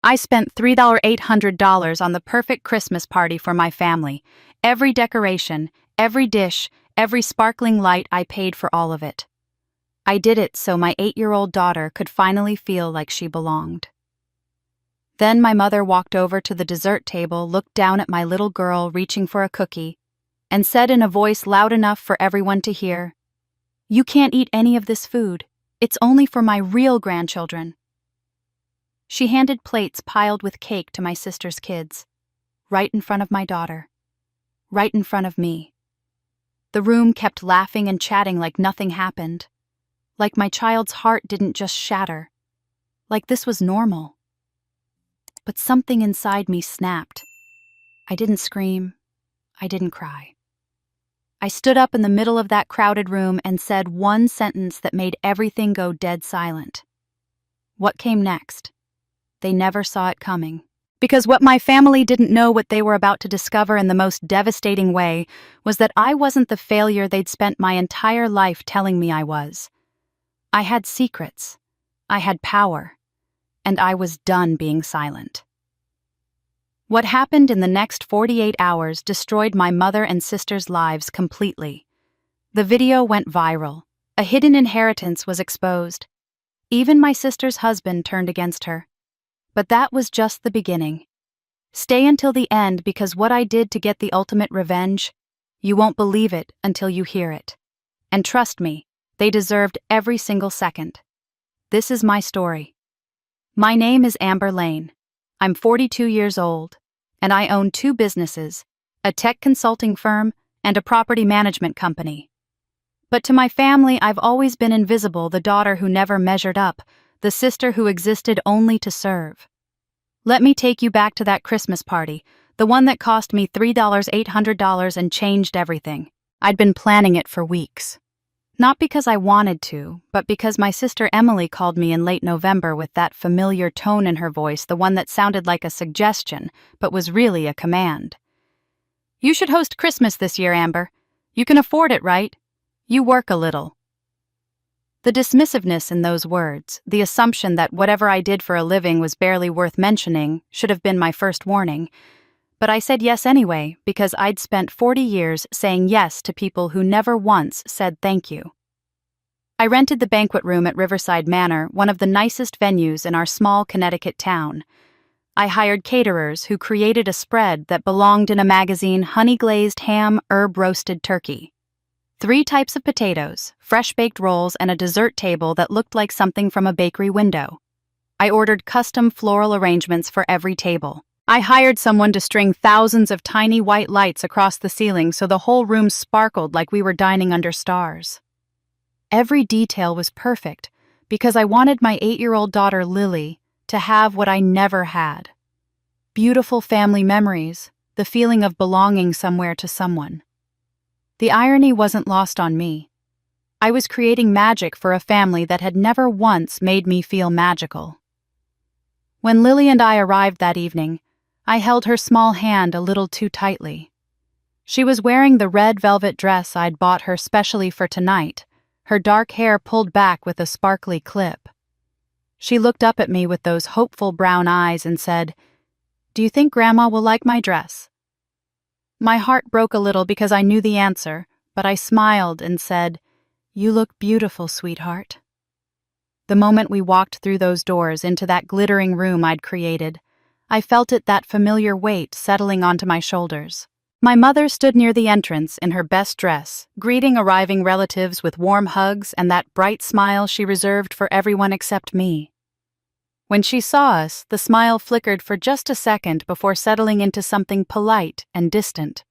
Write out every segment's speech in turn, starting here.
I spent $800 on the perfect Christmas party for my family. Every decoration, every dish, every sparkling light, I paid for all of it. I did it so my 8-year-old daughter could finally feel like she belonged. Then my mother walked over to the dessert table, looked down at my little girl reaching for a cookie, and said in a voice loud enough for everyone to hear, "You can't eat any of this food. It's only for my real grandchildren." She handed plates piled with cake to my sister's kids, right in front of my daughter, right in front of me. The room kept laughing and chatting like nothing happened, like my child's heart didn't just shatter, like this was normal. But something inside me snapped. I didn't scream. I didn't cry. I stood up in the middle of that crowded room and said one sentence that made everything go dead silent. What came next? They never saw it coming. Because what my family didn't know, what they were about to discover in the most devastating way, was that I wasn't the failure they'd spent my entire life telling me I was. I had secrets. I had power. And I was done being silent. What happened in the next 48 hours destroyed my mother and sister's lives completely. The video went viral. A hidden inheritance was exposed. Even my sister's husband turned against her. But that was just the beginning. Stay until the end, because what I did to get the ultimate revenge, you won't believe it until you hear it. And trust me, they deserved every single second. This is my story. My name is Amber Lane. I'm 42 years old, and I own 2 businesses, a tech consulting firm and a property management company. But to my family, I've always been invisible, the daughter who never measured up, the sister who existed only to serve. Let me take you back to that Christmas party, the one that cost me $800 and changed everything. I'd been planning it for weeks. Not because I wanted to, but because my sister Emily called me in late November with that familiar tone in her voice, the one that sounded like a suggestion, but was really a command. "You should host Christmas this year, Amber. You can afford it, right? You work a little." The dismissiveness in those words, the assumption that whatever I did for a living was barely worth mentioning, should have been my first warning. But I said yes anyway, because I'd spent 40 years saying yes to people who never once said thank you. I rented the banquet room at Riverside Manor, one of the nicest venues in our small Connecticut town. I hired caterers who created a spread that belonged in a magazine: honey-glazed ham, herb-roasted turkey. 3 types of potatoes, fresh-baked rolls, and a dessert table that looked like something from a bakery window. I ordered custom floral arrangements for every table. I hired someone to string thousands of tiny white lights across the ceiling so the whole room sparkled like we were dining under stars. Every detail was perfect because I wanted my 8-year-old daughter Lily to have what I never had. Beautiful family memories, the feeling of belonging somewhere to someone. The irony wasn't lost on me. I was creating magic for a family that had never once made me feel magical. When Lily and I arrived that evening, I held her small hand a little too tightly. She was wearing the red velvet dress I'd bought her specially for tonight, her dark hair pulled back with a sparkly clip. She looked up at me with those hopeful brown eyes and said, "Do you think Grandma will like my dress?" My heart broke a little because I knew the answer, but I smiled and said, "You look beautiful, sweetheart." The moment we walked through those doors into that glittering room I'd created, I felt that familiar weight settling onto my shoulders. My mother stood near the entrance in her best dress, greeting arriving relatives with warm hugs and that bright smile she reserved for everyone except me. When she saw us, the smile flickered for just a second before settling into something polite and distant.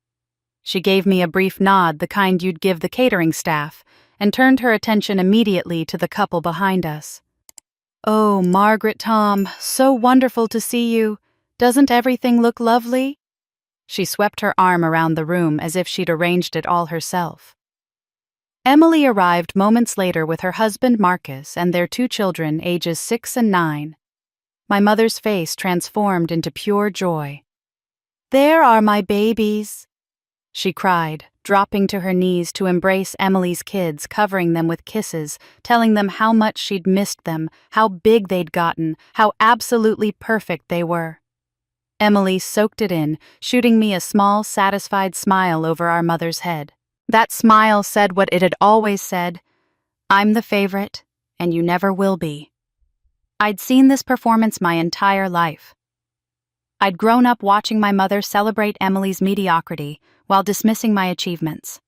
She gave me a brief nod, the kind you'd give the catering staff, and turned her attention immediately to the couple behind us. "Oh, Margaret, Tom, so wonderful to see you. Doesn't everything look lovely?" She swept her arm around the room as if she'd arranged it all herself. Emily arrived moments later with her husband Marcus and their 2 children, ages 6 and 9. My mother's face transformed into pure joy. "There are my babies." she cried, dropping to her knees to embrace Emily's kids, covering them with kisses, telling them how much she'd missed them, how big they'd gotten, how absolutely perfect they were. Emily soaked it in, shooting me a small, satisfied smile over our mother's head. That smile said what it had always said: "I'm the favorite, and you never will be." I'd seen this performance my entire life. I'd grown up watching my mother celebrate Emily's mediocrity while dismissing my achievements.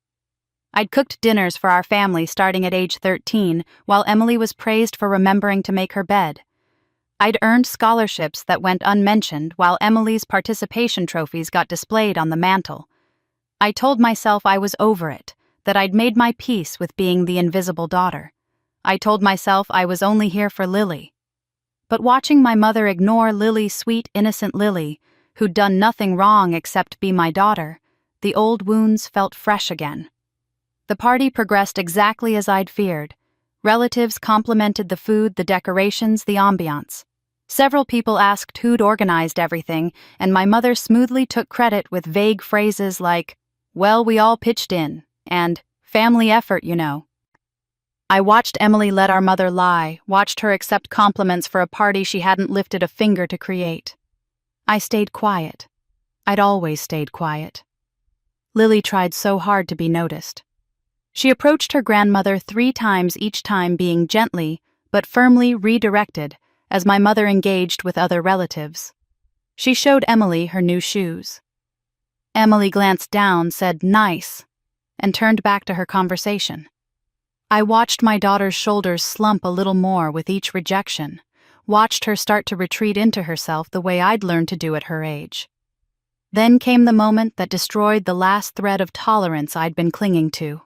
I'd cooked dinners for our family starting at age 13, while Emily was praised for remembering to make her bed. I'd earned scholarships that went unmentioned while Emily's participation trophies got displayed on the mantel. I told myself I was over it, that I'd made my peace with being the invisible daughter. I told myself I was only here for Lily. But watching my mother ignore Lily, sweet, innocent Lily, who'd done nothing wrong except be my daughter, the old wounds felt fresh again. The party progressed exactly as I'd feared. Relatives complimented the food, the decorations, the ambiance. Several people asked who'd organized everything, and my mother smoothly took credit with vague phrases like, "Well, we all pitched in," and "family effort, you know." I watched Emily let our mother lie, watched her accept compliments for a party she hadn't lifted a finger to create. I stayed quiet. I'd always stayed quiet. Lily tried so hard to be noticed. She approached her grandmother 3 times, each time being gently but firmly redirected as my mother engaged with other relatives. She showed Emily her new shoes. Emily glanced down, said "nice," and turned back to her conversation. I watched my daughter's shoulders slump a little more with each rejection, watched her start to retreat into herself the way I'd learned to do at her age. Then came the moment that destroyed the last thread of tolerance I'd been clinging to.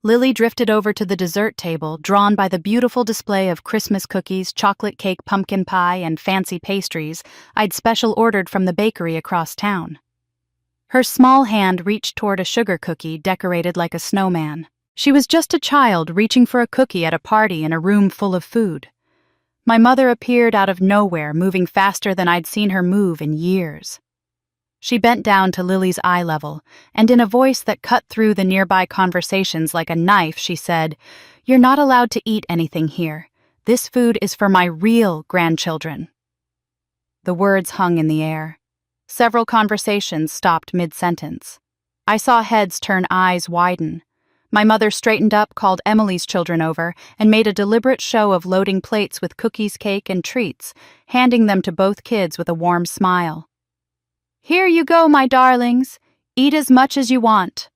Lily drifted over to the dessert table, drawn by the beautiful display of Christmas cookies, chocolate cake, pumpkin pie, and fancy pastries I'd special ordered from the bakery across town. Her small hand reached toward a sugar cookie decorated like a snowman. She was just a child reaching for a cookie at a party in a room full of food. My mother appeared out of nowhere, moving faster than I'd seen her move in years. She bent down to Lily's eye level, and in a voice that cut through the nearby conversations like a knife, she said, "You're not allowed to eat anything here. This food is for my real grandchildren." The words hung in the air. Several conversations stopped mid-sentence. I saw heads turn, eyes widen. My mother straightened up, called Emily's children over, and made a deliberate show of loading plates with cookies, cake, and treats, handing them to both kids with a warm smile. "Here you go, my darlings. Eat as much as you want."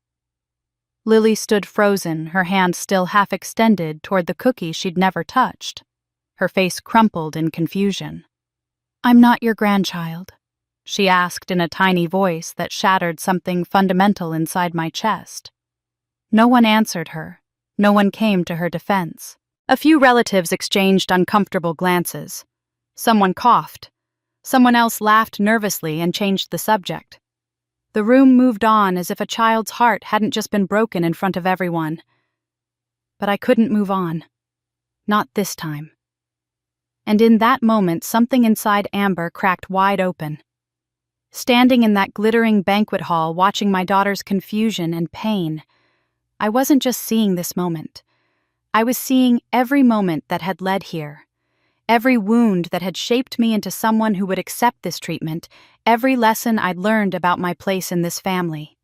Lily stood frozen, her hand still half extended toward the cookie she'd never touched. Her face crumpled in confusion. "I'm not your grandchild," she asked in a tiny voice that shattered something fundamental inside my chest. No one answered her. No one came to her defense. A few relatives exchanged uncomfortable glances. Someone coughed. Someone else laughed nervously and changed the subject. The room moved on as if a child's heart hadn't just been broken in front of everyone. But I couldn't move on. Not this time. And in that moment, something inside Amber cracked wide open. Standing in that glittering banquet hall, watching my daughter's confusion and pain, I wasn't just seeing this moment. I was seeing every moment that had led here. Every wound that had shaped me into someone who would accept this treatment, every lesson I'd learned about my place in this family.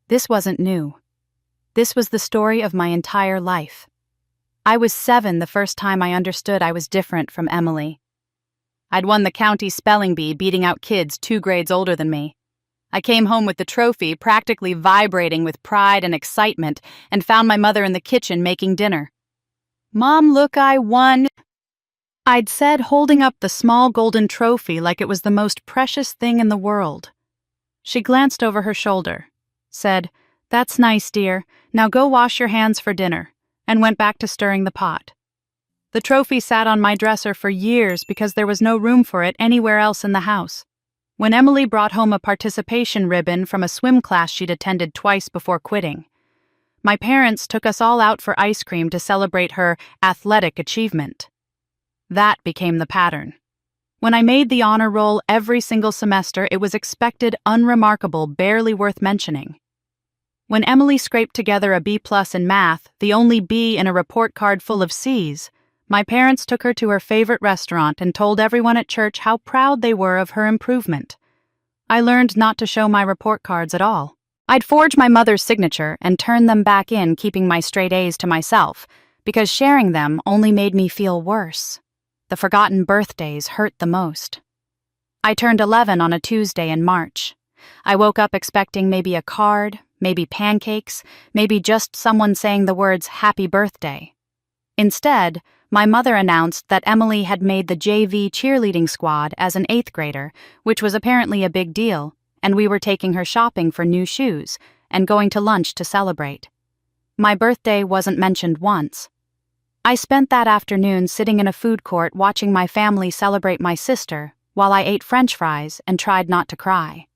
This wasn't new. This was the story of my entire life. I was 7 the first time I understood I was different from Emily. I'd won the county spelling bee, beating out kids 2 grades older than me. I came home with the trophy, practically vibrating with pride and excitement, and found my mother in the kitchen making dinner. "Mom, look, I won," I'd said, holding up the small golden trophy like it was the most precious thing in the world. She glanced over her shoulder, said, "That's nice, dear. Now go wash your hands for dinner," and went back to stirring the pot. The trophy sat on my dresser for years because there was no room for it anywhere else in the house. When Emily brought home a participation ribbon from a swim class she'd attended twice before quitting, my parents took us all out for ice cream to celebrate her athletic achievement. That became the pattern. When I made the honor roll every single semester, it was expected, unremarkable, barely worth mentioning. When Emily scraped together a B+ in math, the only B in a report card full of C's, my parents took her to her favorite restaurant and told everyone at church how proud they were of her improvement. I learned not to show my report cards at all. I'd forge my mother's signature and turn them back in, keeping my straight A's to myself, because sharing them only made me feel worse. The forgotten birthdays hurt the most. I turned 11 on a Tuesday in March. I woke up expecting maybe a card, maybe pancakes, maybe just someone saying the words "Happy Birthday." Instead, my mother announced that Emily had made the JV cheerleading squad as an 8th grader, which was apparently a big deal, and we were taking her shopping for new shoes and going to lunch to celebrate. My birthday wasn't mentioned once. I spent that afternoon sitting in a food court watching my family celebrate my sister while I ate French fries and tried not to cry.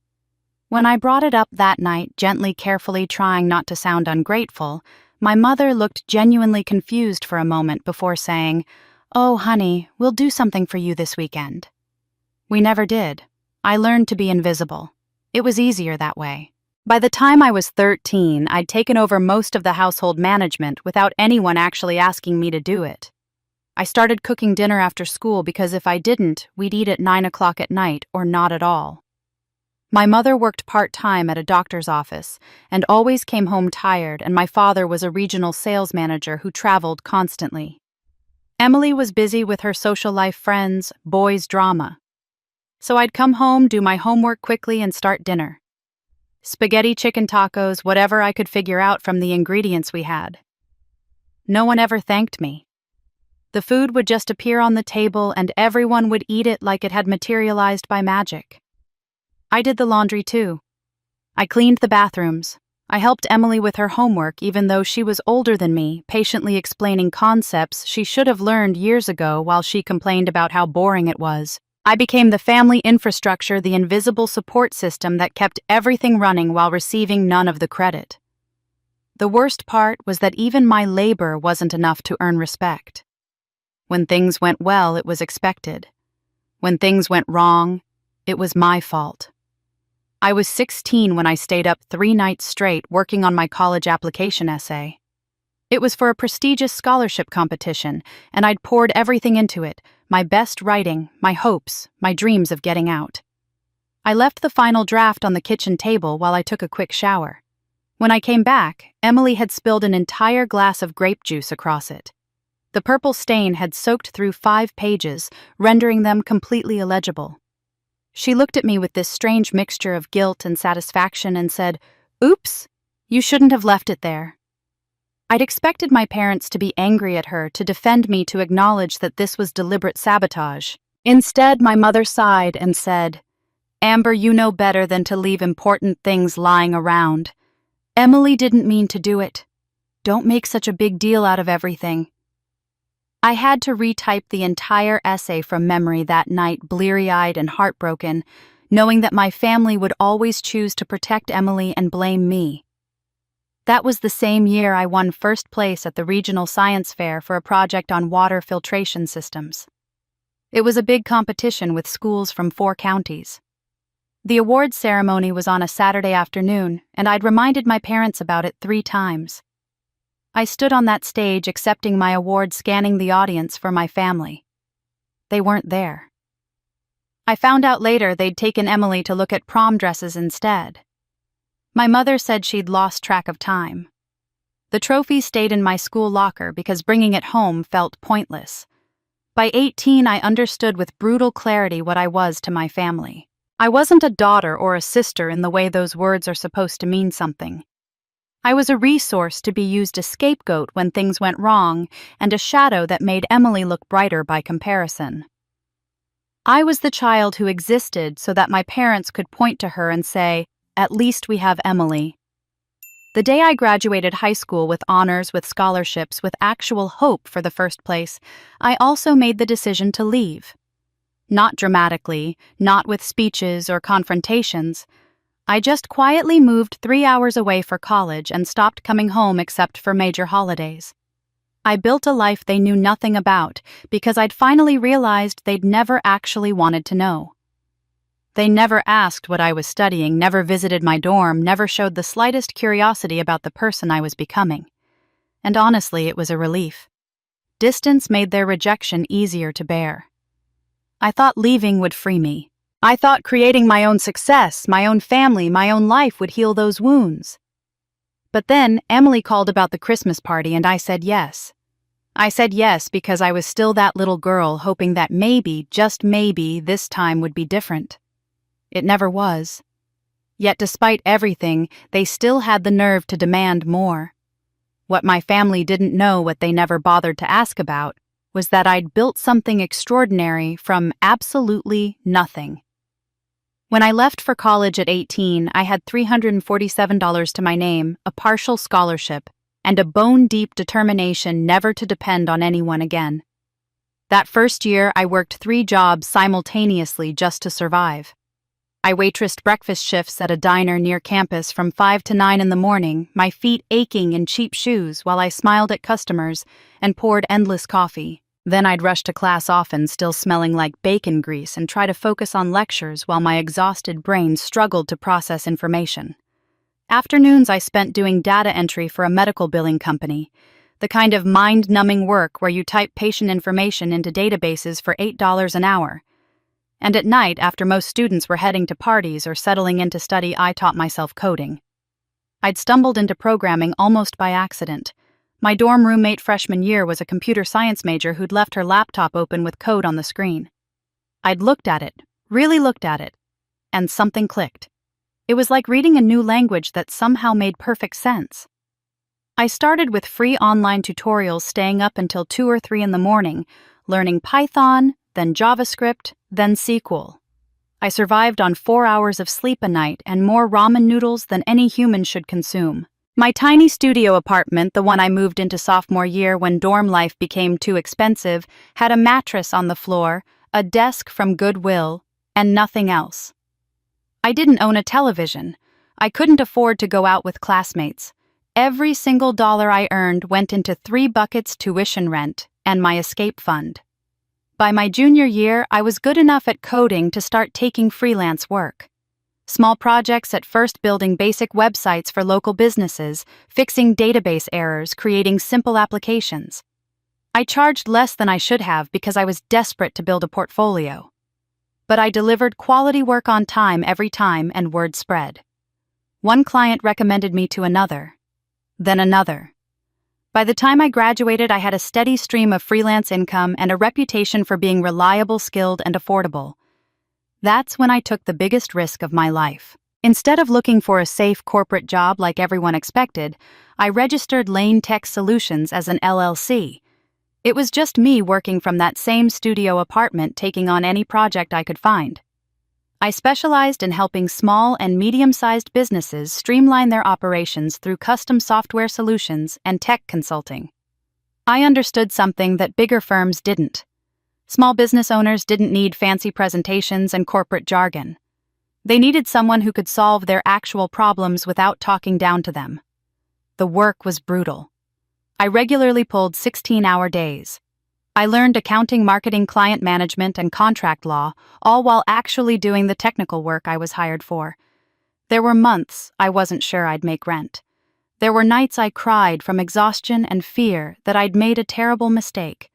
When I brought it up that night, gently, carefully trying not to sound ungrateful, my mother looked genuinely confused for a moment before saying, "Oh, honey, we'll do something for you this weekend." We never did. I learned to be invisible. It was easier that way. By the time I was 13, I'd taken over most of the household management without anyone actually asking me to do it. I started cooking dinner after school because if I didn't, we'd eat at 9 o'clock at night or not at all. My mother worked part-time at a doctor's office and always came home tired, and my father was a regional sales manager who traveled constantly. Emily was busy with her social life friends, boys' drama. So I'd come home, do my homework quickly, and start dinner. Spaghetti, chicken tacos, whatever I could figure out from the ingredients we had. No one ever thanked me. The food would just appear on the table and everyone would eat it like it had materialized by magic. I did the laundry too. I cleaned the bathrooms. I helped Emily with her homework even though she was older than me, patiently explaining concepts she should have learned years ago while she complained about how boring it was. I became the family infrastructure, the invisible support system that kept everything running while receiving none of the credit. The worst part was that even my labor wasn't enough to earn respect. When things went well, it was expected. When things went wrong, it was my fault. I was 16 when I stayed up 3 nights straight working on my college application essay. It was for a prestigious scholarship competition, and I'd poured everything into it, my best writing, my hopes, my dreams of getting out. I left the final draft on the kitchen table while I took a quick shower. When I came back, Emily had spilled an entire glass of grape juice across it. The purple stain had soaked through 5 pages, rendering them completely illegible. She looked at me with this strange mixture of guilt and satisfaction and said, "Oops, you shouldn't have left it there." I'd expected my parents to be angry at her, to defend me, to acknowledge that this was deliberate sabotage. Instead, my mother sighed and said, "Amber, you know better than to leave important things lying around. Emily didn't mean to do it. Don't make such a big deal out of everything." I had to retype the entire essay from memory that night, bleary-eyed and heartbroken, knowing that my family would always choose to protect Emily and blame me. That was the same year I won first place at the regional science fair for a project on water filtration systems. It was a big competition with schools from 4 counties. The awards ceremony was on a Saturday afternoon, and I'd reminded my parents about it 3 times. I stood on that stage accepting my award, scanning the audience for my family. They weren't there. I found out later they'd taken Emily to look at prom dresses instead. My mother said she'd lost track of time. The trophy stayed in my school locker because bringing it home felt pointless. By 18, I understood with brutal clarity what I was to my family. I wasn't a daughter or a sister in the way those words are supposed to mean something. I was a resource to be used as scapegoat when things went wrong, and a shadow that made Emily look brighter by comparison. I was the child who existed so that my parents could point to her and say, "At least we have Emily." The day I graduated high school with honors, with scholarships, with actual hope for the first place, I also made the decision to leave. Not dramatically, not with speeches or confrontations. I just quietly moved 3 hours away for college and stopped coming home except for major holidays. I built a life they knew nothing about because I'd finally realized they'd never actually wanted to know. They never asked what I was studying, never visited my dorm, never showed the slightest curiosity about the person I was becoming. And honestly, it was a relief. Distance made their rejection easier to bear. I thought leaving would free me. I thought creating my own success, my own family, my own life would heal those wounds. But then Emily called about the Christmas party and I said yes. I said yes because I was still that little girl hoping that maybe, just maybe, this time would be different. It never was. Yet despite everything, they still had the nerve to demand more. What my family didn't know, what they never bothered to ask about, was that I'd built something extraordinary from absolutely nothing. When I left for college at 18, I had $347 to my name, a partial scholarship, and a bone-deep determination never to depend on anyone again. That first year, I worked 3 jobs simultaneously just to survive. I waitressed breakfast shifts at a diner near campus from 5 to 9 in the morning, my feet aching in cheap shoes while I smiled at customers and poured endless coffee. Then I'd rush to class often, still smelling like bacon grease, and try to focus on lectures while my exhausted brain struggled to process information. Afternoons I spent doing data entry for a medical billing company, the kind of mind-numbing work where you type patient information into databases for $8 an hour. And at night, after most students were heading to parties or settling in to study, I taught myself coding. I'd stumbled into programming almost by accident. My dorm roommate freshman year was a computer science major who'd left her laptop open with code on the screen. I'd looked at it, really looked at it, and something clicked. It was like reading a new language that somehow made perfect sense. I started with free online tutorials, staying up until 2 or 3 in the morning, learning Python, then JavaScript, then SQL. I survived on 4 hours of sleep a night and more ramen noodles than any human should consume. My tiny studio apartment, the one I moved into sophomore year when dorm life became too expensive, had a mattress on the floor, a desk from Goodwill, and nothing else. I didn't own a television. I couldn't afford to go out with classmates. Every single dollar I earned went into 3 buckets: tuition rent and my escape fund. By my junior year, I was good enough at coding to start taking freelance work. Small projects at first, building basic websites for local businesses, fixing database errors, creating simple applications. I charged less than I should have because I was desperate to build a portfolio. But I delivered quality work on time every time, and word spread. One client recommended me to another, then another. By the time I graduated, I had a steady stream of freelance income and a reputation for being reliable, skilled, and affordable. That's when I took the biggest risk of my life. Instead of looking for a safe corporate job like everyone expected, I registered Lane Tech Solutions as an LLC. It was just me working from that same studio apartment, taking on any project I could find. I specialized in helping small and medium-sized businesses streamline their operations through custom software solutions and tech consulting. I understood something that bigger firms didn't. Small business owners didn't need fancy presentations and corporate jargon. They needed someone who could solve their actual problems without talking down to them. The work was brutal. I regularly pulled 16-hour days. I learned accounting, marketing, client management, and contract law, all while actually doing the technical work I was hired for. There were months I wasn't sure I'd make rent. There were nights I cried from exhaustion and fear that I'd made a terrible mistake.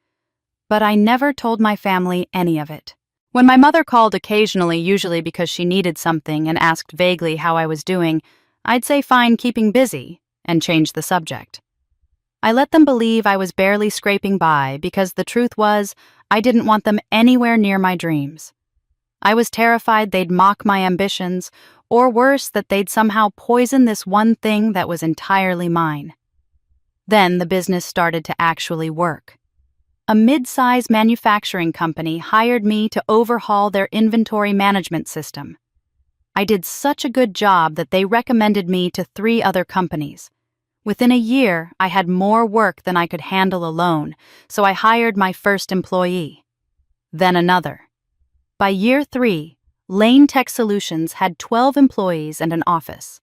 But I never told my family any of it. When my mother called occasionally, usually because she needed something, and asked vaguely how I was doing, I'd say fine, keeping busy, and change the subject. I let them believe I was barely scraping by because the truth was, I didn't want them anywhere near my dreams. I was terrified they'd mock my ambitions, or worse, that they'd somehow poison this one thing that was entirely mine. Then the business started to actually work. A mid-size manufacturing company hired me to overhaul their inventory management system. I did such a good job that they recommended me to 3 other companies. Within a year, I had more work than I could handle alone, so I hired my first employee. Then another. By year 3, Lane Tech Solutions had 12 employees and an office.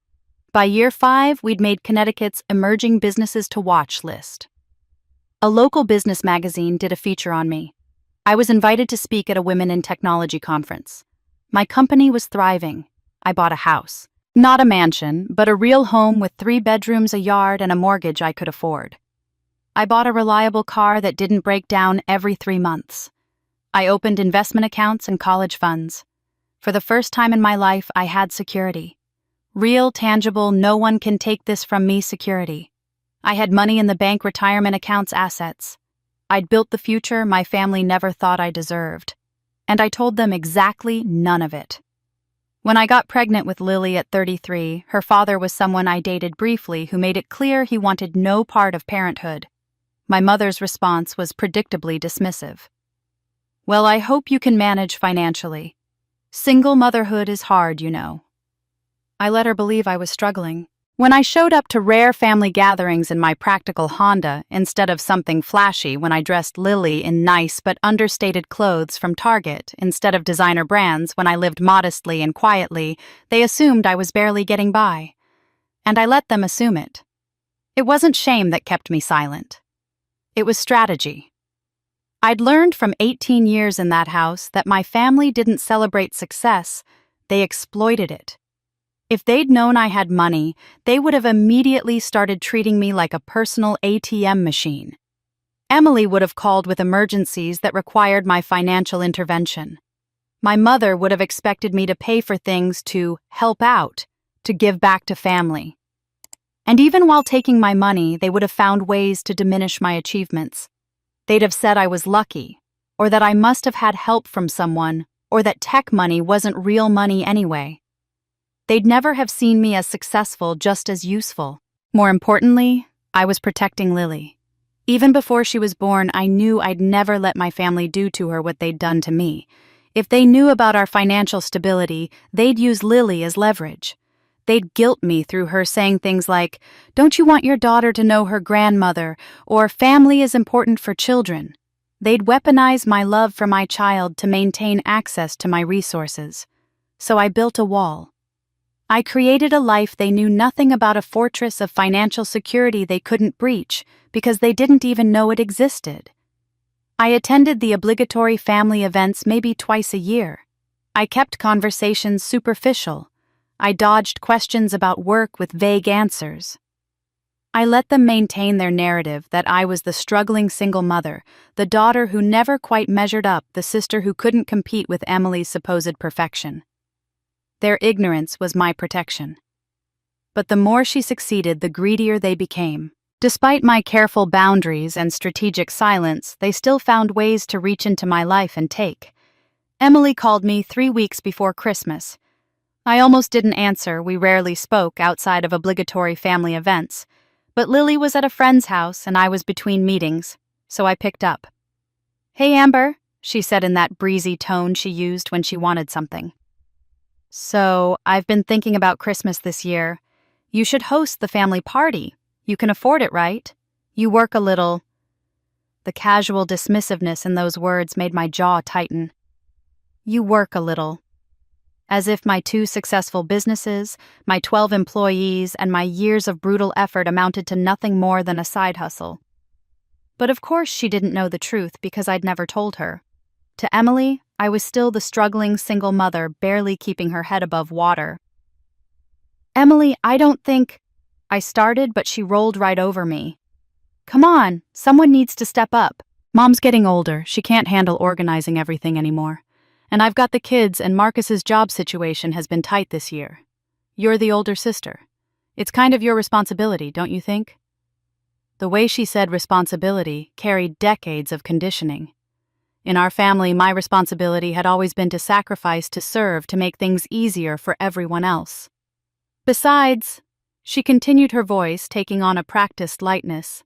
By year 5, we'd made Connecticut's Emerging Businesses to Watch list. A local business magazine did a feature on me. I was invited to speak at a Women in Technology conference. My company was thriving. I bought a house. Not a mansion, but a real home with 3 bedrooms, a yard, and a mortgage I could afford. I bought a reliable car that didn't break down every 3 months. I opened investment accounts and college funds. For the first time in my life, I had security. Real, tangible, no one can take this from me security. I had money in the bank, retirement accounts, assets. I'd built the future my family never thought I deserved. And I told them exactly none of it. When I got pregnant with Lily at 33, her father was someone I dated briefly who made it clear he wanted no part of parenthood. My mother's response was predictably dismissive. "Well, I hope you can manage financially. Single motherhood is hard, you know." I let her believe I was struggling. When I showed up to rare family gatherings in my practical Honda instead of something flashy, when I dressed Lily in nice but understated clothes from Target instead of designer brands, when I lived modestly and quietly, they assumed I was barely getting by. And I let them assume it. It wasn't shame that kept me silent. It was strategy. I'd learned from 18 years in that house that my family didn't celebrate success, they exploited it. If they'd known I had money, they would have immediately started treating me like a personal ATM machine. Emily would have called with emergencies that required my financial intervention. My mother would have expected me to pay for things to help out, to give back to family. And even while taking my money, they would have found ways to diminish my achievements. They'd have said I was lucky, or that I must have had help from someone, or that tech money wasn't real money anyway. They'd never have seen me as successful, just as useful. More importantly, I was protecting Lily. Even before she was born, I knew I'd never let my family do to her what they'd done to me. If they knew about our financial stability, they'd use Lily as leverage. They'd guilt me through her saying things like, "Don't you want your daughter to know her grandmother?" or "Family is important for children." They'd weaponize my love for my child to maintain access to my resources. So I built a wall. I created a life they knew nothing about, a fortress of financial security they couldn't breach because they didn't even know it existed. I attended the obligatory family events maybe twice a year. I kept conversations superficial. I dodged questions about work with vague answers. I let them maintain their narrative that I was the struggling single mother, the daughter who never quite measured up, the sister who couldn't compete with Emily's supposed perfection. Their ignorance was my protection. But the more she succeeded, the greedier they became. Despite my careful boundaries and strategic silence, they still found ways to reach into my life and take. Emily called me 3 weeks before Christmas. I almost didn't answer. We rarely spoke outside of obligatory family events. But Lily was at a friend's house and I was between meetings, so I picked up. "Hey, Amber," she said in that breezy tone she used when she wanted something. "So, I've been thinking about Christmas this year. You should host the family party. You can afford it, right? You work a little." The casual dismissiveness in those words made my jaw tighten. You work a little. As if my 2 successful businesses, my 12 employees, and my years of brutal effort amounted to nothing more than a side hustle. But of course she didn't know the truth because I'd never told her. To Emily, I was still the struggling single mother barely keeping her head above water. "Emily, I don't think—" I started, but she rolled right over me. "Come on, someone needs to step up. Mom's getting older, she can't handle organizing everything anymore. And I've got the kids, and Marcus's job situation has been tight this year. You're the older sister. It's kind of your responsibility, don't you think?" The way she said responsibility carried decades of conditioning. In our family, my responsibility had always been to sacrifice, to serve, to make things easier for everyone else. Besides, she continued, her voice taking on a practiced lightness,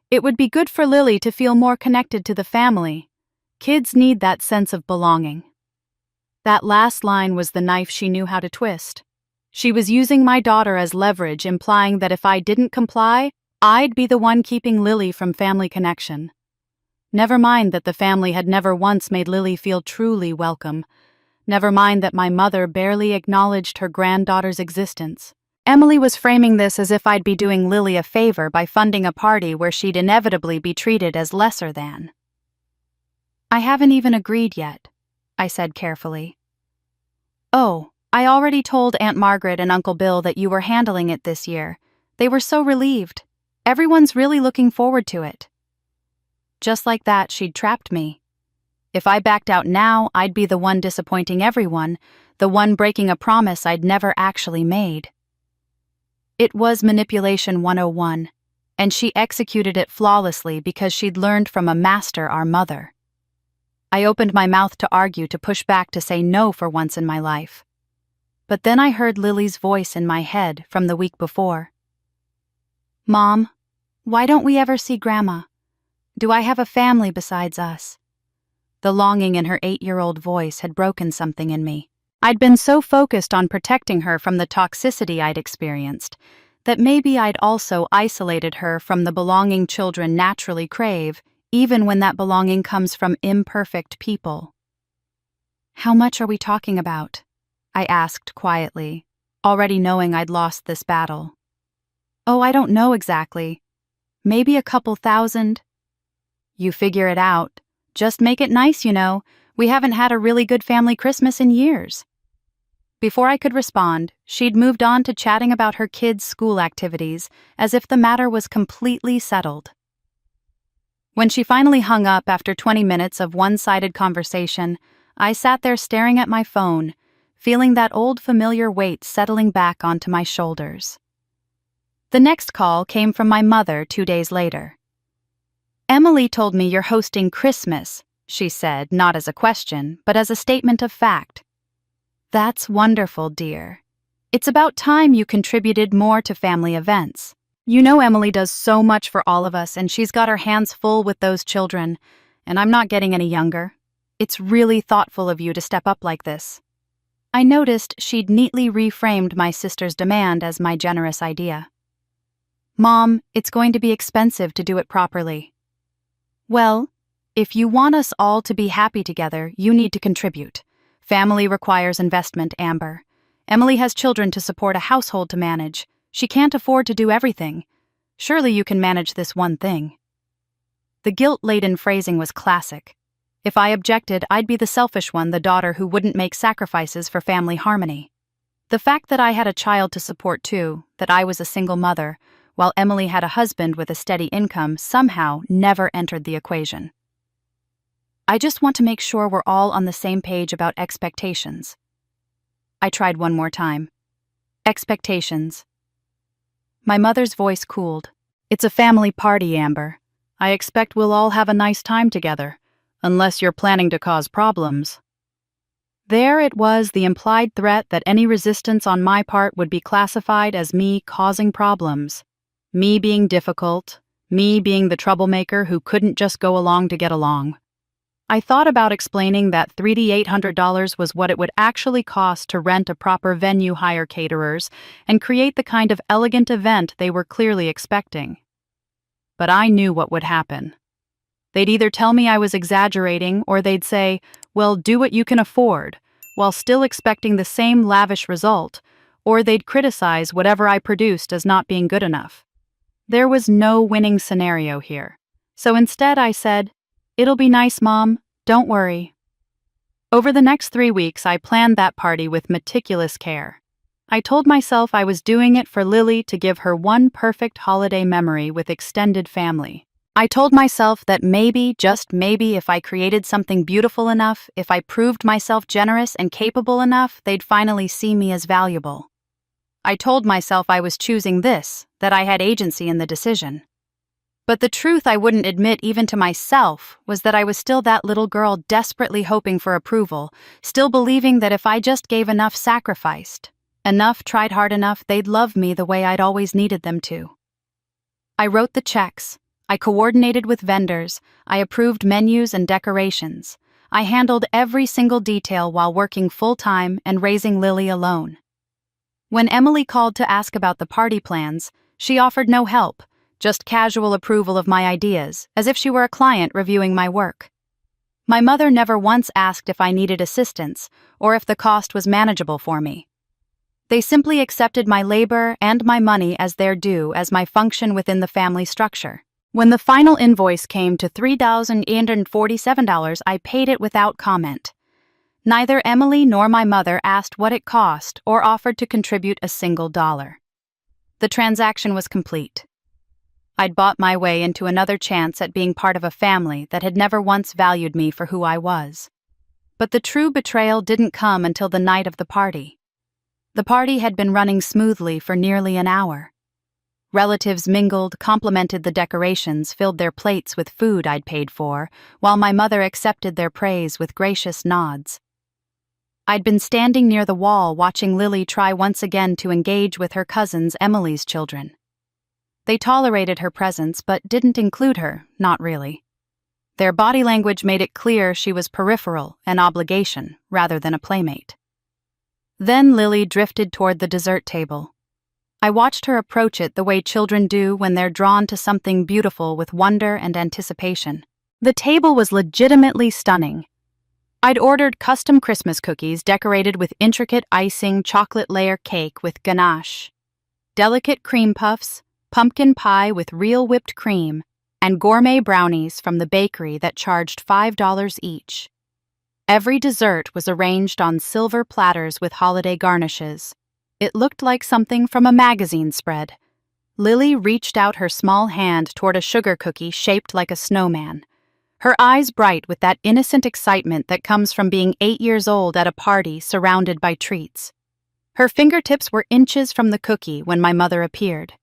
it would be good for Lily to feel more connected to the family. Kids need that sense of belonging. That last line was the knife she knew how to twist. She was using my daughter as leverage, implying that if I didn't comply, I'd be the one keeping Lily from family connection. Never mind that the family had never once made Lily feel truly welcome. Never mind that my mother barely acknowledged her granddaughter's existence. Emily was framing this as if I'd be doing Lily a favor by funding a party where she'd inevitably be treated as lesser than. "I haven't even agreed yet," I said carefully. "Oh, I already told Aunt Margaret and Uncle Bill that you were handling it this year. They were so relieved. Everyone's really looking forward to it." Just like that, she'd trapped me. If I backed out now, I'd be the one disappointing everyone, the one breaking a promise I'd never actually made. It was Manipulation 101, and she executed it flawlessly because she'd learned from a master, our mother. I opened my mouth to argue, to push back, to say no for once in my life. But then I heard Lily's voice in my head from the week before. "Mom, why don't we ever see Grandma? Do I have a family besides us?" The longing in her 8-year-old voice had broken something in me. I'd been so focused on protecting her from the toxicity I'd experienced that maybe I'd also isolated her from the belonging children naturally crave, even when that belonging comes from imperfect people. "How much are we talking about?" I asked quietly, already knowing I'd lost this battle. "Oh, I don't know exactly. Maybe a couple thousand." "You figure it out. Just make it nice, you know. We haven't had a really good family Christmas in years." Before I could respond, she'd moved on to chatting about her kids' school activities, as if the matter was completely settled. When she finally hung up after 20 minutes of one-sided conversation, I sat there staring at my phone, feeling that old familiar weight settling back onto my shoulders. The next call came from my mother 2 days later. "Emily told me you're hosting Christmas," she said, not as a question, but as a statement of fact. "That's wonderful, dear. It's about time you contributed more to family events. You know Emily does so much for all of us, and she's got her hands full with those children, and I'm not getting any younger. It's really thoughtful of you to step up like this." I noticed she'd neatly reframed my sister's demand as my generous idea. "Mom, it's going to be expensive to do it properly." "Well, if you want us all to be happy together, you need to contribute. Family requires investment, Amber. Emily has children to support, a household to manage. She can't afford to do everything. Surely you can manage this one thing." The guilt-laden phrasing was classic. If I objected, I'd be the selfish one, the daughter who wouldn't make sacrifices for family harmony. The fact that I had a child to support too, that I was a single mother, while Emily had a husband with a steady income, somehow never entered the equation. "I just want to make sure we're all on the same page about expectations." I tried one more time. "Expectations." My mother's voice cooled. "It's a family party, Amber. I expect we'll all have a nice time together, unless you're planning to cause problems." There it was, the implied threat that any resistance on my part would be classified as me causing problems. Me being difficult, me being the troublemaker who couldn't just go along to get along. I thought about explaining that $3,800 was what it would actually cost to rent a proper venue, hire caterers, and create the kind of elegant event they were clearly expecting. But I knew what would happen. They'd either tell me I was exaggerating, or they'd say, "Well, do what you can afford," while still expecting the same lavish result, or they'd criticize whatever I produced as not being good enough. There was no winning scenario here. So instead I said, "It'll be nice, Mom. Don't worry." Over the next 3 weeks, I planned that party with meticulous care. I told myself I was doing it for Lily, to give her one perfect holiday memory with extended family. I told myself that maybe, just maybe, if I created something beautiful enough, if I proved myself generous and capable enough, they'd finally see me as valuable. I told myself I was choosing this, that I had agency in the decision. But the truth I wouldn't admit even to myself was that I was still that little girl desperately hoping for approval, still believing that if I just gave enough, sacrificed enough, tried hard enough, they'd love me the way I'd always needed them to. I wrote the checks. I coordinated with vendors. I approved menus and decorations. I handled every single detail while working full-time and raising Lily alone. When Emily called to ask about the party plans, she offered no help, just casual approval of my ideas, as if she were a client reviewing my work. My mother never once asked if I needed assistance or if the cost was manageable for me. They simply accepted my labor and my money as their due, as my function within the family structure. When the final invoice came to $3,847, I paid it without comment. Neither Emily nor my mother asked what it cost or offered to contribute a single dollar. The transaction was complete. I'd bought my way into another chance at being part of a family that had never once valued me for who I was. But the true betrayal didn't come until the night of the party. The party had been running smoothly for nearly an hour. Relatives mingled, complimented the decorations, filled their plates with food I'd paid for, while my mother accepted their praise with gracious nods. I'd been standing near the wall watching Lily try once again to engage with her cousins Emily's children. They tolerated her presence but didn't include her, not really. Their body language made it clear she was peripheral, an obligation, rather than a playmate. Then Lily drifted toward the dessert table. I watched her approach it the way children do when they're drawn to something beautiful with wonder and anticipation. The table was legitimately stunning. I'd ordered custom Christmas cookies decorated with intricate icing chocolate layer cake with ganache, delicate cream puffs, pumpkin pie with real whipped cream, and gourmet brownies from the bakery that charged $5 each. Every dessert was arranged on silver platters with holiday garnishes. It looked like something from a magazine spread. Lily reached out her small hand toward a sugar cookie shaped like a snowman, her eyes bright with that innocent excitement that comes from being 8 years old at a party surrounded by treats. Her fingertips were inches from the cookie when my mother appeared.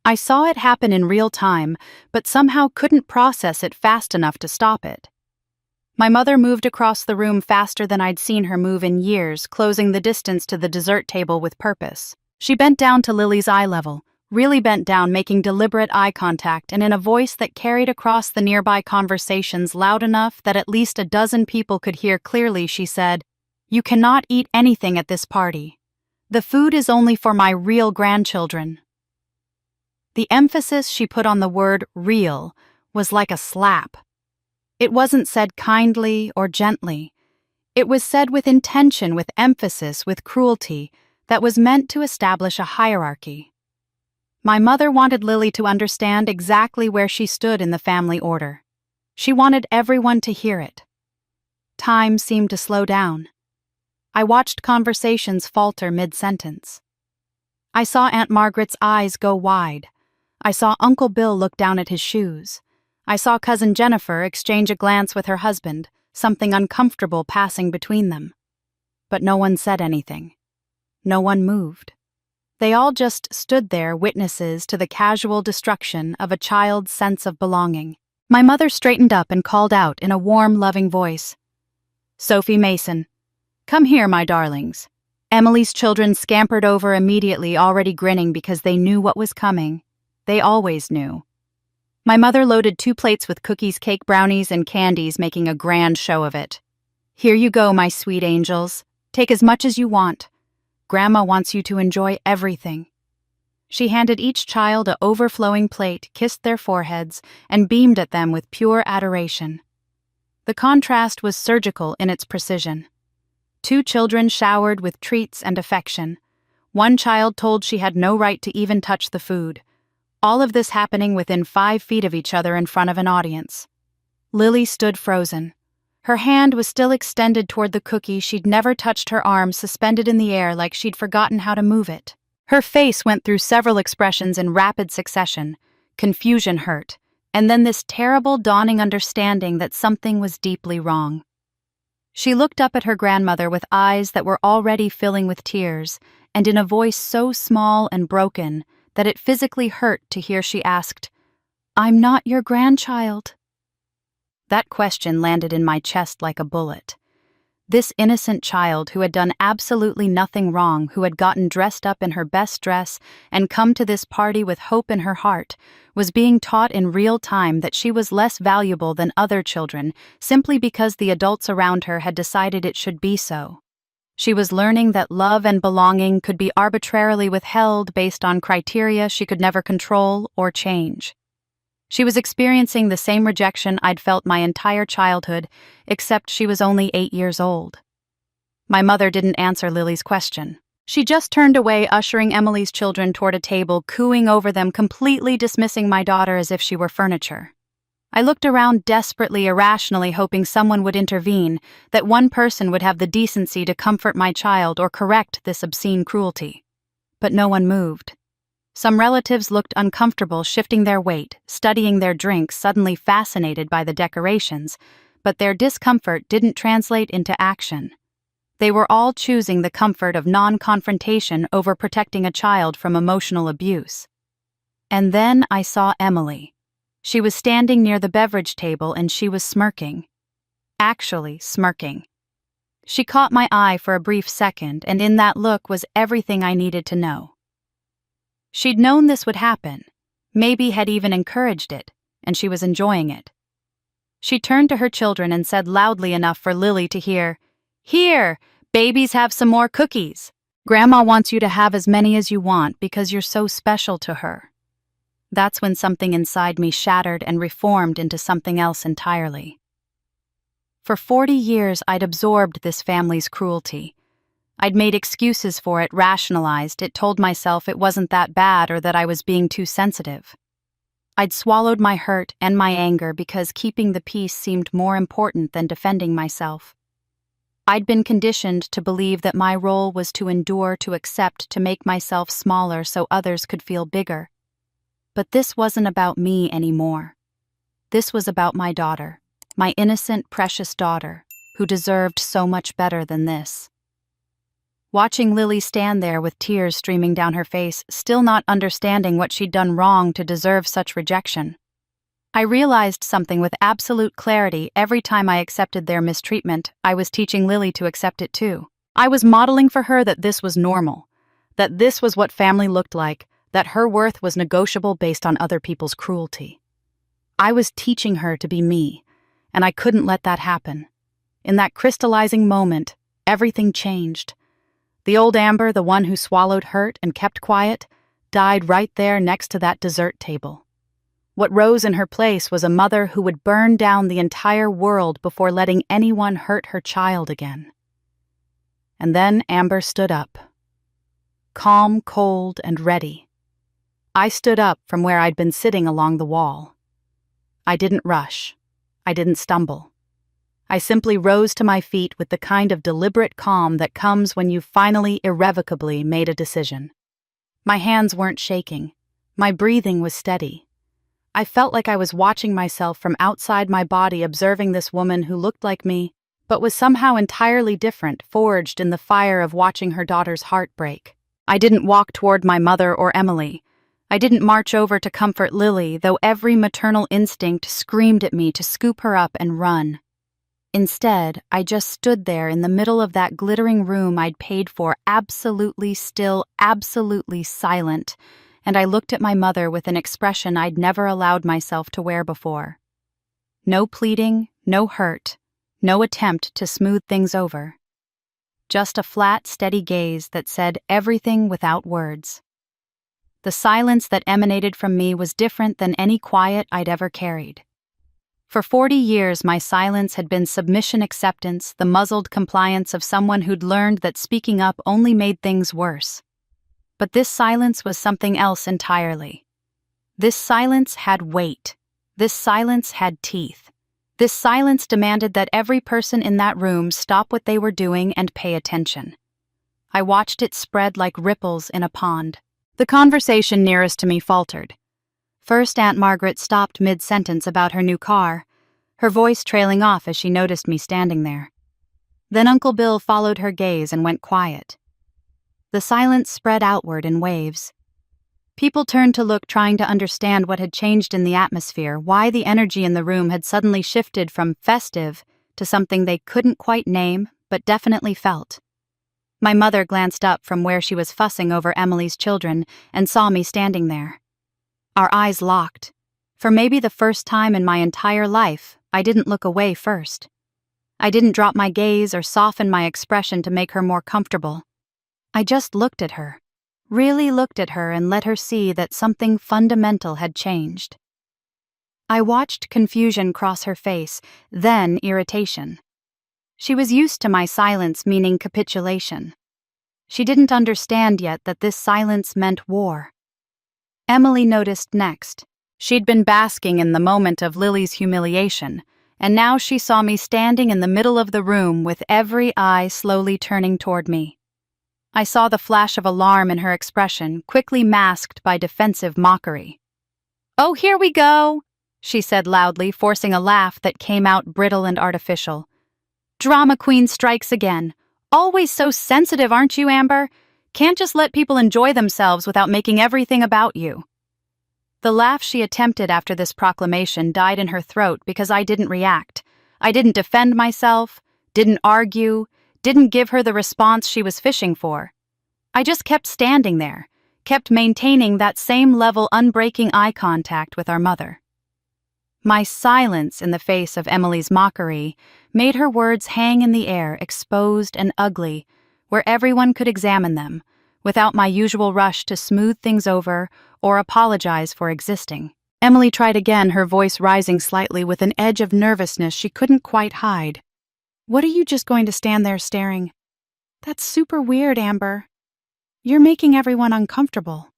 I saw it happen in real time, but somehow couldn't process it fast enough to stop it. My mother moved across the room faster than I'd seen her move in years, closing the distance to the dessert table with purpose. She bent down to Lily's eye level, really bent down, making deliberate eye contact, and in a voice that carried across the nearby conversations loud enough that at least a dozen people could hear clearly, she said, "You cannot eat anything at this party. The food is only for my real grandchildren." The emphasis she put on the word real was like a slap. It wasn't said kindly or gently. It was said with intention, with emphasis, with cruelty, that was meant to establish a hierarchy. My mother wanted Lily to understand exactly where she stood in the family order. She wanted everyone to hear it. Time seemed to slow down. I watched conversations falter mid-sentence. I saw Aunt Margaret's eyes go wide. I saw Uncle Bill look down at his shoes. I saw Cousin Jennifer exchange a glance with her husband, something uncomfortable passing between them. But no one said anything. No one moved. They all just stood there, witnesses to the casual destruction of a child's sense of belonging. My mother straightened up and called out in a warm, loving voice, "Sophie Mason, come here, my darlings." Emily's children scampered over immediately, already grinning because they knew what was coming. They always knew. My mother loaded 2 plates with cookies, cake, brownies, and candies, making a grand show of it. "Here you go, my sweet angels. Take as much as you want. Grandma wants you to enjoy everything." She handed each child a overflowing plate, kissed their foreheads, and beamed at them with pure adoration. The contrast was surgical in its precision. 2 children showered with treats and affection. 1 child told she had no right to even touch the food. All of this happening within 5 feet of each other in front of an audience. Lily stood frozen. Her hand was still extended toward the cookie. She'd never touched her arm, suspended in the air like she'd forgotten how to move it. Her face went through several expressions in rapid succession: confusion, hurt, and then this terrible dawning understanding that something was deeply wrong. She looked up at her grandmother with eyes that were already filling with tears, and in a voice so small and broken that it physically hurt to hear she asked, "I'm not your grandchild." That question landed in my chest like a bullet. This innocent child who had done absolutely nothing wrong, who had gotten dressed up in her best dress and come to this party with hope in her heart, was being taught in real time that she was less valuable than other children simply because the adults around her had decided it should be so. She was learning that love and belonging could be arbitrarily withheld based on criteria she could never control or change. She was experiencing the same rejection I'd felt my entire childhood, except she was only 8 years old. My mother didn't answer Lily's question. She just turned away, ushering Emily's children toward a table, cooing over them, completely dismissing my daughter as if she were furniture. I looked around desperately, irrationally, hoping someone would intervene, that one person would have the decency to comfort my child or correct this obscene cruelty. But no one moved. Some relatives looked uncomfortable, shifting their weight, studying their drinks, suddenly fascinated by the decorations, but their discomfort didn't translate into action. They were all choosing the comfort of non-confrontation over protecting a child from emotional abuse. And then I saw Emily. She was standing near the beverage table and she was smirking. Actually smirking. She caught my eye for a brief second, and in that look was everything I needed to know. She'd known this would happen, maybe had even encouraged it, and she was enjoying it. She turned to her children and said loudly enough for Lily to hear, "Here, babies have some more cookies. Grandma wants you to have as many as you want because you're so special to her." That's when something inside me shattered and reformed into something else entirely. For 40 years, I'd absorbed this family's cruelty. I'd made excuses for it, rationalized it, told myself it wasn't that bad or that I was being too sensitive. I'd swallowed my hurt and my anger because keeping the peace seemed more important than defending myself. I'd been conditioned to believe that my role was to endure, to accept, to make myself smaller so others could feel bigger. But this wasn't about me anymore. This was about my daughter, my innocent, precious daughter, who deserved so much better than this. Watching Lily stand there with tears streaming down her face, still not understanding what she'd done wrong to deserve such rejection, I realized something with absolute clarity. Every time I accepted their mistreatment, I was teaching Lily to accept it too. I was modeling for her that this was normal, that this was what family looked like, that her worth was negotiable based on other people's cruelty. I was teaching her to be me, and I couldn't let that happen. In that crystallizing moment, everything changed. The old Amber, the one who swallowed hurt and kept quiet, died right there next to that dessert table. What rose in her place was a mother who would burn down the entire world before letting anyone hurt her child again. And then Amber stood up. Calm, cold, and ready. I stood up from where I'd been sitting along the wall. I didn't rush. I didn't stumble. I simply rose to my feet with the kind of deliberate calm that comes when you've finally, irrevocably made a decision. My hands weren't shaking. My breathing was steady. I felt like I was watching myself from outside my body, observing this woman who looked like me, but was somehow entirely different, forged in the fire of watching her daughter's heart break. I didn't walk toward my mother or Emily. I didn't march over to comfort Lily, though every maternal instinct screamed at me to scoop her up and run. Instead, I just stood there in the middle of that glittering room I'd paid for, absolutely still, absolutely silent, and I looked at my mother with an expression I'd never allowed myself to wear before. No pleading, no hurt, no attempt to smooth things over. Just a flat, steady gaze that said everything without words. The silence that emanated from me was different than any quiet I'd ever carried. For 40 years, my silence had been submission acceptance, the muzzled compliance of someone who'd learned that speaking up only made things worse. But this silence was something else entirely. This silence had weight. This silence had teeth. This silence demanded that every person in that room stop what they were doing and pay attention. I watched it spread like ripples in a pond. The conversation nearest to me faltered. First, Aunt Margaret stopped mid-sentence about her new car, her voice trailing off as she noticed me standing there. Then Uncle Bill followed her gaze and went quiet. The silence spread outward in waves. People turned to look, trying to understand what had changed in the atmosphere, why the energy in the room had suddenly shifted from festive to something they couldn't quite name, but definitely felt. My mother glanced up from where she was fussing over Emily's children and saw me standing there. Our eyes locked. For maybe the first time in my entire life, I didn't look away first. I didn't drop my gaze or soften my expression to make her more comfortable. I just looked at her, really looked at her, and let her see that something fundamental had changed. I watched confusion cross her face, then irritation. She was used to my silence meaning capitulation. She didn't understand yet that this silence meant war. Emily noticed next. She'd been basking in the moment of Lily's humiliation, and now she saw me standing in the middle of the room with every eye slowly turning toward me. I saw the flash of alarm in her expression, quickly masked by defensive mockery. "Oh, here we go," she said loudly, forcing a laugh that came out brittle and artificial. "Drama queen strikes again. Always so sensitive, aren't you, Amber? Can't just let people enjoy themselves without making everything about you." The laugh she attempted after this proclamation died in her throat because I didn't react. I didn't defend myself, didn't argue, didn't give her the response she was fishing for. I just kept standing there, kept maintaining that same level unbreaking eye contact with our mother. My silence in the face of Emily's mockery made her words hang in the air, exposed and ugly, where everyone could examine them, without my usual rush to smooth things over or apologize for existing. Emily tried again, her voice rising slightly with an edge of nervousness she couldn't quite hide. "What are you just going to stand there staring? That's super weird, Amber. You're making everyone uncomfortable."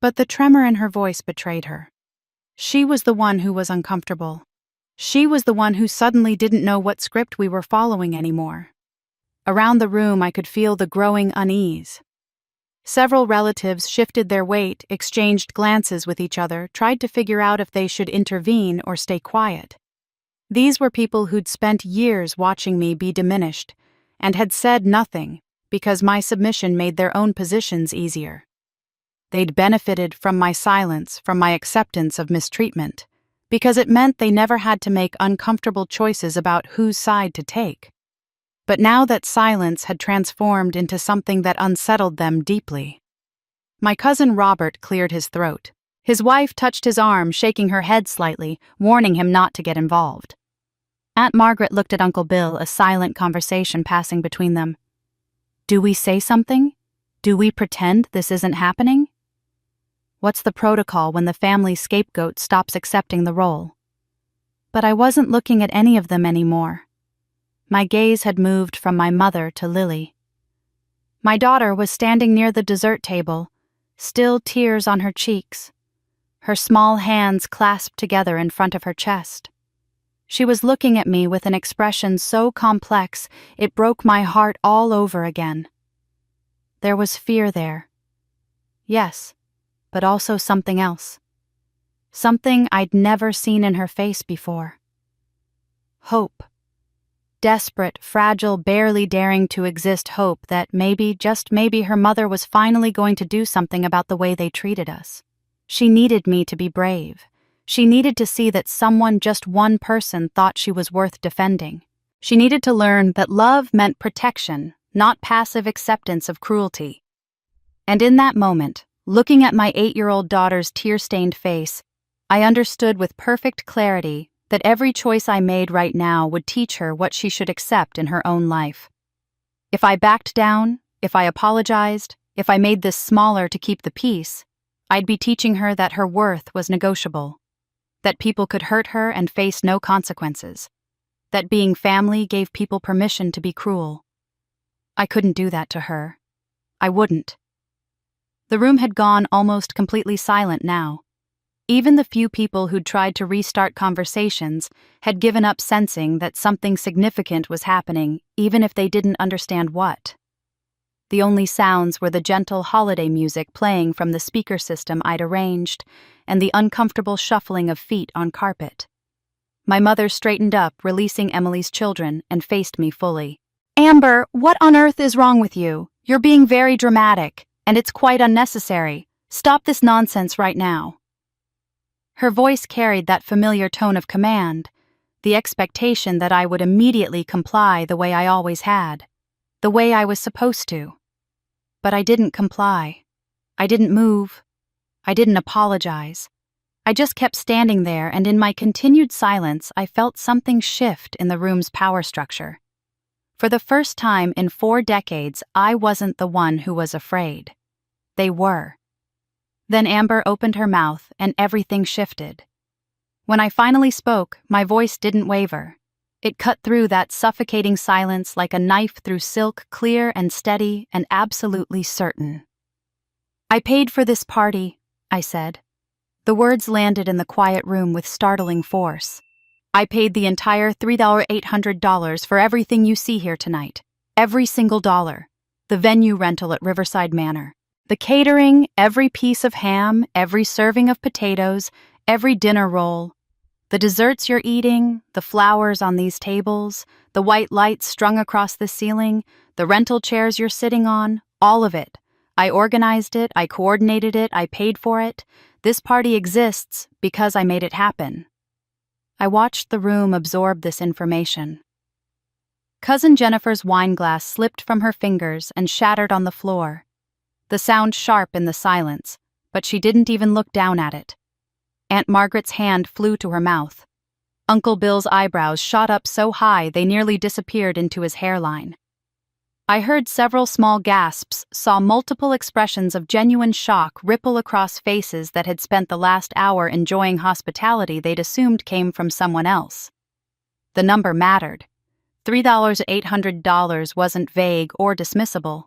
But the tremor in her voice betrayed her. She was the one who was uncomfortable. She was the one who suddenly didn't know what script we were following anymore. Around the room, I could feel the growing unease. Several relatives shifted their weight, exchanged glances with each other, tried to figure out if they should intervene or stay quiet. These were people who'd spent years watching me be diminished, and had said nothing because my submission made their own positions easier. They'd benefited from my silence, from my acceptance of mistreatment, because it meant they never had to make uncomfortable choices about whose side to take. But now that silence had transformed into something that unsettled them deeply. My cousin Robert cleared his throat. His wife touched his arm, shaking her head slightly, warning him not to get involved. Aunt Margaret looked at Uncle Bill, a silent conversation passing between them. "Do we say something? Do we pretend this isn't happening? What's the protocol when the family scapegoat stops accepting the role?" But I wasn't looking at any of them anymore. My gaze had moved from my mother to Lily. My daughter was standing near the dessert table, still tears on her cheeks, her small hands clasped together in front of her chest. She was looking at me with an expression so complex it broke my heart all over again. There was fear there. Yes, but also something else. Something I'd never seen in her face before. Hope. Desperate, fragile, barely daring to exist hope that maybe, just maybe, her mother was finally going to do something about the way they treated us. She needed me to be brave. She needed to see that someone, just one person, thought she was worth defending. She needed to learn that love meant protection, not passive acceptance of cruelty. And in that moment, looking at my 8-year-old daughter's tear-stained face, I understood with perfect clarity that every choice I made right now would teach her what she should accept in her own life. If I backed down, if I apologized, if I made this smaller to keep the peace, I'd be teaching her that her worth was negotiable, that people could hurt her and face no consequences, that being family gave people permission to be cruel. I couldn't do that to her. I wouldn't. The room had gone almost completely silent now. Even the few people who'd tried to restart conversations had given up, sensing that something significant was happening, even if they didn't understand what. The only sounds were the gentle holiday music playing from the speaker system I'd arranged, and the uncomfortable shuffling of feet on carpet. My mother straightened up, releasing Emily's children, and faced me fully. "Amber, what on earth is wrong with you? You're being very dramatic, and it's quite unnecessary. Stop this nonsense right now." Her voice carried that familiar tone of command, the expectation that I would immediately comply the way I always had, the way I was supposed to. But I didn't comply. I didn't move. I didn't apologize. I just kept standing there, and in my continued silence, I felt something shift in the room's power structure. For the first time in 4 decades, I wasn't the one who was afraid. They were. Then Amber opened her mouth, and everything shifted. When I finally spoke, my voice didn't waver. It cut through that suffocating silence like a knife through silk, clear and steady and absolutely certain. "I paid for this party," I said. The words landed in the quiet room with startling force. I paid the entire $3,800 for everything you see here tonight. Every single dollar. The venue rental at Riverside Manor. The catering, every piece of ham, every serving of potatoes, every dinner roll. The desserts you're eating, the flowers on these tables, the white lights strung across the ceiling, the rental chairs you're sitting on, all of it. I organized it, I coordinated it, I paid for it. This party exists because I made it happen. I watched the room absorb this information. Cousin Jennifer's wineglass slipped from her fingers and shattered on the floor. The sound sharp in the silence, but she didn't even look down at it. Aunt Margaret's hand flew to her mouth. Uncle Bill's eyebrows shot up so high they nearly disappeared into his hairline. I heard several small gasps, saw multiple expressions of genuine shock ripple across faces that had spent the last hour enjoying hospitality they'd assumed came from someone else. The number mattered. $3,800 wasn't vague or dismissible.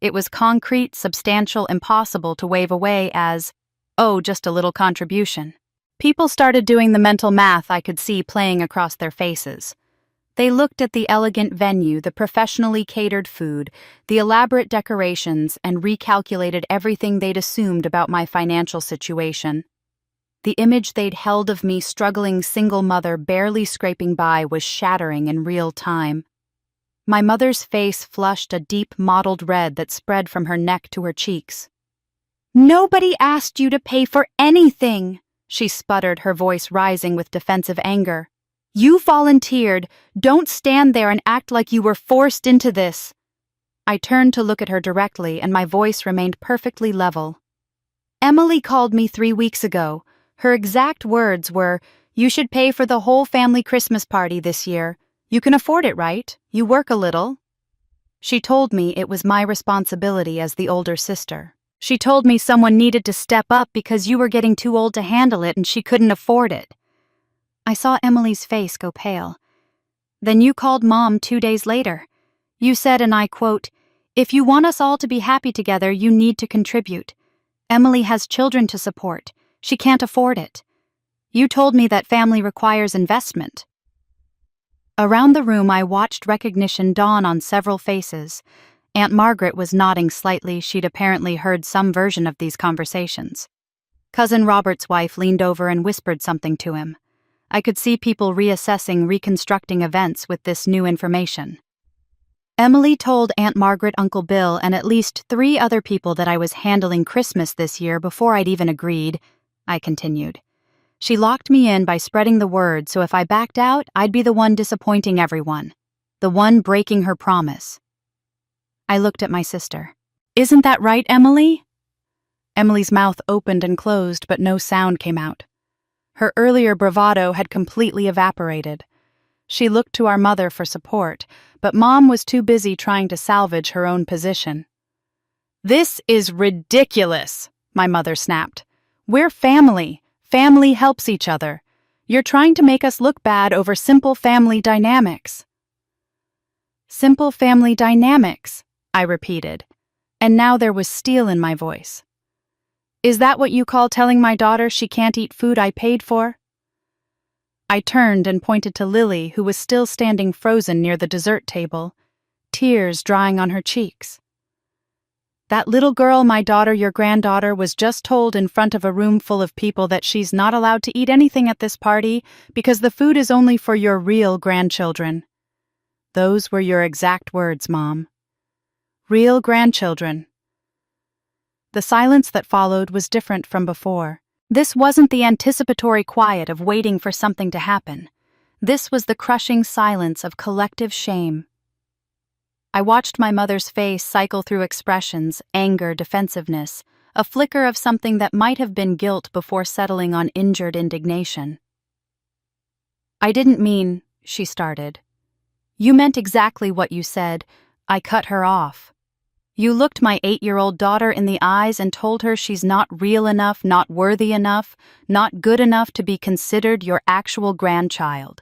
It was concrete, substantial, impossible to wave away as, oh, just a little contribution. People started doing the mental math I could see playing across their faces. They looked at the elegant venue, the professionally catered food, the elaborate decorations, and recalculated everything they'd assumed about my financial situation. The image they'd held of me struggling single mother barely scraping by was shattering in real time. My mother's face flushed a deep mottled red that spread from her neck to her cheeks. "Nobody asked you to pay for anything," she sputtered, her voice rising with defensive anger. "You volunteered. Don't stand there and act like you were forced into this." I turned to look at her directly, and my voice remained perfectly level. "Emily called me 3 weeks ago. Her exact words were, 'You should pay for the whole family Christmas party this year. You can afford it, right? You work a little.' She told me it was my responsibility as the older sister. She told me someone needed to step up because you were getting too old to handle it and she couldn't afford it." I saw Emily's face go pale. "Then you called Mom 2 days later. You said, and I quote, 'If you want us all to be happy together, you need to contribute. Emily has children to support. She can't afford it.' You told me that family requires investment." Around the room I watched recognition dawn on several faces. Aunt Margaret was nodding slightly. She'd apparently heard some version of these conversations. Cousin Robert's wife leaned over and whispered something to him. I could see people reassessing, reconstructing events with this new information. Emily told Aunt Margaret, Uncle Bill, and at least 3 other people that I was handling Christmas this year before I'd even agreed, I continued. She locked me in by spreading the word, so if I backed out, I'd be the one disappointing everyone. The one breaking her promise. I looked at my sister. "Isn't that right, Emily?" Emily's mouth opened and closed, but no sound came out. Her earlier bravado had completely evaporated. She looked to our mother for support, but Mom was too busy trying to salvage her own position. "This is ridiculous," my mother snapped. "We're family. Family helps each other. You're trying to make us look bad over simple family dynamics." "Simple family dynamics," I repeated, and now there was steel in my voice. "Is that what you call telling my daughter she can't eat food I paid for?" I turned and pointed to Lily, who was still standing frozen near the dessert table, tears drying on her cheeks. "That little girl, my daughter, your granddaughter, was just told in front of a room full of people that she's not allowed to eat anything at this party because the food is only for your real grandchildren." Those were your exact words, Mom. Real grandchildren. The silence that followed was different from before. This wasn't the anticipatory quiet of waiting for something to happen. This was the crushing silence of collective shame. I watched my mother's face cycle through expressions, anger, defensiveness, a flicker of something that might have been guilt before settling on injured indignation. "I didn't mean," she started. "You meant exactly what you said." I cut her off. "You looked my 8-year-old daughter in the eyes and told her she's not real enough, not worthy enough, not good enough to be considered your actual grandchild.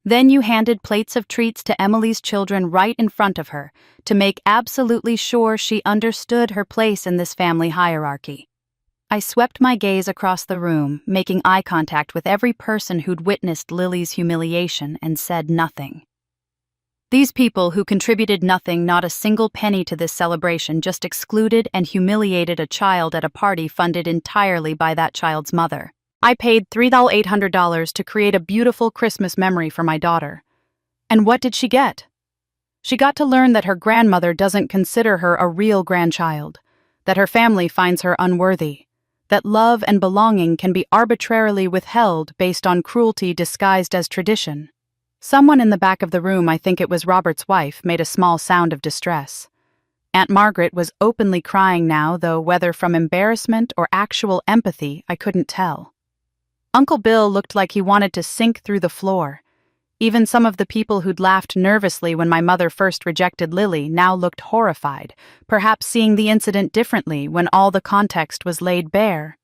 Then you handed plates of treats to Emily's children right in front of her to make absolutely sure she understood her place in this family hierarchy." I swept my gaze across the room, making eye contact with every person who'd witnessed Lily's humiliation and said nothing. These people who contributed nothing, not a single penny to this celebration, just excluded and humiliated a child at a party funded entirely by that child's mother. I paid $800 to create a beautiful Christmas memory for my daughter. And what did she get? She got to learn that her grandmother doesn't consider her a real grandchild, that her family finds her unworthy, that love and belonging can be arbitrarily withheld based on cruelty disguised as tradition. Someone in the back of the room, I think it was Robert's wife, made a small sound of distress. Aunt Margaret was openly crying now, though whether from embarrassment or actual empathy, I couldn't tell. Uncle Bill looked like he wanted to sink through the floor. Even some of the people who'd laughed nervously when my mother first rejected Lily now looked horrified, perhaps seeing the incident differently when all the context was laid bare.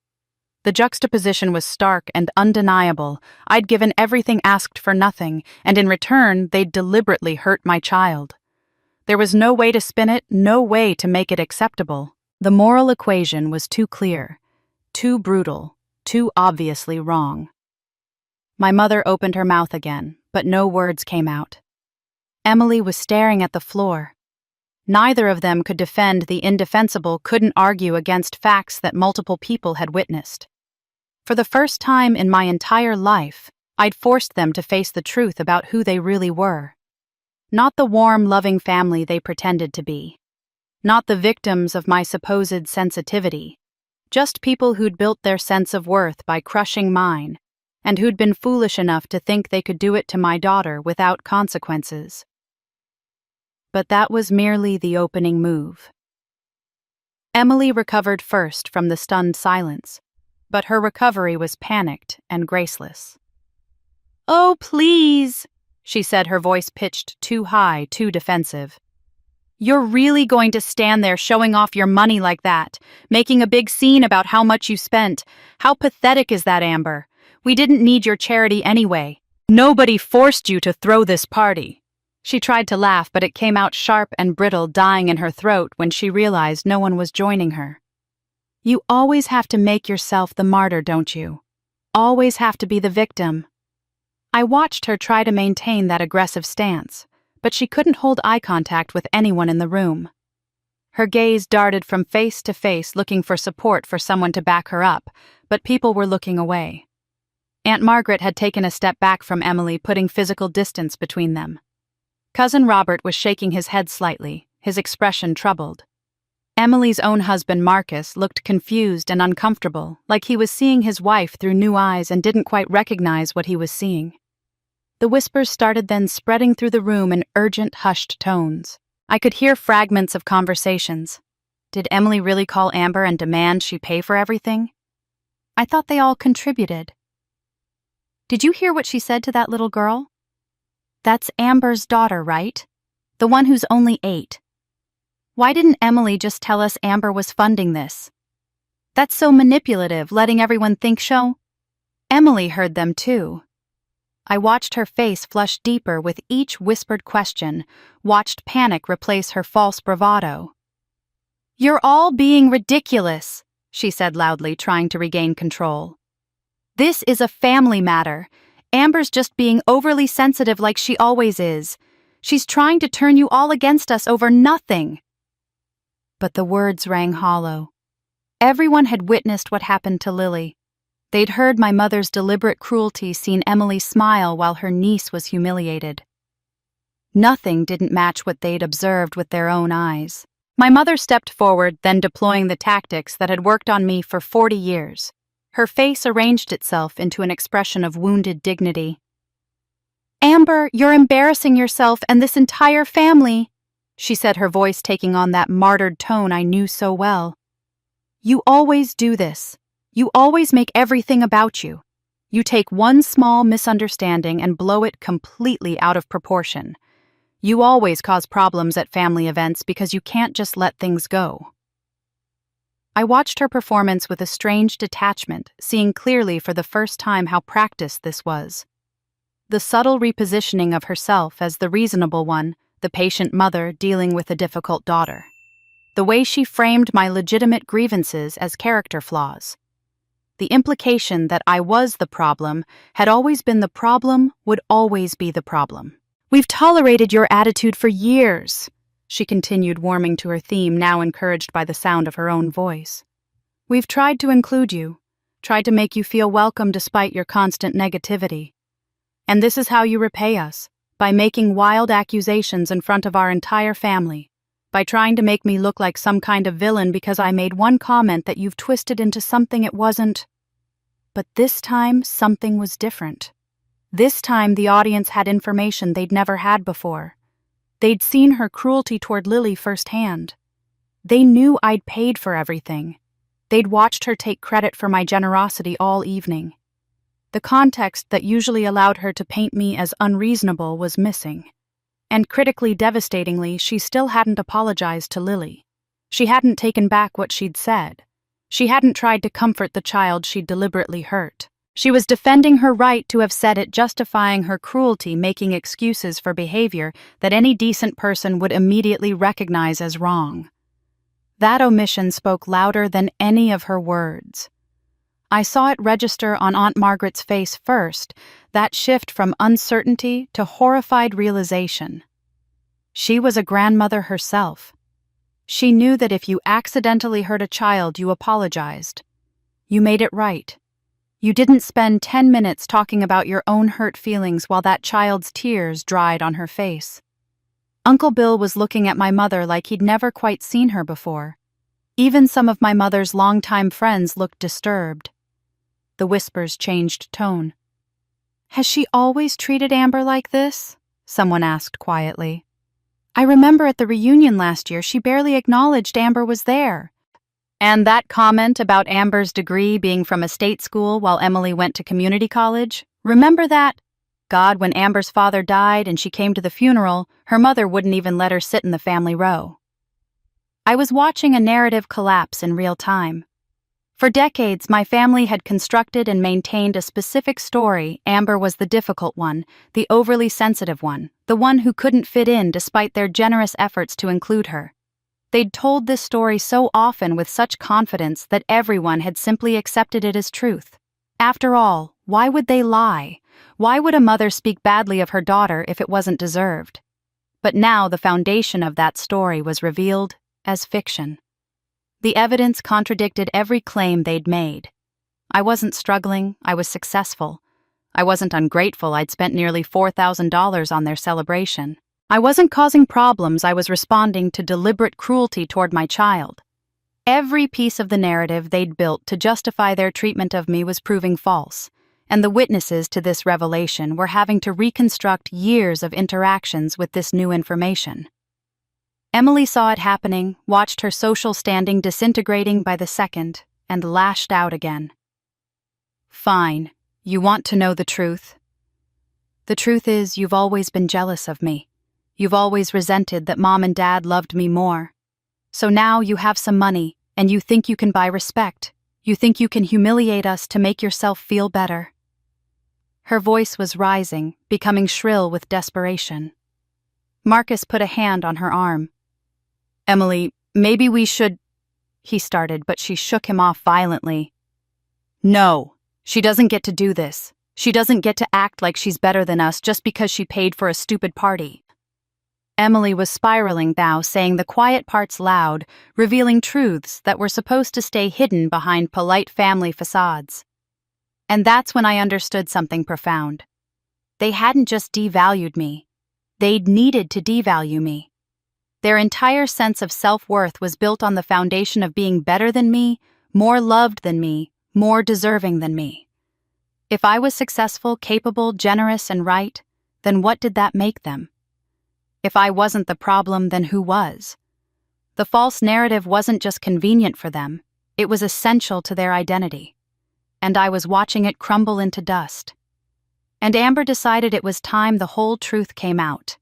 The juxtaposition was stark and undeniable. I'd given everything, asked for nothing, and in return, they'd deliberately hurt my child. There was no way to spin it, no way to make it acceptable. The moral equation was too clear, too brutal, too obviously wrong. My mother opened her mouth again, but no words came out. Emily was staring at the floor. Neither of them could defend the indefensible, couldn't argue against facts that multiple people had witnessed. For the first time in my entire life, I'd forced them to face the truth about who they really were. Not the warm, loving family they pretended to be. Not the victims of my supposed sensitivity. Just people who'd built their sense of worth by crushing mine, and who'd been foolish enough to think they could do it to my daughter without consequences. But that was merely the opening move. Emily recovered first from the stunned silence, but her recovery was panicked and graceless. "Oh, please," she said, her voice pitched too high, too defensive. "You're really going to stand there showing off your money like that, making a big scene about how much you spent? How pathetic is that, Amber? We didn't need your charity anyway. Nobody forced you to throw this party." She tried to laugh, but it came out sharp and brittle, dying in her throat when she realized no one was joining her. "You always have to make yourself the martyr, don't you? Always have to be the victim." I watched her try to maintain that aggressive stance, but she couldn't hold eye contact with anyone in the room. Her gaze darted from face to face, looking for support, for someone to back her up, but people were looking away. Aunt Margaret had taken a step back from Emily, putting physical distance between them. Cousin Robert was shaking his head slightly, his expression troubled. Emily's own husband, Marcus, looked confused and uncomfortable, like he was seeing his wife through new eyes and didn't quite recognize what he was seeing. The whispers started then spreading through the room in urgent, hushed tones. I could hear fragments of conversations. Did Emily really call Amber and demand she pay for everything? I thought they all contributed. Did you hear what she said to that little girl? That's Amber's daughter, right? The one who's only 8. Why didn't Emily just tell us Amber was funding this? That's so manipulative, letting everyone think so. Emily heard them too. I watched her face flush deeper with each whispered question, watched panic replace her false bravado. "You're all being ridiculous," she said loudly, trying to regain control. "This is a family matter. Amber's just being overly sensitive like she always is. She's trying to turn you all against us over nothing." But the words rang hollow. Everyone had witnessed what happened to Lily. They'd heard my mother's deliberate cruelty, seen Emily smile while her niece was humiliated. Nothing didn't match what they'd observed with their own eyes. My mother stepped forward, then deploying the tactics that had worked on me for 40 years. Her face arranged itself into an expression of wounded dignity. "Amber, you're embarrassing yourself and this entire family," she said, her voice taking on that martyred tone I knew so well. "You always do this. You always make everything about you. You take one small misunderstanding and blow it completely out of proportion. You always cause problems at family events because you can't just let things go." I watched her performance with a strange detachment, seeing clearly for the first time how practiced this was. The subtle repositioning of herself as the reasonable one, the patient mother dealing with a difficult daughter. The way she framed my legitimate grievances as character flaws. the implication that I was the problem had always been the problem would always be the problem. "We've tolerated your attitude for years," she continued, warming to her theme, now encouraged by the sound of her own voice. "We've tried to include you, tried to make you feel welcome despite your constant negativity. And this is how you repay us, by making wild accusations in front of our entire family, by trying to make me look like some kind of villain because I made one comment that you've twisted into something it wasn't." But this time, something was different. This time, the audience had information they'd never had before. They'd seen her cruelty toward Lily firsthand. They knew I'd paid for everything. They'd watched her take credit for my generosity all evening. The context that usually allowed her to paint me as unreasonable was missing. And critically devastatingly, she still hadn't apologized to Lily. She hadn't taken back what she'd said. She hadn't tried to comfort the child she'd deliberately hurt. She was defending her right to have said it, justifying her cruelty, making excuses for behavior that any decent person would immediately recognize as wrong. That omission spoke louder than any of her words. I saw it register on Aunt Margaret's face first, that shift from uncertainty to horrified realization. She was a grandmother herself. She knew that if you accidentally hurt a child, you apologized. You made it right. You didn't spend 10 minutes talking about your own hurt feelings while that child's tears dried on her face. Uncle Bill was looking at my mother like he'd never quite seen her before. Even some of my mother's longtime friends looked disturbed. The whispers changed tone. "Has she always treated Amber like this?" someone asked quietly. "I remember at the reunion last year she barely acknowledged Amber was there." And that comment about Amber's degree being from a state school while Emily went to community college, remember that? God, when Amber's father died and she came to the funeral, her mother wouldn't even let her sit in the family row. I was watching a narrative collapse in real time. For decades, my family had constructed and maintained a specific story. Amber was the difficult one, the overly sensitive one, the one who couldn't fit in despite their generous efforts to include her. They'd told this story so often with such confidence that everyone had simply accepted it as truth. After all, why would they lie? Why would a mother speak badly of her daughter if it wasn't deserved? But now the foundation of that story was revealed as fiction. The evidence contradicted every claim they'd made. I wasn't struggling, I was successful. I wasn't ungrateful, I'd spent nearly $4,000 on their celebration. I wasn't causing problems, I was responding to deliberate cruelty toward my child. Every piece of the narrative they'd built to justify their treatment of me was proving false, and the witnesses to this revelation were having to reconstruct years of interactions with this new information. Emily saw it happening, watched her social standing disintegrating by the second, and lashed out again. "Fine, you want to know the truth? The truth is, you've always been jealous of me. You've always resented that Mom and Dad loved me more. So now you have some money, and you think you can buy respect. You think you can humiliate us to make yourself feel better." Her voice was rising, becoming shrill with desperation. Marcus put a hand on her arm. "Emily, maybe we should—" he started, but she shook him off violently. "No, she doesn't get to do this. She doesn't get to act like she's better than us just because she paid for a stupid party." Emily was spiraling now, saying the quiet parts loud, revealing truths that were supposed to stay hidden behind polite family facades. And that's when I understood something profound. They hadn't just devalued me. They'd needed to devalue me. Their entire sense of self-worth was built on the foundation of being better than me, more loved than me, more deserving than me. If I was successful, capable, generous, and right, then what did that make them? If I wasn't the problem, then who was? The false narrative wasn't just convenient for them, it was essential to their identity. And I was watching it crumble into dust. And Amber decided it was time the whole truth came out.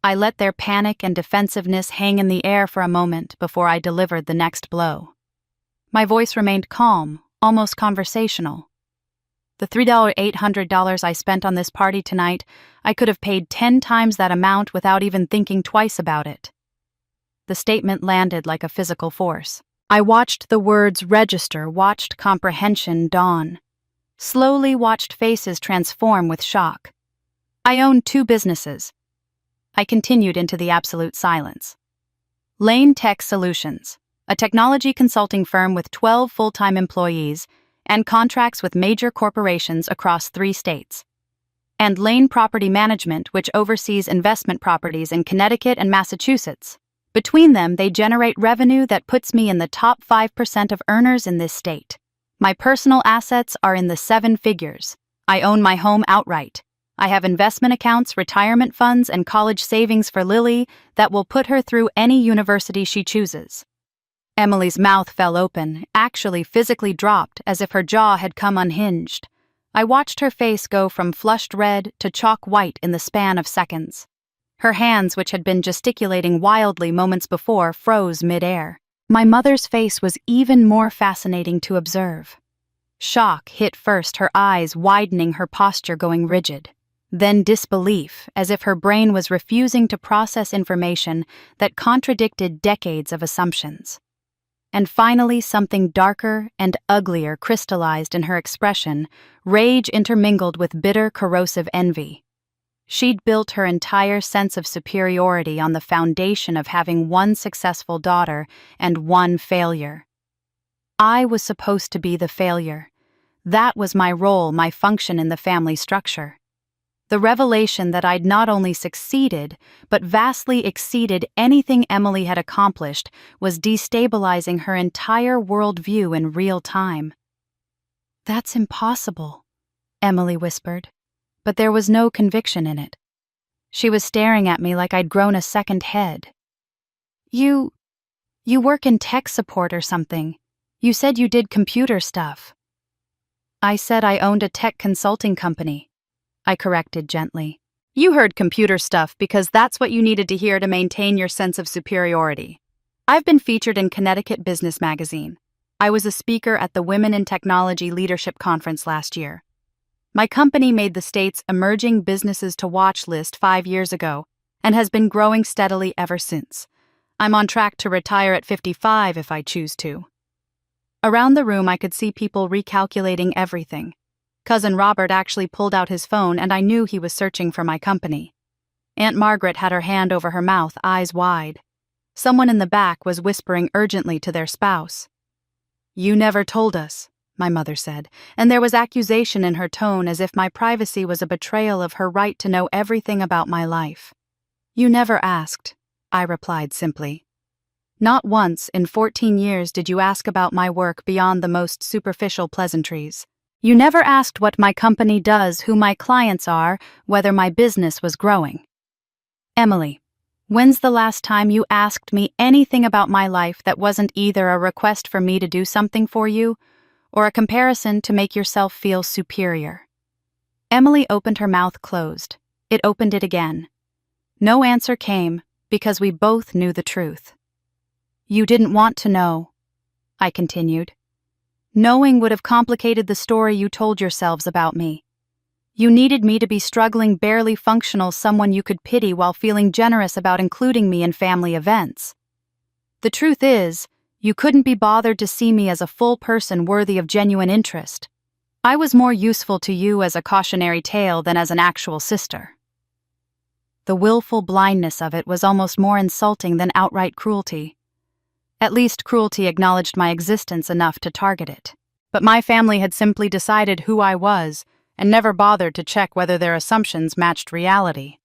I let their panic and defensiveness hang in the air for a moment before I delivered the next blow. My voice remained calm, almost conversational. The $3,800 I spent on this party tonight, I could have paid 10 times that amount without even thinking twice about it. The statement landed like a physical force. I watched the words register, watched comprehension dawn. Slowly watched faces transform with shock. I own 2 businesses. I continued into the absolute silence. Lane Tech Solutions, a technology consulting firm with 12 full-time employees and contracts with major corporations across 3 states. And Lane Property Management, which oversees investment properties in Connecticut and Massachusetts. Between them, they generate revenue that puts me in the top 5% of earners in this state. My personal assets are in the 7 figures. I own my home outright. I have investment accounts, retirement funds, and college savings for Lily that will put her through any university she chooses. Emily's mouth fell open, actually physically dropped, as if her jaw had come unhinged. I watched her face go from flushed red to chalk white in the span of seconds. Her hands, which had been gesticulating wildly moments before, froze mid-air. My mother's face was even more fascinating to observe. Shock hit first, her eyes widening, her posture going rigid. Then disbelief, as if her brain was refusing to process information that contradicted decades of assumptions. And finally, something darker and uglier crystallized in her expression, rage intermingled with bitter, corrosive envy. She'd built her entire sense of superiority on the foundation of having 1 successful daughter and 1 failure. I was supposed to be the failure. That was my role, my function in the family structure. The revelation that I'd not only succeeded, but vastly exceeded anything Emily had accomplished was destabilizing her entire worldview in real time. "That's impossible," Emily whispered, but there was no conviction in it. She was staring at me like I'd grown a second head. You work in tech support or something. You said you did computer stuff." "I said I owned a tech consulting company," I corrected gently. "You heard computer stuff because that's what you needed to hear to maintain your sense of superiority. I've been featured in Connecticut Business Magazine. I was a speaker at the Women in Technology Leadership Conference last year. My company made the state's Emerging Businesses to Watch list 5 years ago and has been growing steadily ever since. I'm on track to retire at 55 if I choose to." Around the room, I could see people recalculating everything. Cousin Robert actually pulled out his phone, and I knew he was searching for my company. Aunt Margaret had her hand over her mouth, eyes wide. Someone in the back was whispering urgently to their spouse. "You never told us," my mother said, and there was accusation in her tone, as if my privacy was a betrayal of her right to know everything about my life. "You never asked," I replied simply. "Not once in 14 years did you ask about my work beyond the most superficial pleasantries. You never asked what my company does, who my clients are, whether my business was growing. Emily, when's the last time you asked me anything about my life that wasn't either a request for me to do something for you, or a comparison to make yourself feel superior?" Emily opened her mouth closed. It opened it again. No answer came, because we both knew the truth. "You didn't want to know," I continued. "Knowing would have complicated the story you told yourselves about me. You needed me to be struggling, barely functional, someone you could pity while feeling generous about including me in family events. The truth is, you couldn't be bothered to see me as a full person worthy of genuine interest. I was more useful to you as a cautionary tale than as an actual sister." The willful blindness of it was almost more insulting than outright cruelty. At least cruelty acknowledged my existence enough to target it. But my family had simply decided who I was and never bothered to check whether their assumptions matched reality.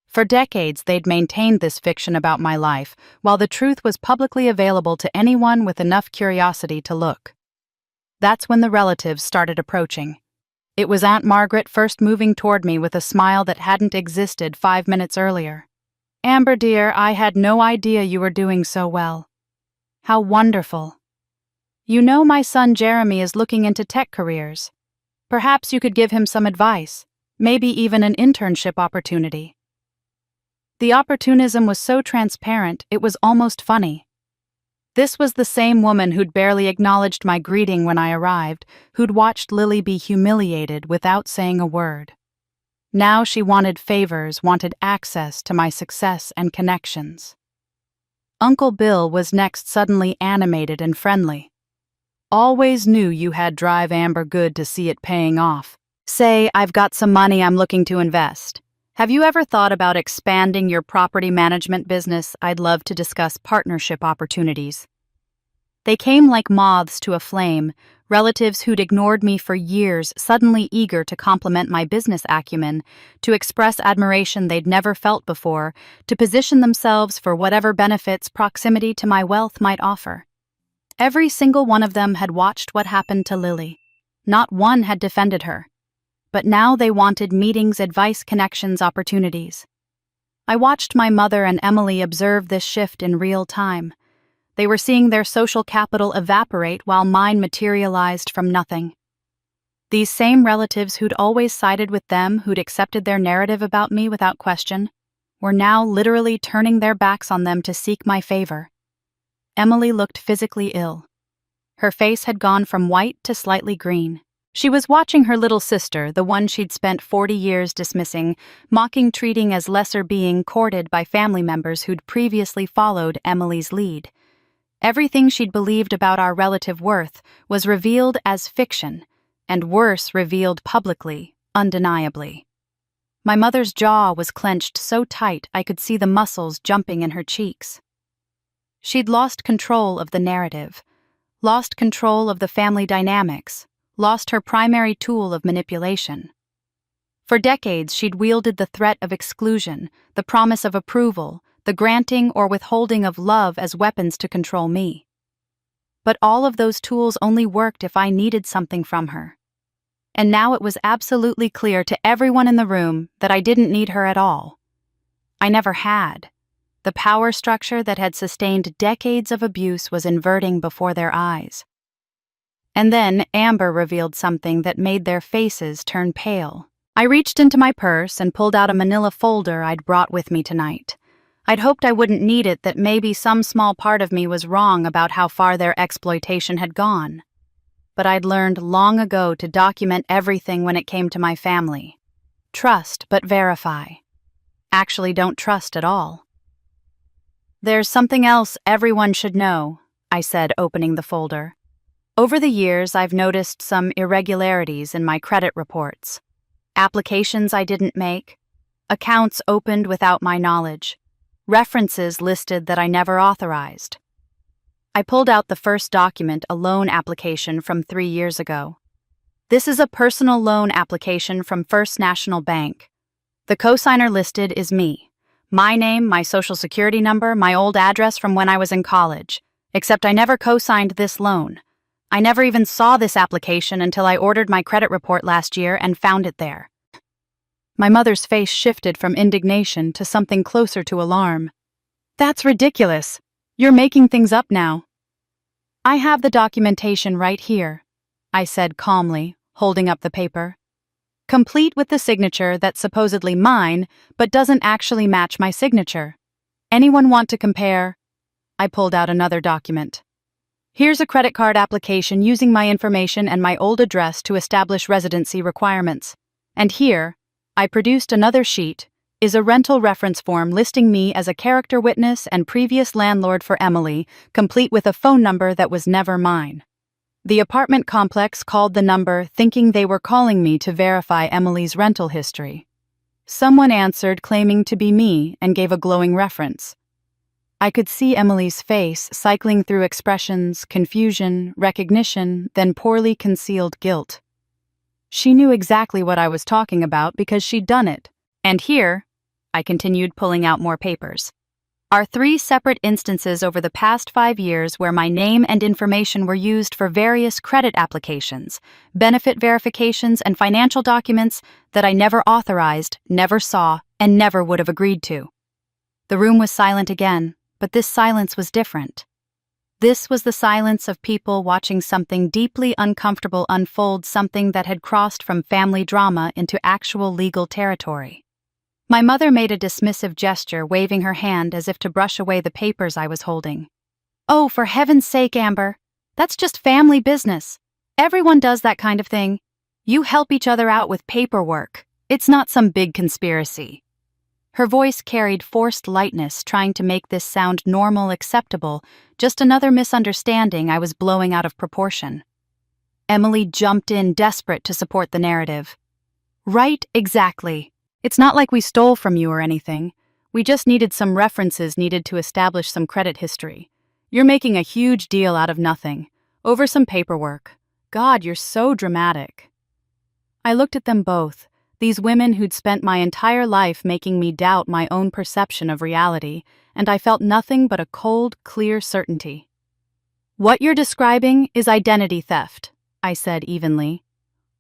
For decades, they'd maintained this fiction about my life, while the truth was publicly available to anyone with enough curiosity to look. That's when the relatives started approaching. It was Aunt Margaret first moving toward me with a smile that hadn't existed 5 minutes earlier. "Amber dear, I had no idea you were doing so well. How wonderful. You know my son Jeremy is looking into tech careers. Perhaps you could give him some advice, maybe even an internship opportunity." The opportunism was so transparent, it was almost funny. This was the same woman who'd barely acknowledged my greeting when I arrived, who'd watched Lily be humiliated without saying a word. Now she wanted favors, wanted access to my success and connections. Uncle Bill was next suddenly animated and friendly. Always knew you had drive, Amber. Good to see it paying off. Say, I've got some money I'm looking to invest. Have you ever thought about expanding your property management business? I'd love to discuss partnership opportunities. They came like moths to a flame, relatives who'd ignored me for years suddenly eager to compliment my business acumen, to express admiration they'd never felt before, to position themselves for whatever benefits proximity to my wealth might offer. Every single one of them had watched what happened to Lily. Not one had defended her. But now they wanted meetings, advice, connections, opportunities. I watched my mother and Emily observe this shift in real time. They were seeing their social capital evaporate while mine materialized from nothing. These same relatives who'd always sided with them, who'd accepted their narrative about me without question, were now literally turning their backs on them to seek my favor. Emily looked physically ill. Her face had gone from white to slightly green. She was watching her little sister, the one she'd spent 40 years dismissing, mocking, treating as lesser being, courted by family members who'd previously followed Emily's lead. Everything she'd believed about our relative worth was revealed as fiction, and worse, revealed publicly, undeniably. My mother's jaw was clenched so tight I could see the muscles jumping in her cheeks. She'd lost control of the narrative, lost control of the family dynamics, lost her primary tool of manipulation. For decades, she'd wielded the threat of exclusion, the promise of approval, the granting or withholding of love as weapons to control me. But all of those tools only worked if I needed something from her. And now it was absolutely clear to everyone in the room that I didn't need her at all. I never had. The power structure that had sustained decades of abuse was inverting before their eyes. And then Amber revealed something that made their faces turn pale. I reached into my purse and pulled out a manila folder I'd brought with me tonight. I'd hoped I wouldn't need it, that maybe some small part of me was wrong about how far their exploitation had gone. But I'd learned long ago to document everything when it came to my family. Trust, but verify. Actually, don't trust at all. There's something else everyone should know, I said, opening the folder. Over the years, I've noticed some irregularities in my credit reports. Applications I didn't make, accounts opened without my knowledge, references listed that I never authorized. I pulled out the first document, a loan application from 3 years ago. This is a personal loan application from First National Bank. The cosigner listed is me. My name, my social security number, my old address from when I was in college. Except I never co-signed this loan. I never even saw this application until I ordered my credit report last year and found it there. My mother's face shifted from indignation to something closer to alarm. That's ridiculous. You're making things up now. I have the documentation right here, I said calmly, holding up the paper. Complete with the signature that's supposedly mine, but doesn't actually match my signature. Anyone want to compare? I pulled out another document. Here's a credit card application using my information and my old address to establish residency requirements. And here, I produced another sheet, is a rental reference form listing me as a character witness and previous landlord for Emily, complete with a phone number that was never mine. The apartment complex called the number, thinking they were calling me to verify Emily's rental history. Someone answered, claiming to be me, and gave a glowing reference. I could see Emily's face cycling through expressions, confusion, recognition, then poorly concealed guilt. She knew exactly what I was talking about because she'd done it. And here, I continued, pulling out more papers, are 3 separate instances over the past 5 years where my name and information were used for various credit applications, benefit verifications, and financial documents that I never authorized, never saw, and never would have agreed to. The room was silent again, but this silence was different. This was the silence of people watching something deeply uncomfortable unfold, something that had crossed from family drama into actual legal territory. My mother made a dismissive gesture, waving her hand as if to brush away the papers I was holding. Oh, for heaven's sake, Amber. That's just family business. Everyone does that kind of thing. You help each other out with paperwork. It's not some big conspiracy. Her voice carried forced lightness, trying to make this sound normal, acceptable, just another misunderstanding I was blowing out of proportion. Emily jumped in, desperate to support the narrative. Right, exactly. It's not like we stole from you or anything. We just needed some references needed to establish some credit history. You're making a huge deal out of nothing, over some paperwork. God, you're so dramatic. I looked at them both, these women who'd spent my entire life making me doubt my own perception of reality, and I felt nothing but a cold, clear certainty. What you're describing is identity theft, I said evenly.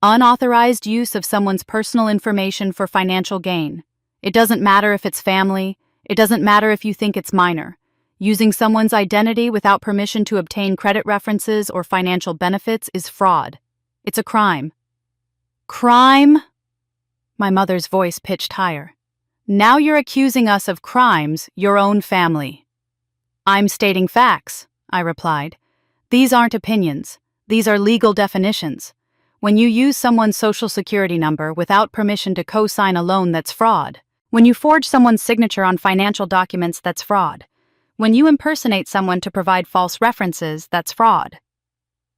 Unauthorized use of someone's personal information for financial gain. It doesn't matter if it's family. It doesn't matter if you think it's minor. Using someone's identity without permission to obtain credit references or financial benefits is fraud. It's a crime. Crime? My mother's voice pitched higher. Now you're accusing us of crimes, your own family. I'm stating facts, I replied. These aren't opinions. These are legal definitions. When you use someone's social security number without permission to co-sign a loan, that's fraud. When you forge someone's signature on financial documents, that's fraud. When you impersonate someone to provide false references, that's fraud.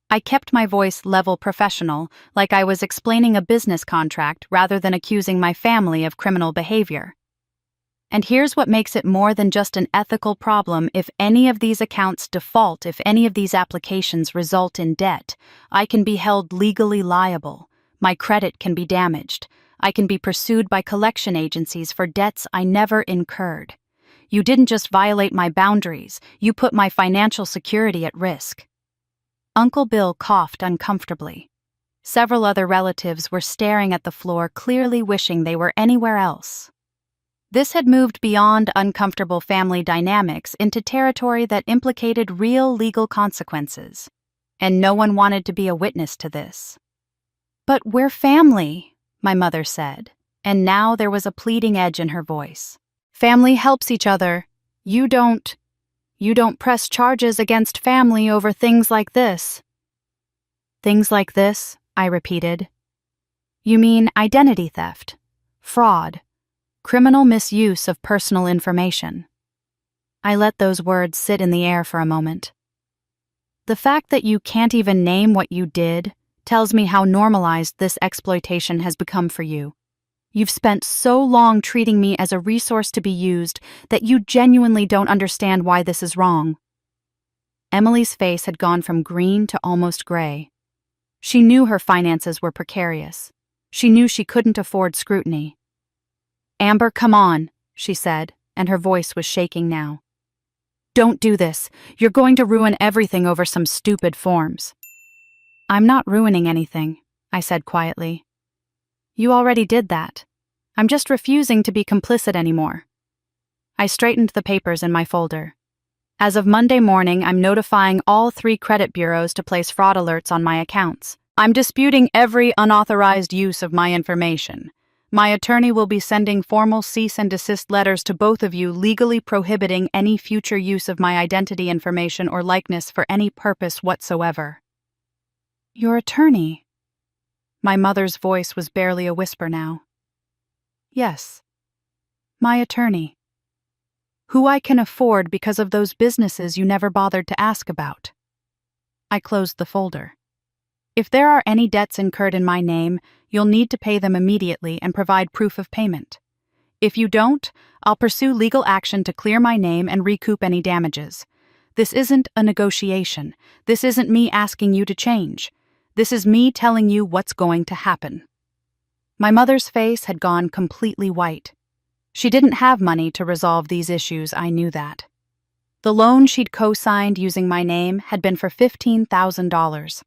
I kept my voice level, professional, like I was explaining a business contract rather than accusing my family of criminal behavior. And here's what makes it more than just an ethical problem. If any of these accounts default, if any of these applications result in debt, I can be held legally liable. My credit can be damaged. I can be pursued by collection agencies for debts I never incurred. You didn't just violate my boundaries, you put my financial security at risk. Uncle Bill coughed uncomfortably. Several other relatives were staring at the floor, clearly wishing they were anywhere else. This had moved beyond uncomfortable family dynamics into territory that implicated real legal consequences, and no one wanted to be a witness to this. But we're family, my mother said, and now there was a pleading edge in her voice. Family helps each other. You don't press charges against family over things like this. Things like this, I repeated. You mean identity theft, fraud, criminal misuse of personal information. I let those words sit in the air for a moment. The fact that you can't even name what you did tells me how normalized this exploitation has become for you. You've spent so long treating me as a resource to be used that you genuinely don't understand why this is wrong. Emily's face had gone from green to almost gray. She knew her finances were precarious. She knew she couldn't afford scrutiny. Amber, come on, she said, and her voice was shaking now. Don't do this. You're going to ruin everything over some stupid forms. I'm not ruining anything, I said quietly. You already did that. I'm just refusing to be complicit anymore. I straightened the papers in my folder. As of Monday morning, I'm notifying all 3 credit bureaus to place fraud alerts on my accounts. I'm disputing every unauthorized use of my information. My attorney will be sending formal cease and desist letters to both of you, legally prohibiting any future use of my identity information or likeness for any purpose whatsoever. Your attorney? My mother's voice was barely a whisper now. Yes, my attorney. Who I can afford because of those businesses you never bothered to ask about. I closed the folder. If there are any debts incurred in my name, you'll need to pay them immediately and provide proof of payment. If you don't, I'll pursue legal action to clear my name and recoup any damages. This isn't a negotiation. This isn't me asking you to change. This is me telling you what's going to happen. My mother's face had gone completely white. She didn't have money to resolve these issues, I knew that. The loan she'd co-signed using my name had been for $15,000.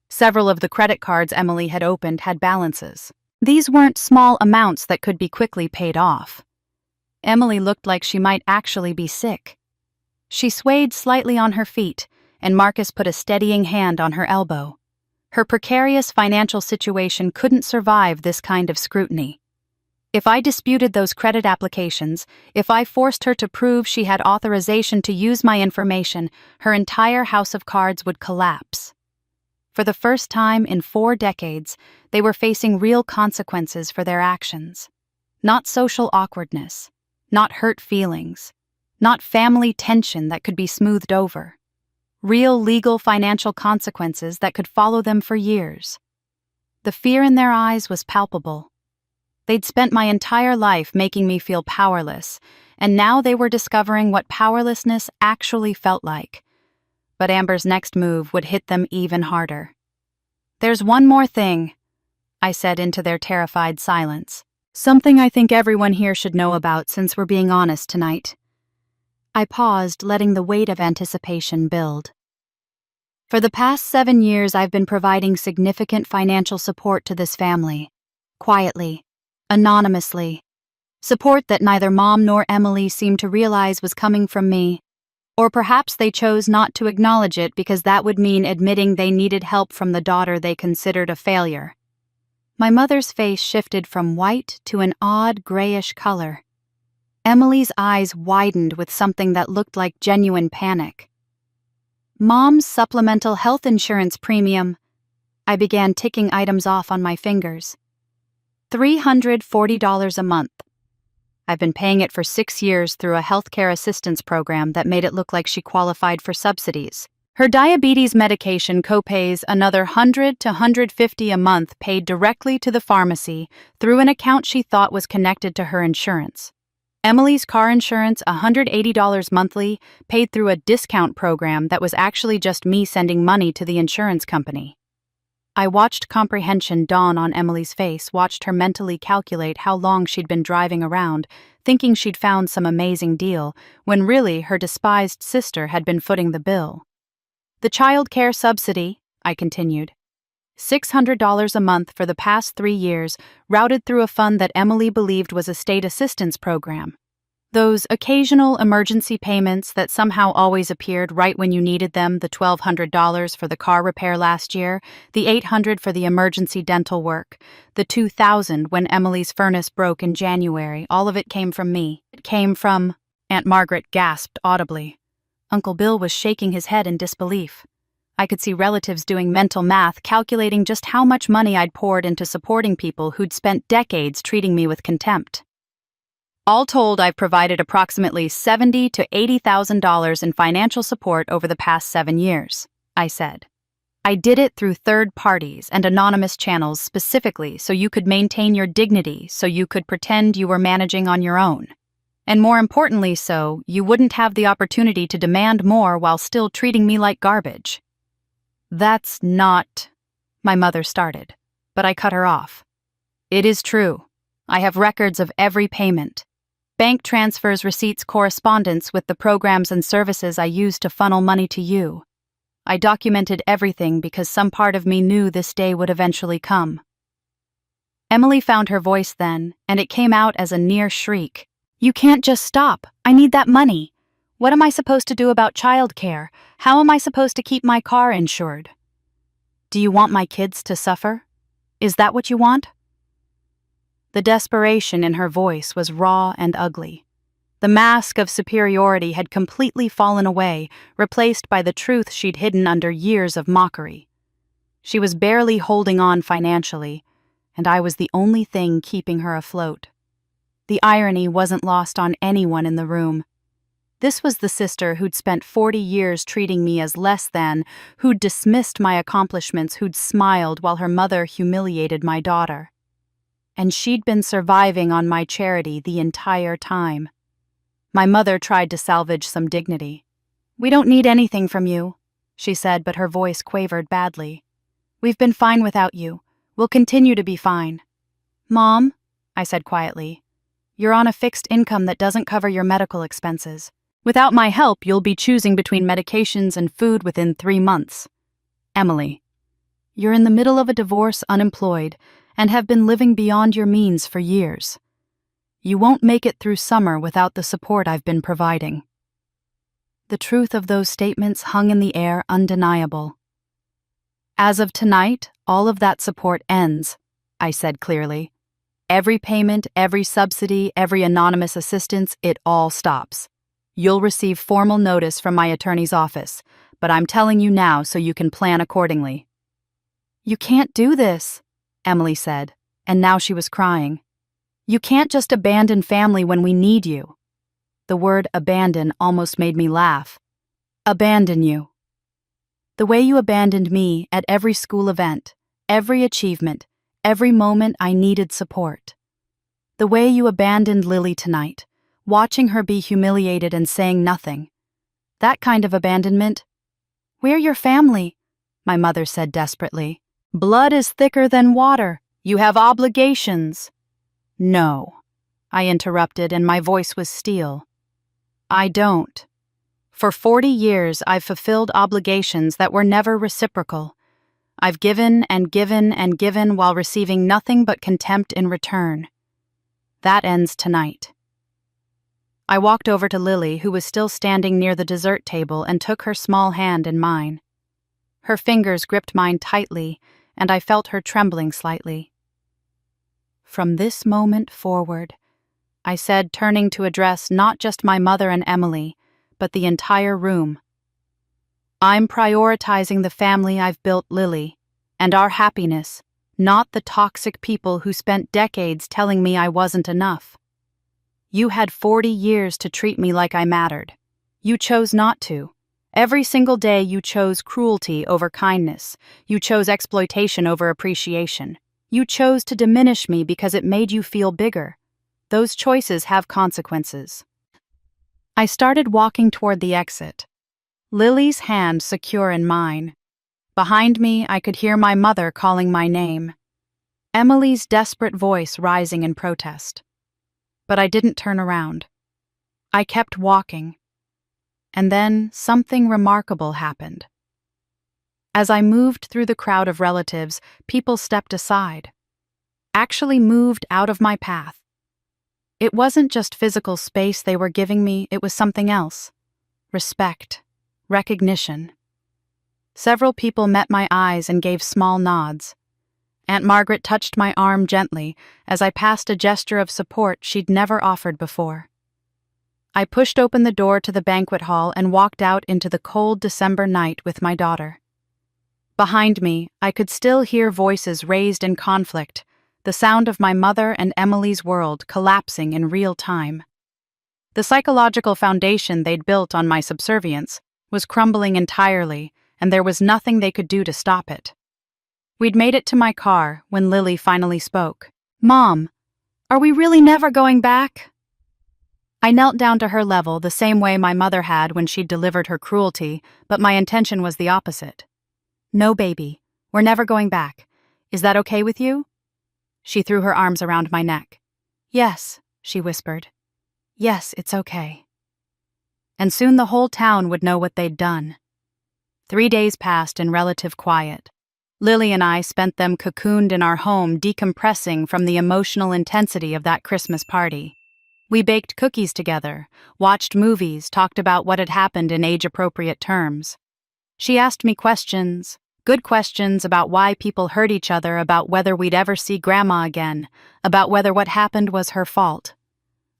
Several of the credit cards Emily had opened had balances. These weren't small amounts that could be quickly paid off. Emily looked like she might actually be sick. She swayed slightly on her feet, and Marcus put a steadying hand on her elbow. Her precarious financial situation couldn't survive this kind of scrutiny. If I disputed those credit applications, if I forced her to prove she had authorization to use my information, her entire house of cards would collapse. For the first time in 4 decades, they were facing real consequences for their actions. Not social awkwardness, not hurt feelings, not family tension that could be smoothed over. Real legal financial consequences that could follow them for years. The fear in their eyes was palpable. They'd spent my entire life making me feel powerless, and now they were discovering what powerlessness actually felt like. But Amber's next move would hit them even harder. "There's one more thing," I said into their terrified silence. "Something I think everyone here should know about since we're being honest tonight." I paused, letting the weight of anticipation build. For the past 7 years, I've been providing significant financial support to this family. Quietly, anonymously. Support that neither Mom nor Emily seemed to realize was coming from me. Or perhaps they chose not to acknowledge it because that would mean admitting they needed help from the daughter they considered a failure. My mother's face shifted from white to an odd grayish color. Emily's eyes widened with something that looked like genuine panic. "Mom's supplemental health insurance premium." I began ticking items off on my fingers. $340 a month. I've been paying it for 6 years through a healthcare assistance program that made it look like she qualified for subsidies. Her diabetes medication copays another $100 to $150 a month paid directly to the pharmacy through an account she thought was connected to her insurance. Emily's car insurance, $180 monthly, paid through a discount program that was actually just me sending money to the insurance company. I watched comprehension dawn on Emily's face, watched her mentally calculate how long she'd been driving around, thinking she'd found some amazing deal, when really her despised sister had been footing the bill. "The child care subsidy," I continued. $600 a month for the past 3 years, routed through a fund that Emily believed was a state assistance program. Those occasional emergency payments that somehow always appeared right when you needed them, the $1,200 for the car repair last year, the $800 for the emergency dental work, the $2,000 when Emily's furnace broke in January, all of it came from me. It came from... Aunt Margaret gasped audibly. Uncle Bill was shaking his head in disbelief. I could see relatives doing mental math, calculating just how much money I'd poured into supporting people who'd spent decades treating me with contempt. All told, I've provided approximately $70,000 to $80,000 in financial support over the past 7 years, I said. I did it through third parties and anonymous channels specifically so you could maintain your dignity, so you could pretend you were managing on your own. And more importantly so, you wouldn't have the opportunity to demand more while still treating me like garbage. "That's not..." my mother started, but I cut her off. "It is true. I have records of every payment. Bank transfers, receipts, correspondence with the programs and services I used to funnel money to you. I documented everything because some part of me knew this day would eventually come." Emily found her voice then, and it came out as a near shriek. "You can't just stop. I need that money. What am I supposed to do about childcare? How am I supposed to keep my car insured?" "Do you want my kids to suffer? Is that what you want?" The desperation in her voice was raw and ugly. The mask of superiority had completely fallen away, replaced by the truth she'd hidden under years of mockery. She was barely holding on financially, and I was the only thing keeping her afloat. The irony wasn't lost on anyone in the room. This was the sister who'd spent 40 years treating me as less than, who'd dismissed my accomplishments, who'd smiled while her mother humiliated my daughter. And she'd been surviving on my charity the entire time. My mother tried to salvage some dignity. "We don't need anything from you," she said, but her voice quavered badly. "We've been fine without you. We'll continue to be fine." "Mom," I said quietly, "you're on a fixed income that doesn't cover your medical expenses. Without my help, you'll be choosing between medications and food within 3 months. Emily, you're in the middle of a divorce, unemployed, and have been living beyond your means for years. You won't make it through summer without the support I've been providing." The truth of those statements hung in the air, undeniable. "As of tonight, all of that support ends," I said clearly. "Every payment, every subsidy, every anonymous assistance, it all stops. You'll receive formal notice from my attorney's office, but I'm telling you now so you can plan accordingly." "You can't do this," Emily said, and now she was crying. "You can't just abandon family when we need you. The word abandon almost made me laugh. Abandon you. The way you abandoned me at every school event, every achievement, every moment I needed support. The way you abandoned Lily tonight, watching her be humiliated and saying nothing. That kind of abandonment. We're your family, my mother said desperately. Blood is thicker than water. You have obligations. No, I interrupted, and my voice was steel. I don't. For 40 years, I've fulfilled obligations that were never reciprocal. I've given and given and given while receiving nothing but contempt in return. That ends tonight. I walked over to Lily, who was still standing near the dessert table, and took her small hand in mine. Her fingers gripped mine tightly, and I felt her trembling slightly. From this moment forward, I said, turning to address not just my mother and Emily, but the entire room. I'm prioritizing the family I've built, Lily, and our happiness, not the toxic people who spent decades telling me I wasn't enough. You had 40 years to treat me like I mattered. You chose not to. Every single day you chose cruelty over kindness. You chose exploitation over appreciation. You chose to diminish me because it made you feel bigger. Those choices have consequences. I started walking toward the exit, Lily's hand secure in mine. Behind me, I could hear my mother calling my name, Emily's desperate voice rising in protest. But I didn't turn around. I kept walking. And then something remarkable happened. As I moved through the crowd of relatives, people stepped aside, actually moved out of my path. It wasn't just physical space they were giving me, it was something else. Respect, recognition. Several people met my eyes and gave small nods. Aunt Margaret touched my arm gently as I passed, a gesture of support she'd never offered before. I pushed open the door to the banquet hall and walked out into the cold December night with my daughter. Behind me, I could still hear voices raised in conflict, the sound of my mother and Emily's world collapsing in real time. The psychological foundation they'd built on my subservience was crumbling entirely, and there was nothing they could do to stop it. We'd made it to my car when Lily finally spoke. Mom, are we really never going back? I knelt down to her level the same way my mother had when she'd delivered her cruelty, but my intention was the opposite. No, baby, we're never going back. Is that okay with you? She threw her arms around my neck. Yes, she whispered. Yes, it's okay. And soon the whole town would know what they'd done. 3 days passed in relative quiet. Lily and I spent them cocooned in our home, decompressing from the emotional intensity of that Christmas party. We baked cookies together, watched movies, talked about what had happened in age-appropriate terms. She asked me questions, good questions about why people hurt each other, about whether we'd ever see Grandma again, about whether what happened was her fault.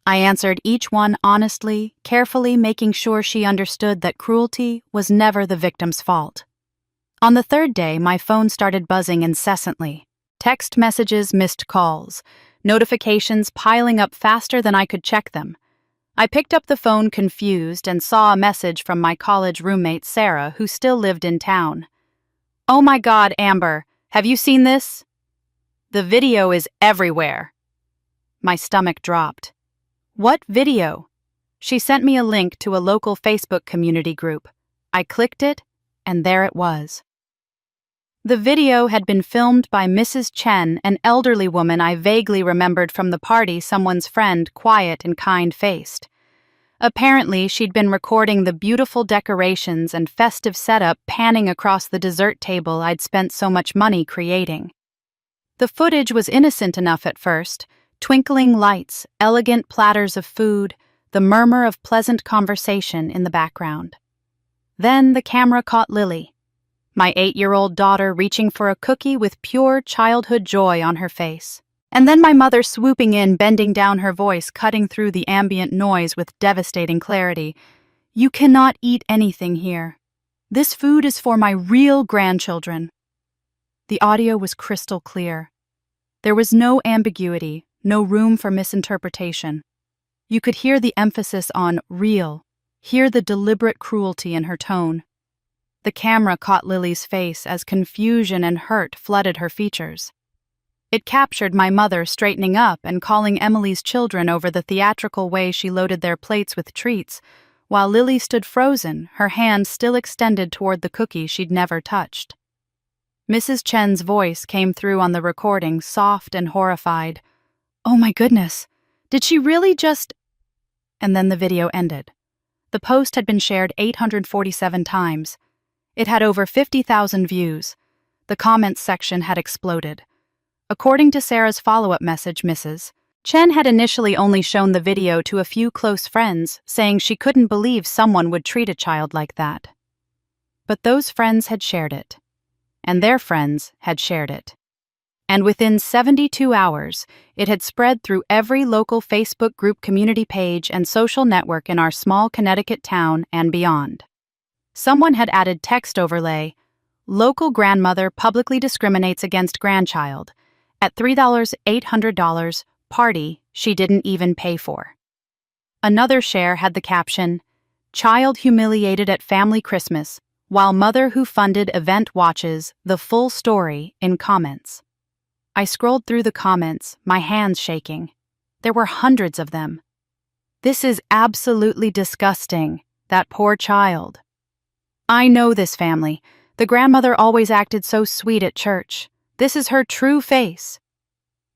I answered each one honestly, carefully making sure she understood that cruelty was never the victim's fault. On the 3rd day, my phone started buzzing incessantly. Text messages, missed calls, notifications piling up faster than I could check them. I picked up the phone confused and saw a message from my college roommate Sarah, who still lived in town. Oh my God, Amber, have you seen this? The video is everywhere. My stomach dropped. What video? She sent me a link to a local Facebook community group. I clicked it, and there it was. The video had been filmed by Mrs. Chen, an elderly woman I vaguely remembered from the party, someone's friend, quiet and kind-faced. Apparently, she'd been recording the beautiful decorations and festive setup panning across the dessert table I'd spent so much money creating. The footage was innocent enough at first, twinkling lights, elegant platters of food, the murmur of pleasant conversation in the background. Then the camera caught Lily, my 8-year-old daughter, reaching for a cookie with pure childhood joy on her face. And then my mother swooping in, bending down, her voice cutting through the ambient noise with devastating clarity. You cannot eat anything here. This food is for my real grandchildren. The audio was crystal clear. There was no ambiguity, no room for misinterpretation. You could hear the emphasis on real, hear the deliberate cruelty in her tone. The camera caught Lily's face as confusion and hurt flooded her features. It captured my mother straightening up and calling Emily's children over the theatrical way she loaded their plates with treats, while Lily stood frozen, her hand still extended toward the cookie she'd never touched. Mrs. Chen's voice came through on the recording, soft and horrified. "Oh my goodness, did she really just—" And then the video ended. The post had been shared 847 times. It had over 50,000 views. The comments section had exploded. According to Sarah's follow-up message, Mrs. Chen had initially only shown the video to a few close friends, saying she couldn't believe someone would treat a child like that. But those friends had shared it. And their friends had shared it. And within 72 hours, it had spread through every local Facebook group, community page, and social network in our small Connecticut town and beyond. Someone had added text overlay, "Local grandmother publicly discriminates against grandchild. At $3, $800, party she didn't even pay for." Another share had the caption, "Child humiliated at family Christmas, while mother who funded event watches the full story," in comments. I scrolled through the comments, my hands shaking. There were hundreds of them. "This is absolutely disgusting. That poor child. I know this family. The grandmother always acted so sweet at church. This is her true face.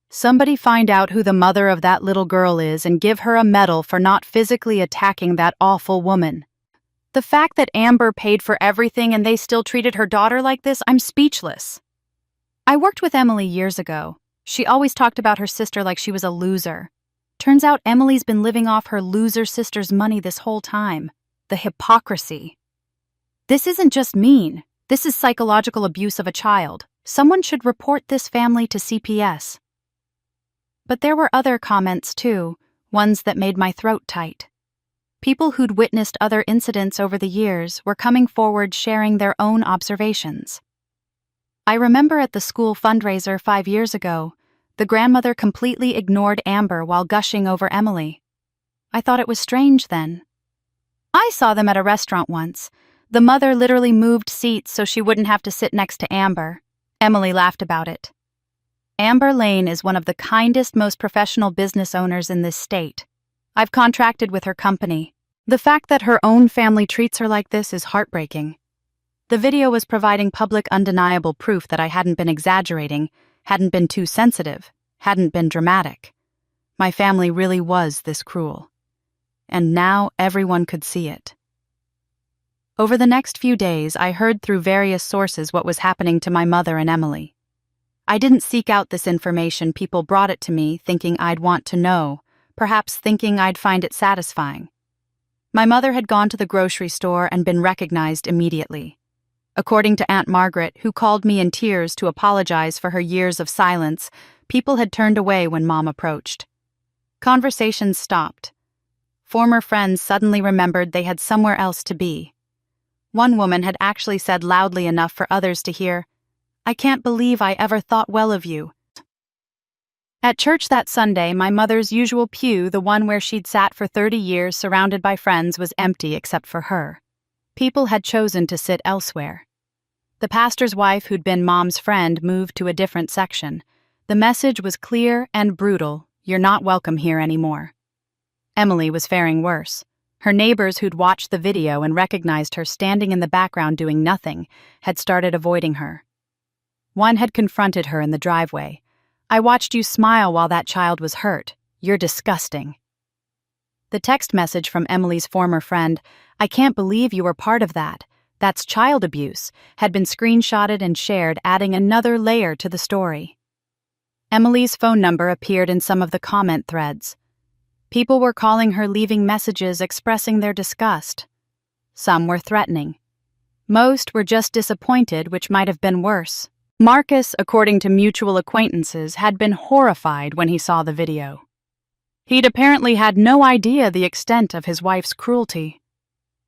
Somebody find out who the mother of that little girl is and give her a medal for not physically attacking that awful woman. The fact that Amber paid for everything and they still treated her daughter like this, I'm speechless." I worked with Emily years ago. She always talked about her sister like she was a loser. Turns out Emily's been living off her loser sister's money this whole time. The hypocrisy. This isn't just mean. This is psychological abuse of a child. Someone should report this family to CPS. But there were other comments too, ones that made my throat tight. People who'd witnessed other incidents over the years were coming forward sharing their own observations. I remember at the school fundraiser 5 years ago, the grandmother completely ignored Amber while gushing over Emily. I thought it was strange then. I saw them at a restaurant once. The mother literally moved seats so she wouldn't have to sit next to Amber. Emily laughed about it. Amber Lane is one of the kindest, most professional business owners in this state. I've contracted with her company. The fact that her own family treats her like this is heartbreaking. The video was providing public, undeniable proof that I hadn't been exaggerating, hadn't been too sensitive, hadn't been dramatic. My family really was this cruel. And now everyone could see it. Over the next few days, I heard through various sources what was happening to my mother and Emily. I didn't seek out this information. People brought it to me, thinking I'd want to know, perhaps thinking I'd find it satisfying. My mother had gone to the grocery store and been recognized immediately. According to Aunt Margaret, who called me in tears to apologize for her years of silence, people had turned away when Mom approached. Conversations stopped. Former friends suddenly remembered they had somewhere else to be. One woman had actually said loudly enough for others to hear, "I can't believe I ever thought well of you." At church that Sunday, my mother's usual pew, the one where she'd sat for 30 years surrounded by friends, was empty except for her. People had chosen to sit elsewhere. The pastor's wife, who'd been Mom's friend, moved to a different section. The message was clear and brutal: "You're not welcome here anymore." Emily was faring worse. Her neighbors who'd watched the video and recognized her standing in the background doing nothing had started avoiding her. One had confronted her in the driveway. "I watched you smile while that child was hurt. You're disgusting." The text message from Emily's former friend, "I can't believe you were part of that. That's child abuse," had been screenshotted and shared, adding another layer to the story. Emily's phone number appeared in some of the comment threads. People were calling her, leaving messages expressing their disgust. Some were threatening. Most were just disappointed, which might have been worse. Marcus, according to mutual acquaintances, had been horrified when he saw the video. He'd apparently had no idea the extent of his wife's cruelty.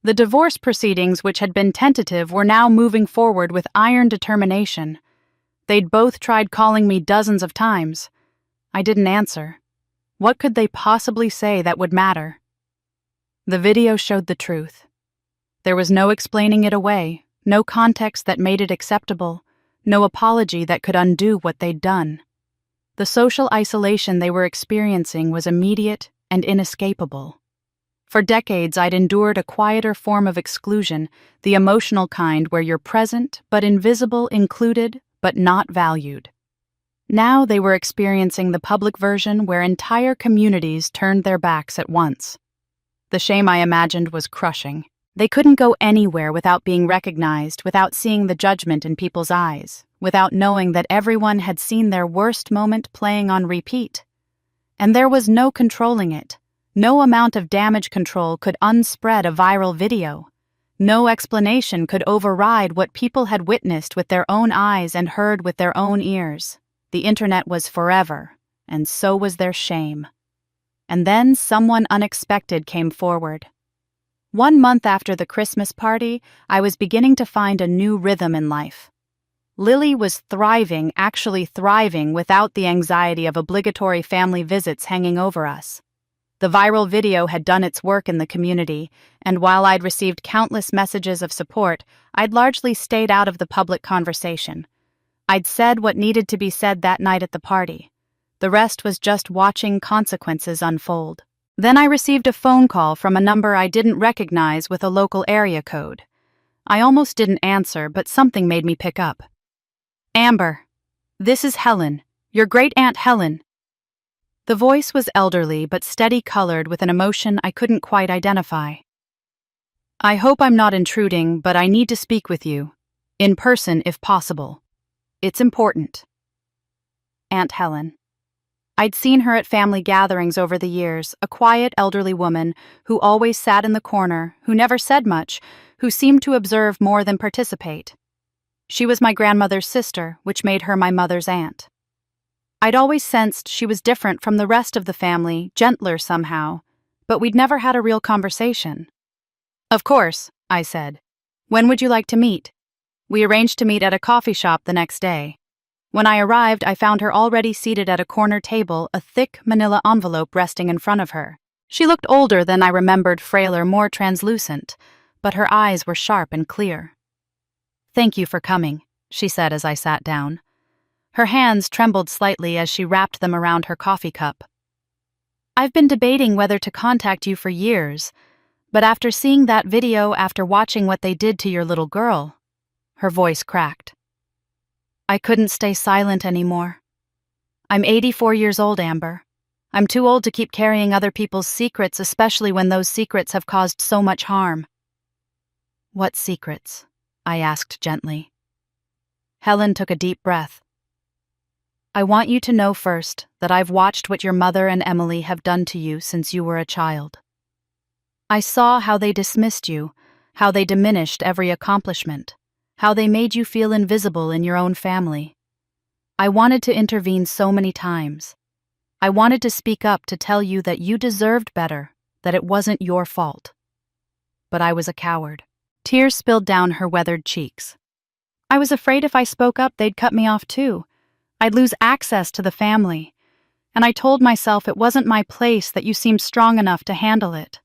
The divorce proceedings, which had been tentative, were now moving forward with iron determination. They'd both tried calling me dozens of times. I didn't answer. What could they possibly say that would matter? The video showed the truth. There was no explaining it away, no context that made it acceptable, no apology that could undo what they'd done. The social isolation they were experiencing was immediate and inescapable. For decades, I'd endured a quieter form of exclusion, the emotional kind where you're present but invisible, included but not valued. Now they were experiencing the public version where entire communities turned their backs at once. The shame I imagined was crushing. They couldn't go anywhere without being recognized, without seeing the judgment in people's eyes, without knowing that everyone had seen their worst moment playing on repeat. And there was no controlling it. No amount of damage control could unspread a viral video. No explanation could override what people had witnessed with their own eyes and heard with their own ears. The internet was forever, and so was their shame. And then someone unexpected came forward. 1 month after the Christmas party, I was beginning to find a new rhythm in life. Lily was thriving, actually thriving, without the anxiety of obligatory family visits hanging over us. The viral video had done its work in the community, and while I'd received countless messages of support, I'd largely stayed out of the public conversation. I'd said what needed to be said that night at the party. The rest was just watching consequences unfold. Then I received a phone call from a number I didn't recognize with a local area code. I almost didn't answer, but something made me pick up. "Amber, this is Helen, your great-aunt Helen." The voice was elderly but steady-colored with an emotion I couldn't quite identify. "I hope I'm not intruding, but I need to speak with you. In person, if possible. It's important." Aunt Helen. I'd seen her at family gatherings over the years, a quiet elderly woman who always sat in the corner, who never said much, who seemed to observe more than participate. She was my grandmother's sister, which made her my mother's aunt. I'd always sensed she was different from the rest of the family, gentler somehow, but we'd never had a real conversation. "Of course," I said. "When would you like to meet?" We arranged to meet at a coffee shop the next day. When I arrived, I found her already seated at a corner table, a thick manila envelope resting in front of her. She looked older than I remembered, frailer, more translucent, but her eyes were sharp and clear. "Thank you for coming," she said as I sat down. Her hands trembled slightly as she wrapped them around her coffee cup. "I've been debating whether to contact you for years, but after seeing that video, after watching what they did to your little girl," her voice cracked. "I couldn't stay silent anymore. I'm 84 years old, Amber. I'm too old to keep carrying other people's secrets, especially when those secrets have caused so much harm." "What secrets?" I asked gently. Helen took a deep breath. "I want you to know first that I've watched what your mother and Emily have done to you since you were a child. I saw how they dismissed you, how they diminished every accomplishment, how they made you feel invisible in your own family. I wanted to intervene so many times. I wanted to speak up to tell you that you deserved better, that it wasn't your fault. But I was a coward." Tears spilled down her weathered cheeks. "I was afraid if I spoke up, they'd cut me off too. I'd lose access to the family. And I told myself it wasn't my place, that you seemed strong enough to handle it.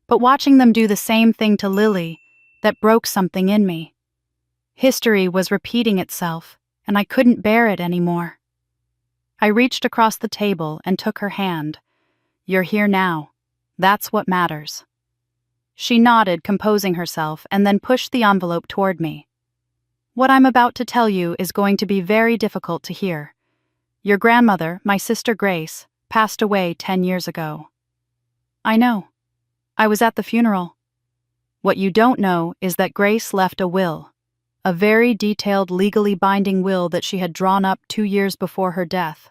But watching them do the same thing to Lily, that broke something in me. History was repeating itself, and I couldn't bear it anymore." I reached across the table and took her hand. "You're here now. That's what matters." She nodded, composing herself, and then pushed the envelope toward me. "What I'm about to tell you is going to be very difficult to hear. Your grandmother, my sister Grace, passed away 10 years ago." "I know. I was at the funeral." "What you don't know is that Grace left a will, a very detailed, legally binding will that she had drawn up 2 years before her death."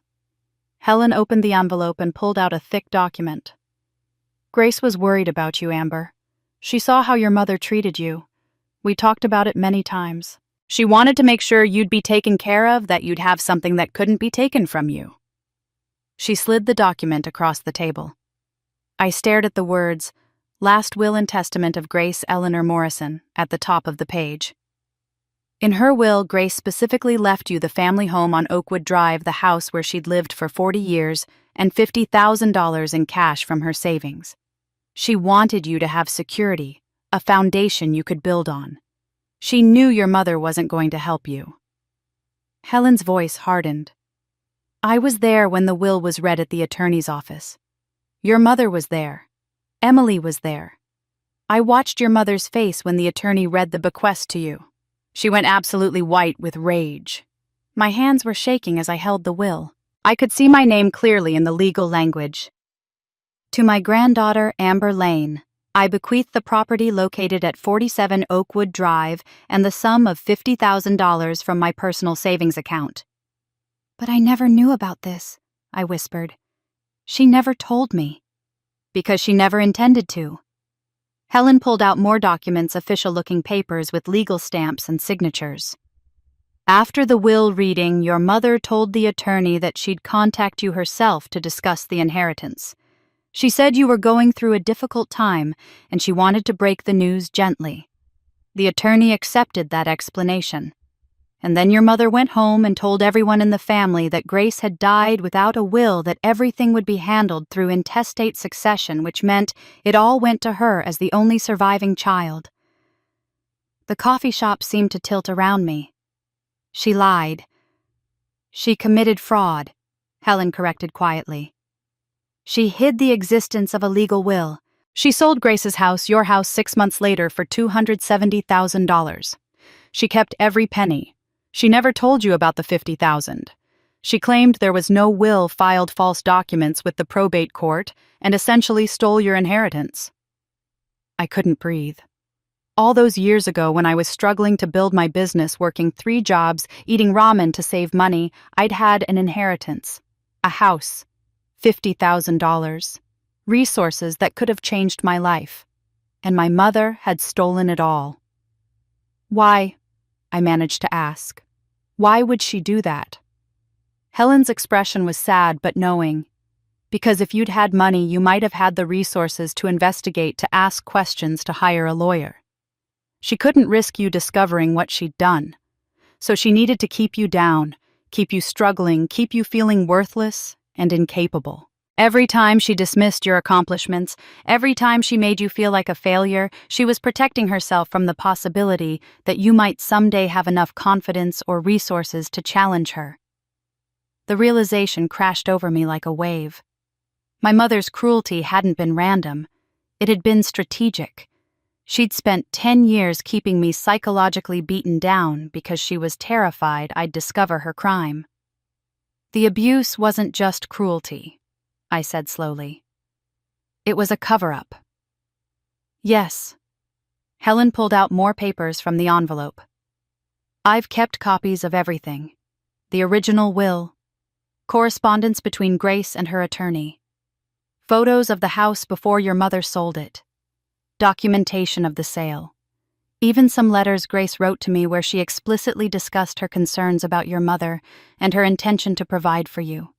Helen opened the envelope and pulled out a thick document. "Grace was worried about you, Amber. She saw how your mother treated you. We talked about it many times. She wanted to make sure you'd be taken care of, that you'd have something that couldn't be taken from you." She slid the document across the table. I stared at the words, "Last Will and Testament of Grace Eleanor Morrison," at the top of the page. In her will, Grace specifically left you the family home on Oakwood Drive, the house where she'd lived for 40 years, and $50,000 in cash from her savings. She wanted you to have security, a foundation you could build on. She knew your mother wasn't going to help you. Helen's voice hardened. I was there when the will was read at the attorney's office. Your mother was there. Emily was there. I watched your mother's face when the attorney read the bequest to you. She went absolutely white with rage. My hands were shaking as I held the will. I could see my name clearly in the legal language. To my granddaughter, Amber Lane, I bequeath the property located at 47 Oakwood Drive and the sum of $50,000 from my personal savings account. But I never knew about this, I whispered. She never told me. Because she never intended to. Helen pulled out more documents, official-looking papers with legal stamps and signatures. After the will reading, your mother told the attorney that she'd contact you herself to discuss the inheritance. She said you were going through a difficult time, and she wanted to break the news gently. The attorney accepted that explanation. And then your mother went home and told everyone in the family that Grace had died without a will, that everything would be handled through intestate succession, which meant it all went to her as the only surviving child. The coffee shop seemed to tilt around me. She lied. She committed fraud, Helen corrected quietly. She hid the existence of a legal will. She sold Grace's house, your house, 6 months later for $270,000. She kept every penny. She never told you about the $50,000. She claimed there was no will, filed false documents with the probate court, and essentially stole your inheritance. I couldn't breathe. All those years ago, when I was struggling to build my business, working 3 jobs, eating ramen to save money, I'd had an inheritance. A house. $50,000. Resources that could have changed my life. And my mother had stolen it all. Why? I managed to ask. Why would she do that? Helen's expression was sad but knowing. Because if you'd had money, you might have had the resources to investigate, to ask questions, to hire a lawyer. She couldn't risk you discovering what she'd done. So she needed to keep you down, keep you struggling, keep you feeling worthless and incapable. Every time she dismissed your accomplishments, every time she made you feel like a failure, she was protecting herself from the possibility that you might someday have enough confidence or resources to challenge her. The realization crashed over me like a wave. My mother's cruelty hadn't been random. It had been strategic. She'd spent 10 years keeping me psychologically beaten down because she was terrified I'd discover her crime. The abuse wasn't just cruelty, I said slowly. It was a cover-up. Yes. Helen pulled out more papers from the envelope. I've kept copies of everything. The original will, correspondence between Grace and her attorney, photos of the house before your mother sold it, documentation of the sale, even some letters Grace wrote to me where she explicitly discussed her concerns about your mother and her intention to provide for you.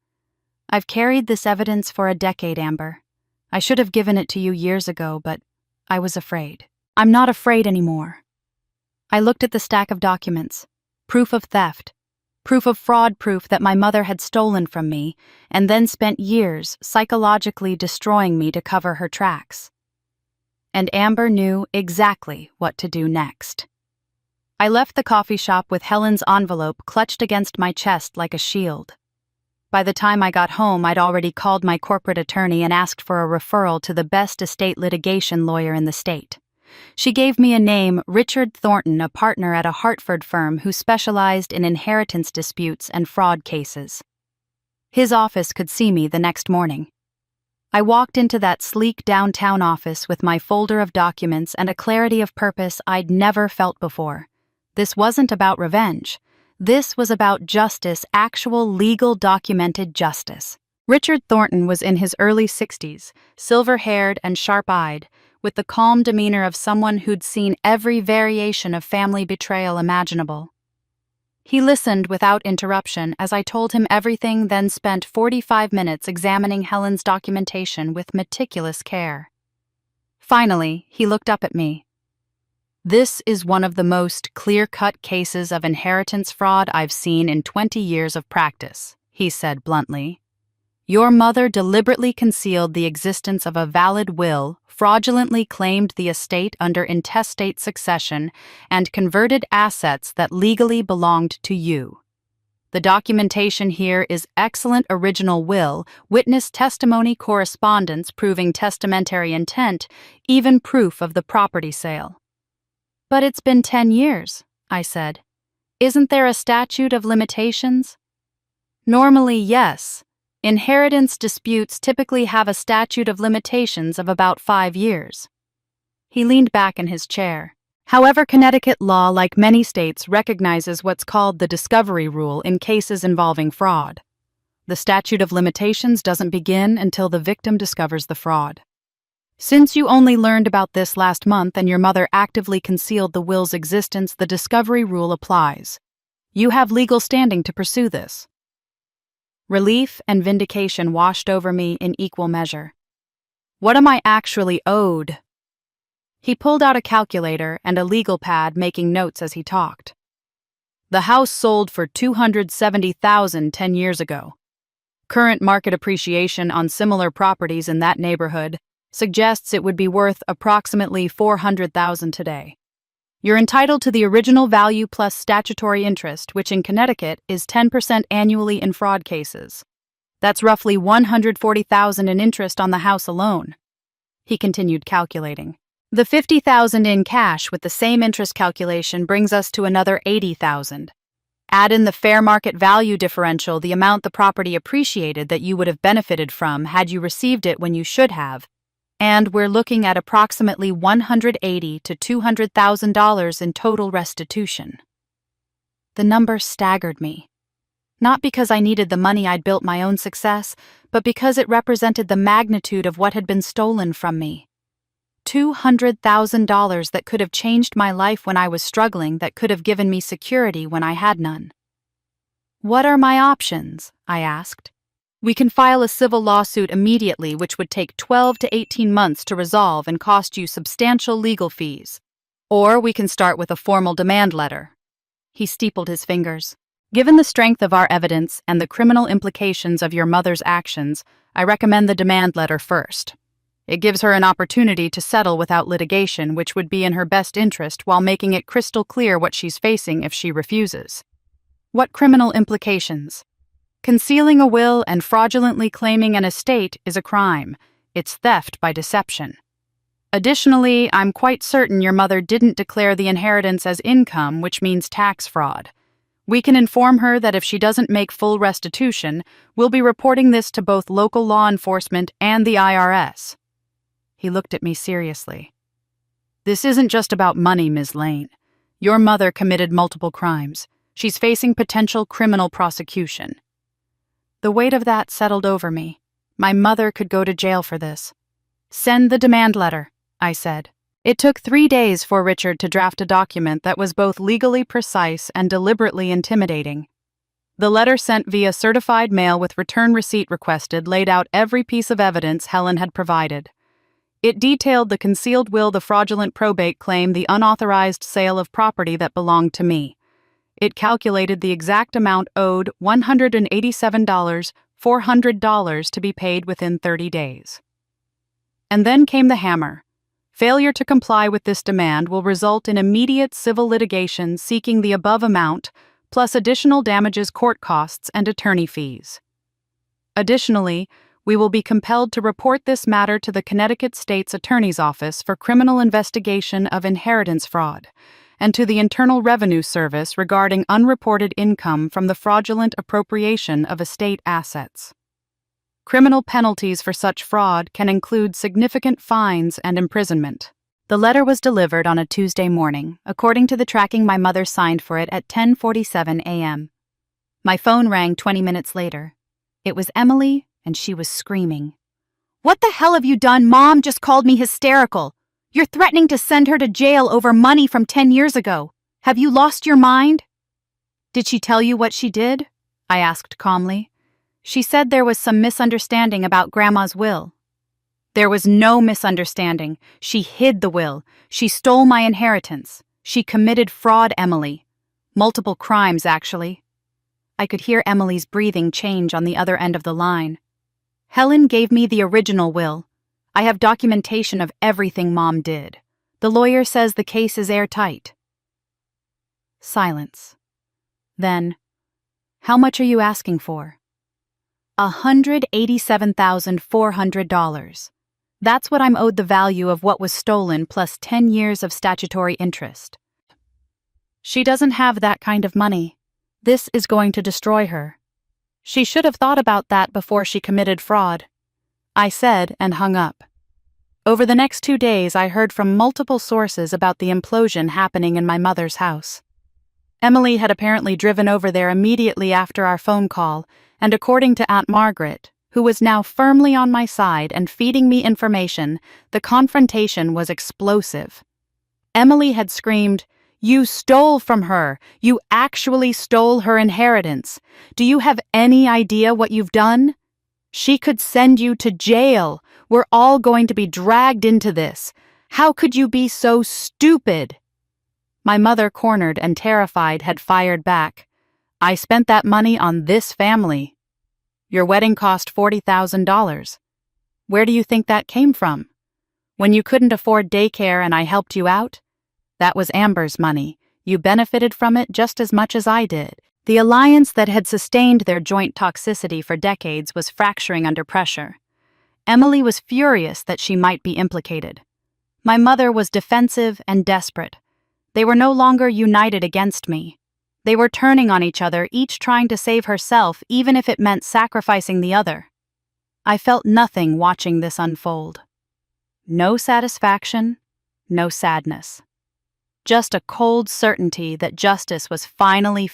I've carried this evidence for a decade, Amber. I should have given it to you years ago, but I was afraid. I'm not afraid anymore. I looked at the stack of documents, proof of theft, proof of fraud, proof that my mother had stolen from me, and then spent years psychologically destroying me to cover her tracks. And Amber knew exactly what to do next. I left the coffee shop with Helen's envelope clutched against my chest like a shield. By the time I got home, I'd already called my corporate attorney and asked for a referral to the best estate litigation lawyer in the state. She gave me a name, Richard Thornton, a partner at a Hartford firm who specialized in inheritance disputes and fraud cases. His office could see me the next morning. I walked into that sleek downtown office with my folder of documents and a clarity of purpose I'd never felt before. This wasn't about revenge. This was about justice, actual legal documented justice. Richard Thornton was in his early 60s, silver-haired and sharp-eyed, with the calm demeanor of someone who'd seen every variation of family betrayal imaginable. He listened without interruption as I told him everything, then spent 45 minutes examining Helen's documentation with meticulous care. Finally, he looked up at me. This is one of the most clear-cut cases of inheritance fraud I've seen in 20 years of practice, he said bluntly. Your mother deliberately concealed the existence of a valid will, fraudulently claimed the estate under intestate succession, and converted assets that legally belonged to you. The documentation here is excellent original will, witness testimony correspondence proving testamentary intent, even proof of the property sale. But it's been 10 years, I said. Isn't there a statute of limitations? Normally, yes. Inheritance disputes typically have a statute of limitations of about 5 years. He leaned back in his chair. However, Connecticut law, like many states, recognizes what's called the discovery rule in cases involving fraud. The statute of limitations doesn't begin until the victim discovers the fraud. Since you only learned about this last month and your mother actively concealed the will's existence, the discovery rule applies. You have legal standing to pursue this. Relief and vindication washed over me in equal measure. What am I actually owed? He pulled out a calculator and a legal pad, making notes as he talked. The house sold for $270,000 10 years ago. Current market appreciation on similar properties in that neighborhood suggests it would be worth approximately $400,000 today. You're entitled to the original value plus statutory interest, which in Connecticut is 10% annually in fraud cases. That's roughly $140,000 in interest on the house alone. He continued calculating. The $50,000 in cash with the same interest calculation brings us to another $80,000. Add in the fair market value differential, the amount the property appreciated that you would have benefited from had you received it when you should have, and we're looking at approximately $180,000 to $200,000 in total restitution. The number staggered me. Not because I needed the money I'd built my own success, but because it represented the magnitude of what had been stolen from me. $200,000 that could have changed my life when I was struggling, that could have given me security when I had none. What are my options? I asked. We can file a civil lawsuit immediately, which would take 12 to 18 months to resolve and cost you substantial legal fees. Or we can start with a formal demand letter. He steepled his fingers. Given the strength of our evidence and the criminal implications of your mother's actions, I recommend the demand letter first. It gives her an opportunity to settle without litigation, which would be in her best interest, while making it crystal clear what she's facing if she refuses. What criminal implications? Concealing a will and fraudulently claiming an estate is a crime. It's theft by deception. Additionally, I'm quite certain your mother didn't declare the inheritance as income, which means tax fraud. We can inform her that if she doesn't make full restitution, we'll be reporting this to both local law enforcement and the IRS. He looked at me seriously. This isn't just about money, Ms. Lane. Your mother committed multiple crimes. She's facing potential criminal prosecution. The weight of that settled over me. My mother could go to jail for this. Send the demand letter, I said. It took 3 days for Richard to draft a document that was both legally precise and deliberately intimidating. The letter sent via certified mail with return receipt requested laid out every piece of evidence Helen had provided. It detailed the concealed will, the fraudulent probate claim, the unauthorized sale of property that belonged to me. It calculated the exact amount owed, $187,400 to be paid within 30 days. And then came the hammer. Failure to comply with this demand will result in immediate civil litigation seeking the above amount, plus additional damages, court costs, and attorney fees. Additionally, we will be compelled to report this matter to the Connecticut State's Attorney's Office for criminal investigation of inheritance fraud, and to the Internal Revenue Service regarding unreported income from the fraudulent appropriation of estate assets. Criminal penalties for such fraud can include significant fines and imprisonment. The letter was delivered on a Tuesday morning, according to the tracking my mother signed for it at 10:47 a.m. My phone rang 20 minutes later. It was Emily, and she was screaming. "What the hell have you done? Mom just called me hysterical. You're threatening to send her to jail over money from 10 years ago. Have you lost your mind?" "Did she tell you what she did?" I asked calmly. "She said there was some misunderstanding about Grandma's will." There was no misunderstanding. She hid the will. She stole my inheritance. She committed fraud, Emily. Multiple crimes, actually. I could hear Emily's breathing change on the other end of the line. Helen gave me the original will. I have documentation of everything Mom did. The lawyer says the case is airtight. Silence. Then, how much are you asking for? $187,400. That's what I'm owed the value of what was stolen plus 10 years of statutory interest. She doesn't have that kind of money. This is going to destroy her. She should have thought about that before she committed fraud. I said and hung up. Over the next 2 days, I heard from multiple sources about the implosion happening in my mother's house. Emily had apparently driven over there immediately after our phone call, and according to Aunt Margaret, who was now firmly on my side and feeding me information, the confrontation was explosive. Emily had screamed, "You stole from her! You actually stole her inheritance! Do you have any idea what you've done? She could send you to jail! We're all going to be dragged into this! How could you be so stupid?" My mother, cornered and terrified, had fired back. "I spent that money on this family. Your wedding cost $40,000. Where do you think that came from? When you couldn't afford daycare and I helped you out? That was Amber's money. You benefited from it just as much as I did." The alliance that had sustained their joint toxicity for decades was fracturing under pressure. Emily was furious that she might be implicated. My mother was defensive and desperate. They were no longer united against me. They were turning on each other, each trying to save herself, even if it meant sacrificing the other. I felt nothing watching this unfold. No satisfaction, no sadness. Just a cold certainty that justice was finally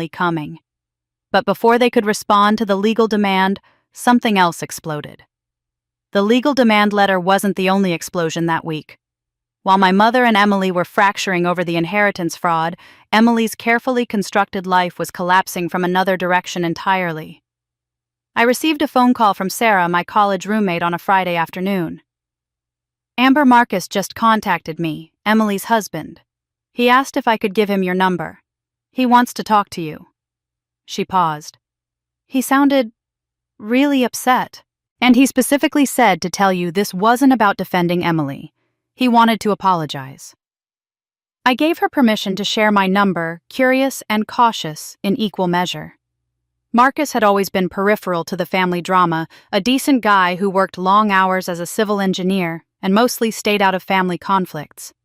coming. But before they could respond to the legal demand, something else exploded. The legal demand letter wasn't the only explosion that week. While my mother and Emily were fracturing over the inheritance fraud, Emily's carefully constructed life was collapsing from another direction entirely. I received a phone call from Sarah, my college roommate, on a Friday afternoon. "Amber Marcus just contacted me, Emily's husband. He asked if I could give him your number. He wants to talk to you." She paused. "He sounded really upset. And he specifically said to tell you this wasn't about defending Emily. He wanted to apologize." I gave her permission to share my number, curious and cautious in equal measure. Marcus had always been peripheral to the family drama, a decent guy who worked long hours as a civil engineer and mostly stayed out of family conflicts.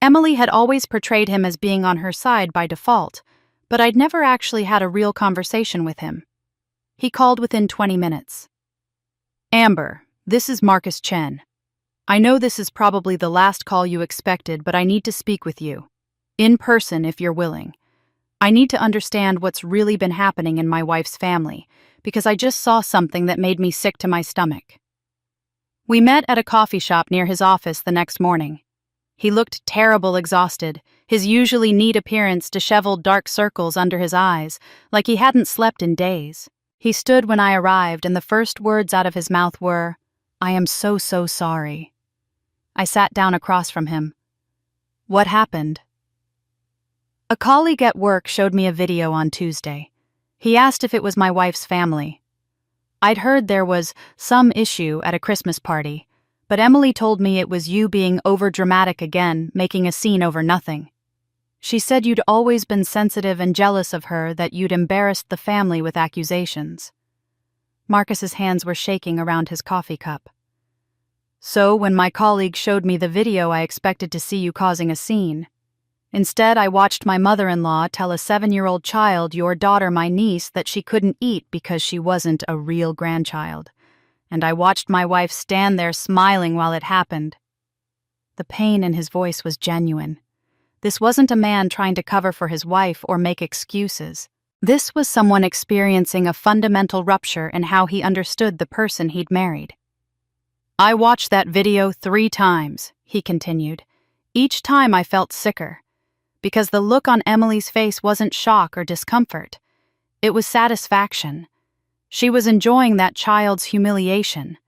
Emily had always portrayed him as being on her side by default, but I'd never actually had a real conversation with him. He called within 20 minutes. "Amber, this is Marcus Chen. I know this is probably the last call you expected, but I need to speak with you. In person, if you're willing. I need to understand what's really been happening in my wife's family, because I just saw something that made me sick to my stomach." We met at a coffee shop near his office the next morning. He looked terrible, exhausted, his usually neat appearance disheveled, dark circles under his eyes, like he hadn't slept in days. He stood when I arrived, and the first words out of his mouth were, "I am so sorry." I sat down across from him. "What happened?" "A colleague at work showed me a video on Tuesday. He asked if it was my wife's family. I'd heard there was some issue at a Christmas party, but Emily told me it was you being overdramatic again, making a scene over nothing. She said you'd always been sensitive and jealous of her, that you'd embarrassed the family with accusations." Marcus's hands were shaking around his coffee cup. "So when my colleague showed me the video, I expected to see you causing a scene. Instead, I watched my mother-in-law tell a 7-year-old child, your daughter, my niece, that she couldn't eat because she wasn't a real grandchild. And I watched my wife stand there smiling while it happened." The pain in his voice was genuine. This wasn't a man trying to cover for his wife or make excuses. This was someone experiencing a fundamental rupture in how he understood the person he'd married. "I watched that video 3 times, he continued. Each time I felt sicker, because the look on Emily's face wasn't shock or discomfort. It was satisfaction. She was enjoying that child's humiliation,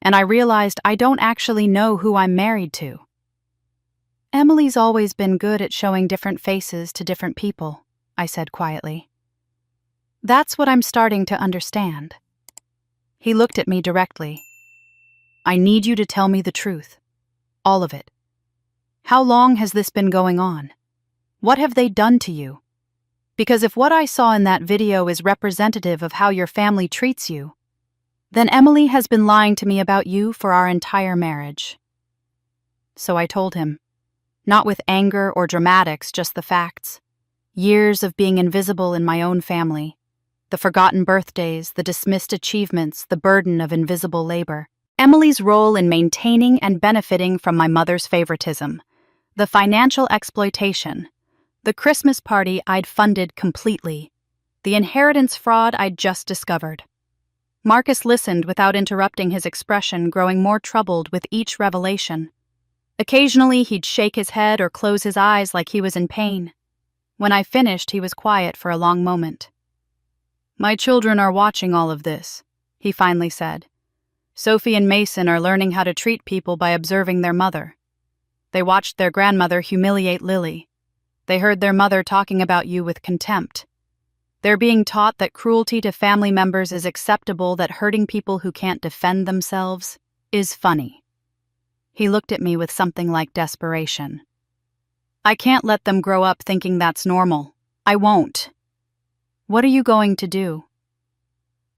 and I realized I don't actually know who I'm married to. Emily's always been good at showing different faces to different people, I said quietly. That's what I'm starting to understand. He looked at me directly. I need you to tell me the truth. All of it. How long has this been going on? What have they done to you? Because if what I saw in that video is representative of how your family treats you, then Emily has been lying to me about you for our entire marriage. So I told him, not with anger or dramatics, just the facts. Years of being invisible in my own family. The forgotten birthdays, the dismissed achievements, the burden of invisible labor. Emily's role in maintaining and benefiting from my mother's favoritism. The financial exploitation. The Christmas party I'd funded completely. The inheritance fraud I'd just discovered. Marcus listened without interrupting, his expression growing more troubled with each revelation. Occasionally he'd shake his head or close his eyes like he was in pain. When I finished, he was quiet for a long moment. My children are watching all of this, he finally said. Sophie and Mason are learning how to treat people by observing their mother. They watched their grandmother humiliate Lily. They heard their mother talking about you with contempt. They're being taught that cruelty to family members is acceptable, that hurting people who can't defend themselves is funny. He looked at me with something like desperation. I can't let them grow up thinking that's normal. I won't. What are you going to do?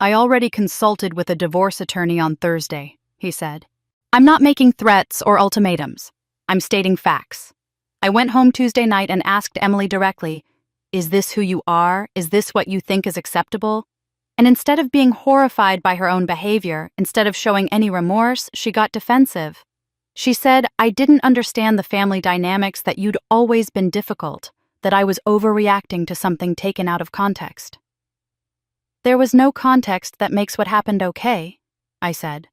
I already consulted with a divorce attorney on Thursday, he said. I'm not making threats or ultimatums. I'm stating facts. I went home Tuesday night and asked Emily directly, is this who you are? Is this what you think is acceptable? And instead of being horrified by her own behavior, instead of showing any remorse, she got defensive. She said, I didn't understand the family dynamics, that you'd always been difficult, that I was overreacting to something taken out of context. There was no context that makes what happened okay, I said.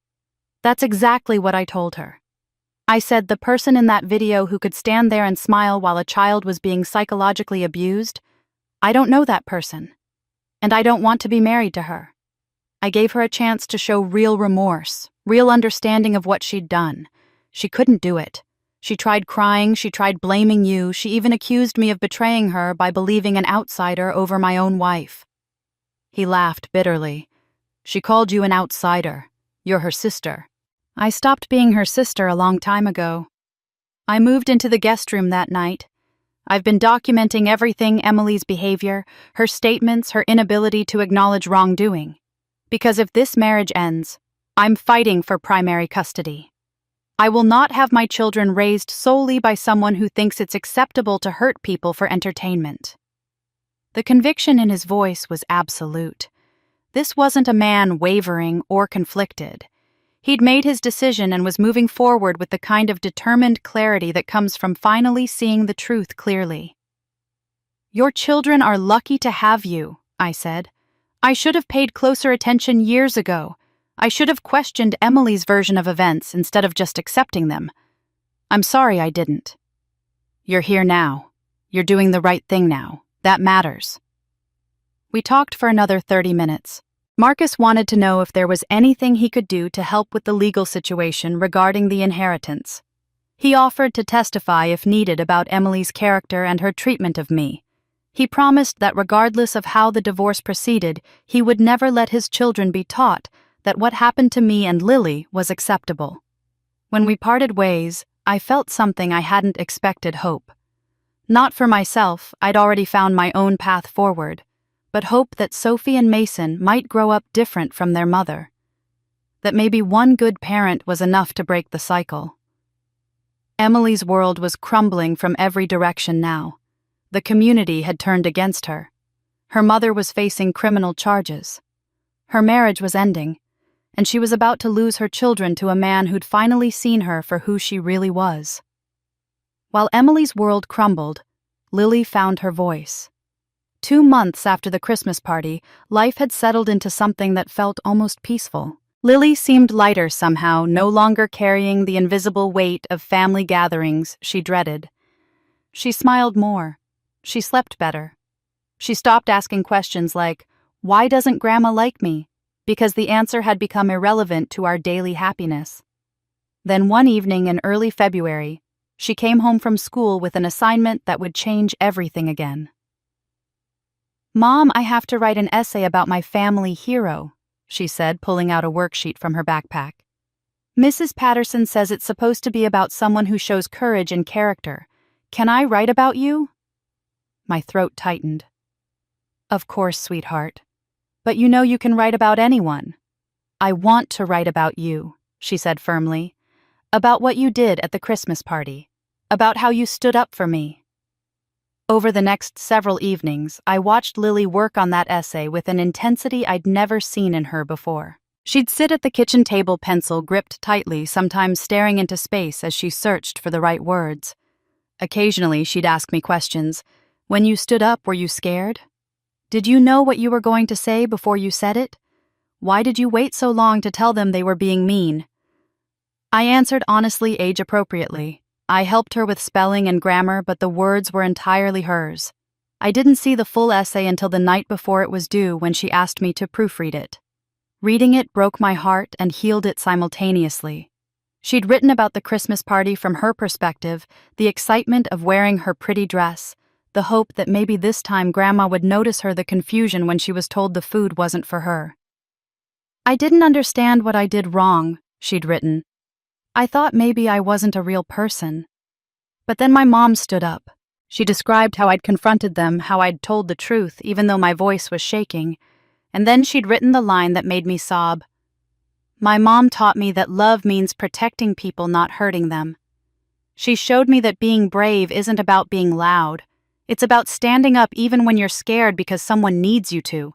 That's exactly what I told her. I said the person in that video who could stand there and smile while a child was being psychologically abused, I don't know that person, and I don't want to be married to her. I gave her a chance to show real remorse, real understanding of what she'd done. She couldn't do it. She tried crying, she tried blaming you, she even accused me of betraying her by believing an outsider over my own wife. He laughed bitterly. She called you an outsider. You're her sister. I stopped being her sister a long time ago. I moved into the guest room that night. I've been documenting everything, Emily's behavior, her statements, her inability to acknowledge wrongdoing. Because if this marriage ends, I'm fighting for primary custody. I will not have my children raised solely by someone who thinks it's acceptable to hurt people for entertainment. The conviction in his voice was absolute. This wasn't a man wavering or conflicted. He'd made his decision and was moving forward with the kind of determined clarity that comes from finally seeing the truth clearly. Your children are lucky to have you, I said. I should have paid closer attention years ago. I should have questioned Emily's version of events instead of just accepting them. I'm sorry I didn't. You're here now. You're doing the right thing now. That matters. We talked for another 30 minutes. Marcus wanted to know if there was anything he could do to help with the legal situation regarding the inheritance. He offered to testify if needed about Emily's character and her treatment of me. He promised that regardless of how the divorce proceeded, he would never let his children be taught that what happened to me and Lily was acceptable. When we parted ways, I felt something I hadn't expected: hope. Not for myself, I'd already found my own path forward, but hope that Sophie and Mason might grow up different from their mother. That maybe one good parent was enough to break the cycle. Emily's world was crumbling from every direction now. The community had turned against her. Her mother was facing criminal charges. Her marriage was ending, and she was about to lose her children to a man who'd finally seen her for who she really was. While Emily's world crumbled, Lily found her voice. 2 months after the Christmas party, life had settled into something that felt almost peaceful. Lily seemed lighter somehow, no longer carrying the invisible weight of family gatherings she dreaded. She smiled more. She slept better. She stopped asking questions like, "Why doesn't Grandma like me?" because the answer had become irrelevant to our daily happiness. Then one evening in early February, she came home from school with an assignment that would change everything again. "Mom, I have to write an essay about my family hero," she said, pulling out a worksheet from her backpack. "Mrs. Patterson says it's supposed to be about someone who shows courage and character. Can I write about you?" My throat tightened. "Of course, sweetheart. But you know you can write about anyone." "I want to write about you," she said firmly. "About what you did at the Christmas party. About how you stood up for me." Over the next several evenings, I watched Lily work on that essay with an intensity I'd never seen in her before. She'd sit at the kitchen table, pencil gripped tightly, sometimes staring into space as she searched for the right words. Occasionally, she'd ask me questions. "When you stood up, were you scared? Did you know what you were going to say before you said it? Why did you wait so long to tell them they were being mean?" I answered honestly, age-appropriately. I helped her with spelling and grammar, but the words were entirely hers. I didn't see the full essay until the night before it was due, when she asked me to proofread it. Reading it broke my heart and healed it simultaneously. She'd written about the Christmas party from her perspective, the excitement of wearing her pretty dress, the hope that maybe this time Grandma would notice her, the confusion when she was told the food wasn't for her. "I didn't understand what I did wrong," she'd written. "I thought maybe I wasn't a real person." But then my mom stood up. She described how I'd confronted them, how I'd told the truth, even though my voice was shaking. And then she'd written the line that made me sob. "My mom taught me that love means protecting people, not hurting them. She showed me that being brave isn't about being loud. It's about standing up even when you're scared because someone needs you to.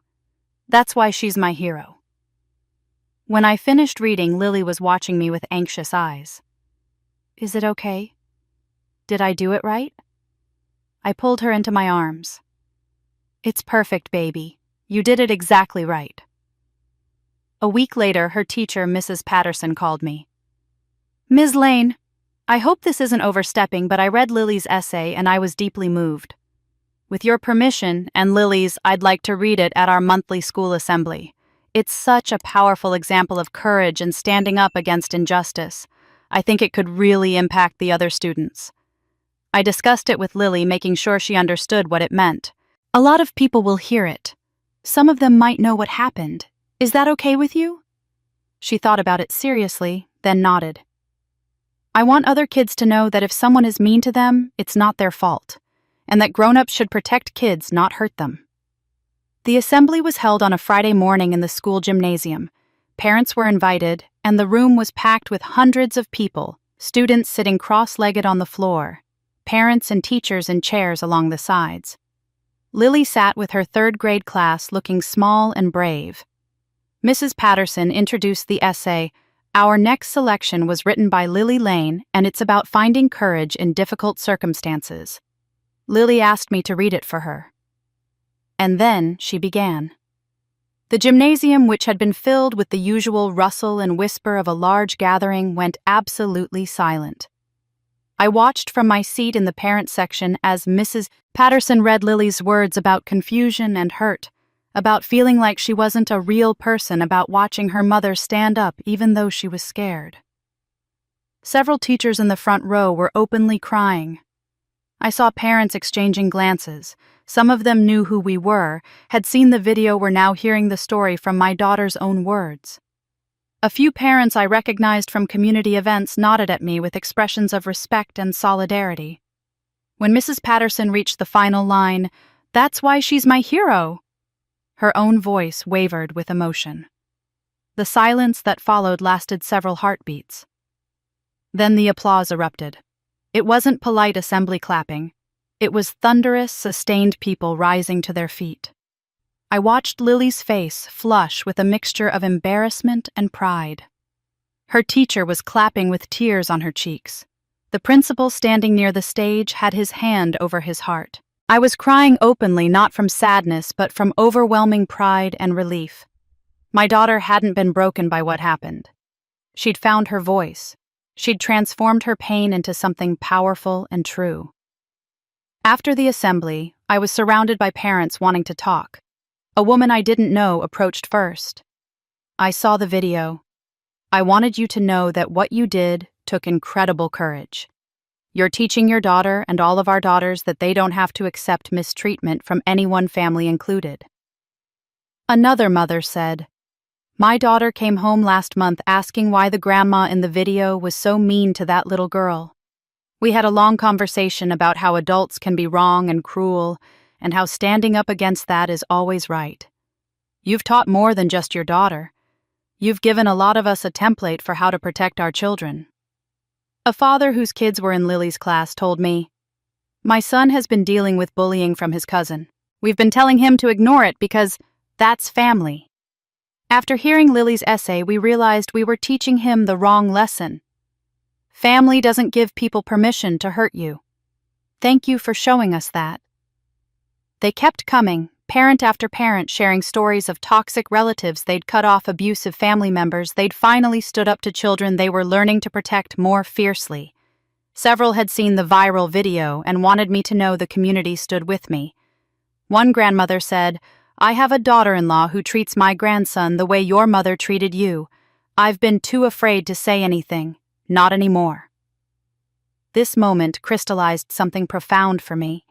That's why she's my hero." When I finished reading, Lily was watching me with anxious eyes. "Is it okay? Did I do it right?" I pulled her into my arms. "It's perfect, baby. You did it exactly right." A week later, her teacher, Mrs. Patterson, called me. "Ms. Lane, I hope this isn't overstepping, but I read Lily's essay and I was deeply moved. With your permission and Lily's, I'd like to read it at our monthly school assembly. It's such a powerful example of courage and standing up against injustice. I think it could really impact the other students." I discussed it with Lily, making sure she understood what it meant. "A lot of people will hear it. Some of them might know what happened. Is that okay with you?" She thought about it seriously, then nodded. "I want other kids to know that if someone is mean to them, it's not their fault, and that grown-ups should protect kids, not hurt them." The assembly was held on a Friday morning in the school gymnasium. Parents were invited, and the room was packed with hundreds of people, students sitting cross-legged on the floor, parents and teachers in chairs along the sides. Lily sat with her third-grade class, looking small and brave. Mrs. Patterson introduced the essay. Our next selection was written by Lily Lane, and it's about finding courage in difficult circumstances. Lily asked me to read it for her. And then she began. The gymnasium, which had been filled with the usual rustle and whisper of a large gathering, went absolutely silent. I watched from my seat in the parent section as Mrs. Patterson read Lily's words about confusion and hurt, about feeling like she wasn't a real person, about watching her mother stand up even though she was scared. Several teachers in the front row were openly crying. I saw parents exchanging glances. Some of them knew who we were, had seen the video, were now hearing the story from my daughter's own words. A few parents I recognized from community events nodded at me with expressions of respect and solidarity. When Mrs. Patterson reached the final line, "That's why she's my hero," her own voice wavered with emotion. The silence that followed lasted several heartbeats. Then the applause erupted. It wasn't polite assembly clapping. It was thunderous, sustained people rising to their feet. I watched Lily's face flush with a mixture of embarrassment and pride. Her teacher was clapping with tears on her cheeks. The principal, standing near the stage, had his hand over his heart. I was crying openly, not from sadness, but from overwhelming pride and relief. My daughter hadn't been broken by what happened. She'd found her voice. She'd transformed her pain into something powerful and true. After the assembly, I was surrounded by parents wanting to talk. A woman I didn't know approached first. I saw the video. I wanted you to know that what you did took incredible courage. You're teaching your daughter and all of our daughters that they don't have to accept mistreatment from anyone, family included. Another mother said, "My daughter came home last month asking why the grandma in the video was so mean to that little girl. We had a long conversation about how adults can be wrong and cruel, and how standing up against that is always right. You've taught more than just your daughter. You've given a lot of us a template for how to protect our children." A father whose kids were in Lily's class told me, "My son has been dealing with bullying from his cousin. We've been telling him to ignore it because that's family." After hearing Lily's essay, we realized we were teaching him the wrong lesson. Family doesn't give people permission to hurt you. Thank you for showing us that. They kept coming, parent after parent, sharing stories of toxic relatives they'd cut off, abusive family members they'd finally stood up to, children they were learning to protect more fiercely. Several had seen the viral video and wanted me to know the community stood with me. One grandmother said, "I have a daughter-in-law who treats my grandson the way your mother treated you. I've been too afraid to say anything. Not anymore." This moment crystallized something profound for me.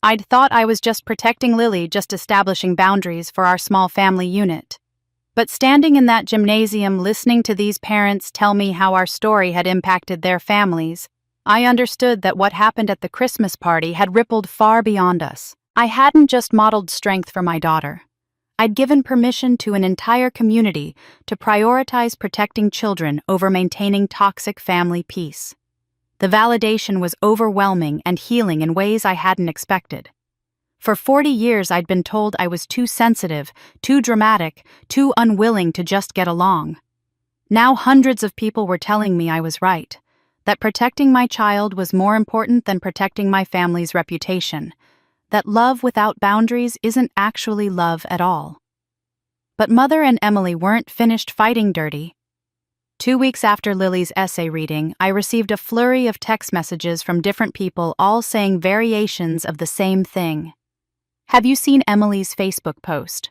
I'd thought I was just protecting Lily, just establishing boundaries for our small family unit. But standing in that gymnasium, listening to these parents tell me how our story had impacted their families, I understood that what happened at the Christmas party had rippled far beyond us. I hadn't just modeled strength for my daughter. I'd given permission to an entire community to prioritize protecting children over maintaining toxic family peace. The validation was overwhelming and healing in ways I hadn't expected. For 40 years, I'd been told I was too sensitive, too dramatic, too unwilling to just get along. Now hundreds of people were telling me I was right, that protecting my child was more important than protecting my family's reputation, that love without boundaries isn't actually love at all. But Mother and Emily weren't finished fighting dirty. 2 weeks after Lily's essay reading, I received a flurry of text messages from different people, all saying variations of the same thing. "Have you seen Emily's Facebook post?"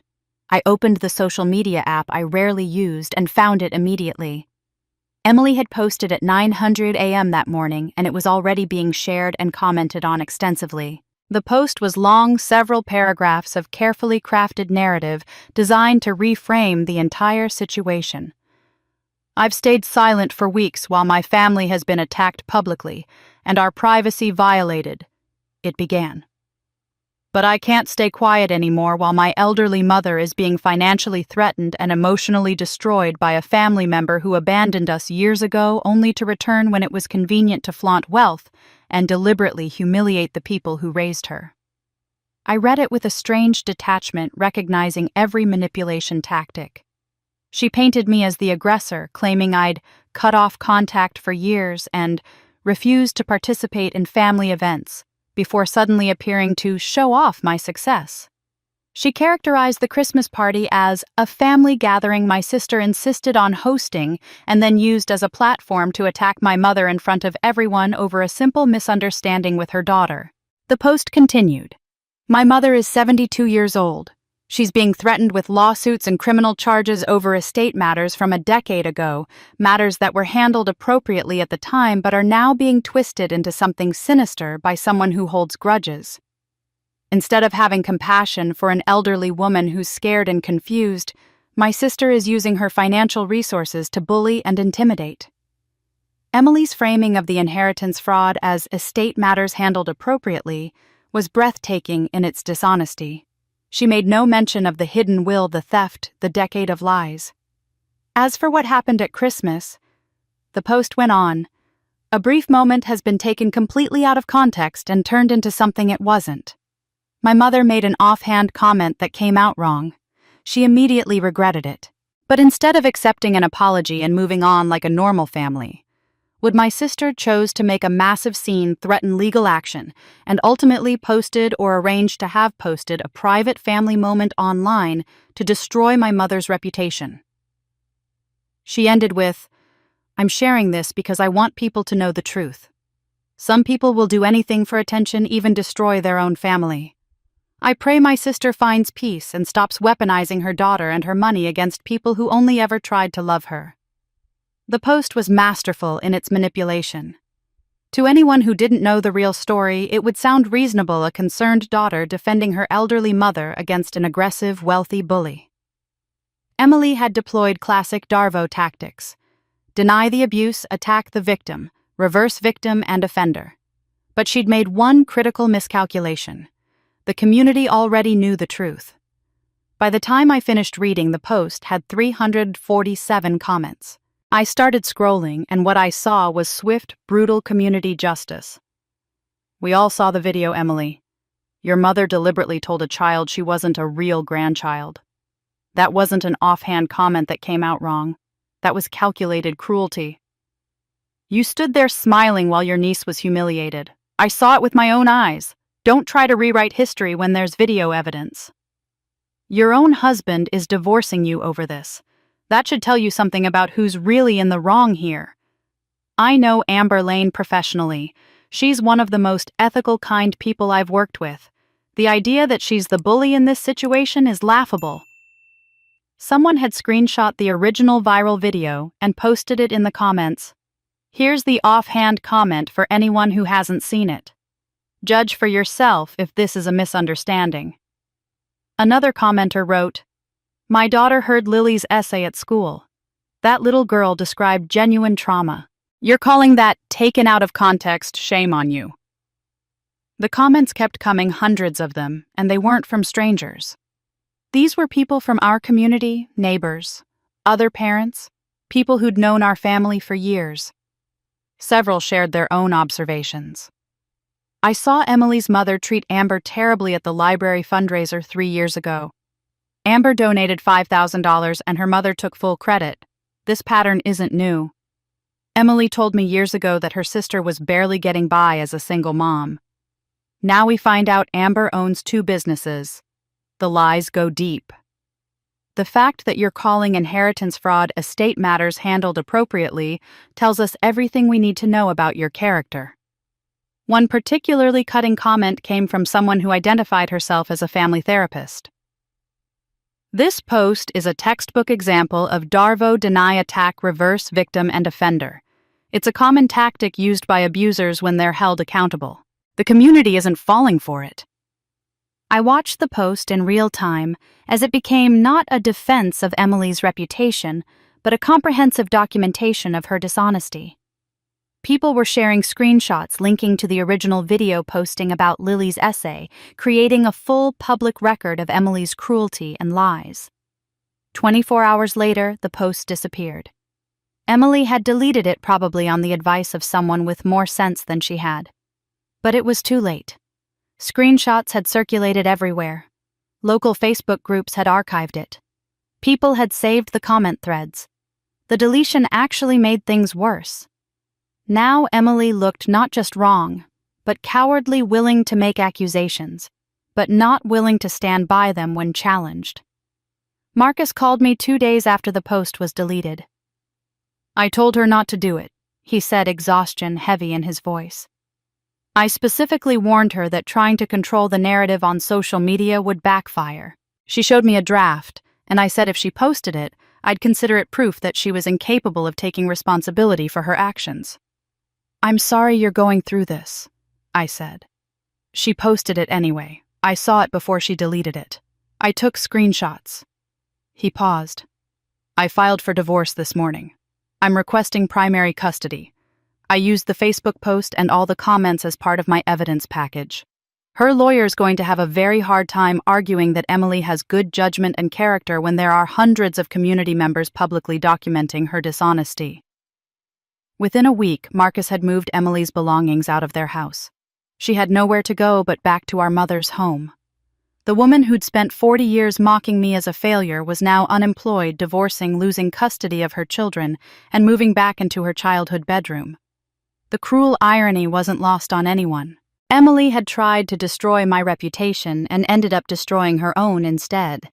I opened the social media app I rarely used and found it immediately. Emily had posted at 9:00 a.m. that morning, and it was already being shared and commented on extensively. The post was long, several paragraphs of carefully crafted narrative designed to reframe the entire situation. "I've stayed silent for weeks while my family has been attacked publicly and our privacy violated," it began. "But I can't stay quiet anymore while my elderly mother is being financially threatened and emotionally destroyed by a family member who abandoned us years ago only to return when it was convenient to flaunt wealth and deliberately humiliate the people who raised her." I read it with a strange detachment, recognizing every manipulation tactic. She painted me as the aggressor, claiming I'd cut off contact for years and refused to participate in family events, before suddenly appearing to show off my success. She characterized the Christmas party as a family gathering my sister insisted on hosting and then used as a platform to attack my mother in front of everyone over a simple misunderstanding with her daughter. The post continued, "My mother is 72 years old. She's being threatened with lawsuits and criminal charges over estate matters from a decade ago, matters that were handled appropriately at the time but are now being twisted into something sinister by someone who holds grudges. Instead of having compassion for an elderly woman who's scared and confused, my sister is using her financial resources to bully and intimidate." Emily's framing of the inheritance fraud as estate matters handled appropriately was breathtaking in its dishonesty. She made no mention of the hidden will, the theft, the decade of lies. As for what happened at Christmas, the post went on, "A brief moment has been taken completely out of context and turned into something it wasn't. My mother made an offhand comment that came out wrong. She immediately regretted it. But instead of accepting an apology and moving on like a normal family, would my sister chose to make a massive scene, threaten legal action, and ultimately posted or arranged to have posted a private family moment online to destroy my mother's reputation." She ended with, "I'm sharing this because I want people to know the truth. Some people will do anything for attention, even destroy their own family. I pray my sister finds peace and stops weaponizing her daughter and her money against people who only ever tried to love her." The post was masterful in its manipulation. To anyone who didn't know the real story, it would sound reasonable, a concerned daughter defending her elderly mother against an aggressive, wealthy bully. Emily had deployed classic Darvo tactics: deny the abuse, attack the victim, reverse victim and offender. But she'd made one critical miscalculation. The community already knew the truth. By the time I finished reading, the post had 347 comments. I started scrolling, and what I saw was swift, brutal community justice. "We all saw the video, Emily. Your mother deliberately told a child she wasn't a real grandchild. That wasn't an offhand comment that came out wrong. That was calculated cruelty. You stood there smiling while your niece was humiliated. I saw it with my own eyes. Don't try to rewrite history when there's video evidence. Your own husband is divorcing you over this. That should tell you something about who's really in the wrong here. I know Amber Lane professionally. She's one of the most ethical, kind people I've worked with. The idea that she's the bully in this situation is laughable." Someone had screenshot the original viral video and posted it in the comments. Here's the offhand comment for anyone who hasn't seen it. Judge for yourself if this is a misunderstanding. Another commenter wrote, "My daughter heard Lily's essay at school. That little girl described genuine trauma. You're calling that taken out of context, shame on you." The comments kept coming, hundreds of them, and they weren't from strangers. These were people from our community, neighbors, other parents, people who'd known our family for years. Several shared their own observations. "I saw Emily's mother treat Amber terribly at the library fundraiser 3 years ago. Amber donated $5,000 and her mother took full credit. This pattern isn't new. Emily told me years ago that her sister was barely getting by as a single mom. Now we find out Amber owns 2 businesses. The lies go deep. The fact that you're calling inheritance fraud estate matters handled appropriately tells us everything we need to know about your character." One particularly cutting comment came from someone who identified herself as a family therapist. "This post is a textbook example of Darvo deny attack reverse victim and offender. It's a common tactic used by abusers when they're held accountable. The community isn't falling for it." I watched the post in real time as it became not a defense of Emily's reputation, but a comprehensive documentation of her dishonesty. People were sharing screenshots linking to the original video posting about Lily's essay, creating a full public record of Emily's cruelty and lies. 24 hours later, the post disappeared. Emily had deleted it, probably on the advice of someone with more sense than she had. But it was too late. Screenshots had circulated everywhere. Local Facebook groups had archived it. People had saved the comment threads. The deletion actually made things worse. Now Emily looked not just wrong, but cowardly, willing to make accusations, but not willing to stand by them when challenged. Marcus called me 2 days after the post was deleted. "I told her not to do it," he said, exhaustion heavy in his voice. "I specifically warned her that trying to control the narrative on social media would backfire. She showed me a draft, and I said if she posted it, I'd consider it proof that she was incapable of taking responsibility for her actions." "I'm sorry you're going through this," I said. "She posted it anyway. I saw it before she deleted it. I took screenshots." He paused. "I filed for divorce this morning. I'm requesting primary custody. I used the Facebook post and all the comments as part of my evidence package. Her lawyer's going to have a very hard time arguing that Emily has good judgment and character when there are hundreds of community members publicly documenting her dishonesty." Within a week, Marcus had moved Emily's belongings out of their house. She had nowhere to go but back to our mother's home. The woman who'd spent 40 years mocking me as a failure was now unemployed, divorcing, losing custody of her children, and moving back into her childhood bedroom. The cruel irony wasn't lost on anyone. Emily had tried to destroy my reputation and ended up destroying her own instead.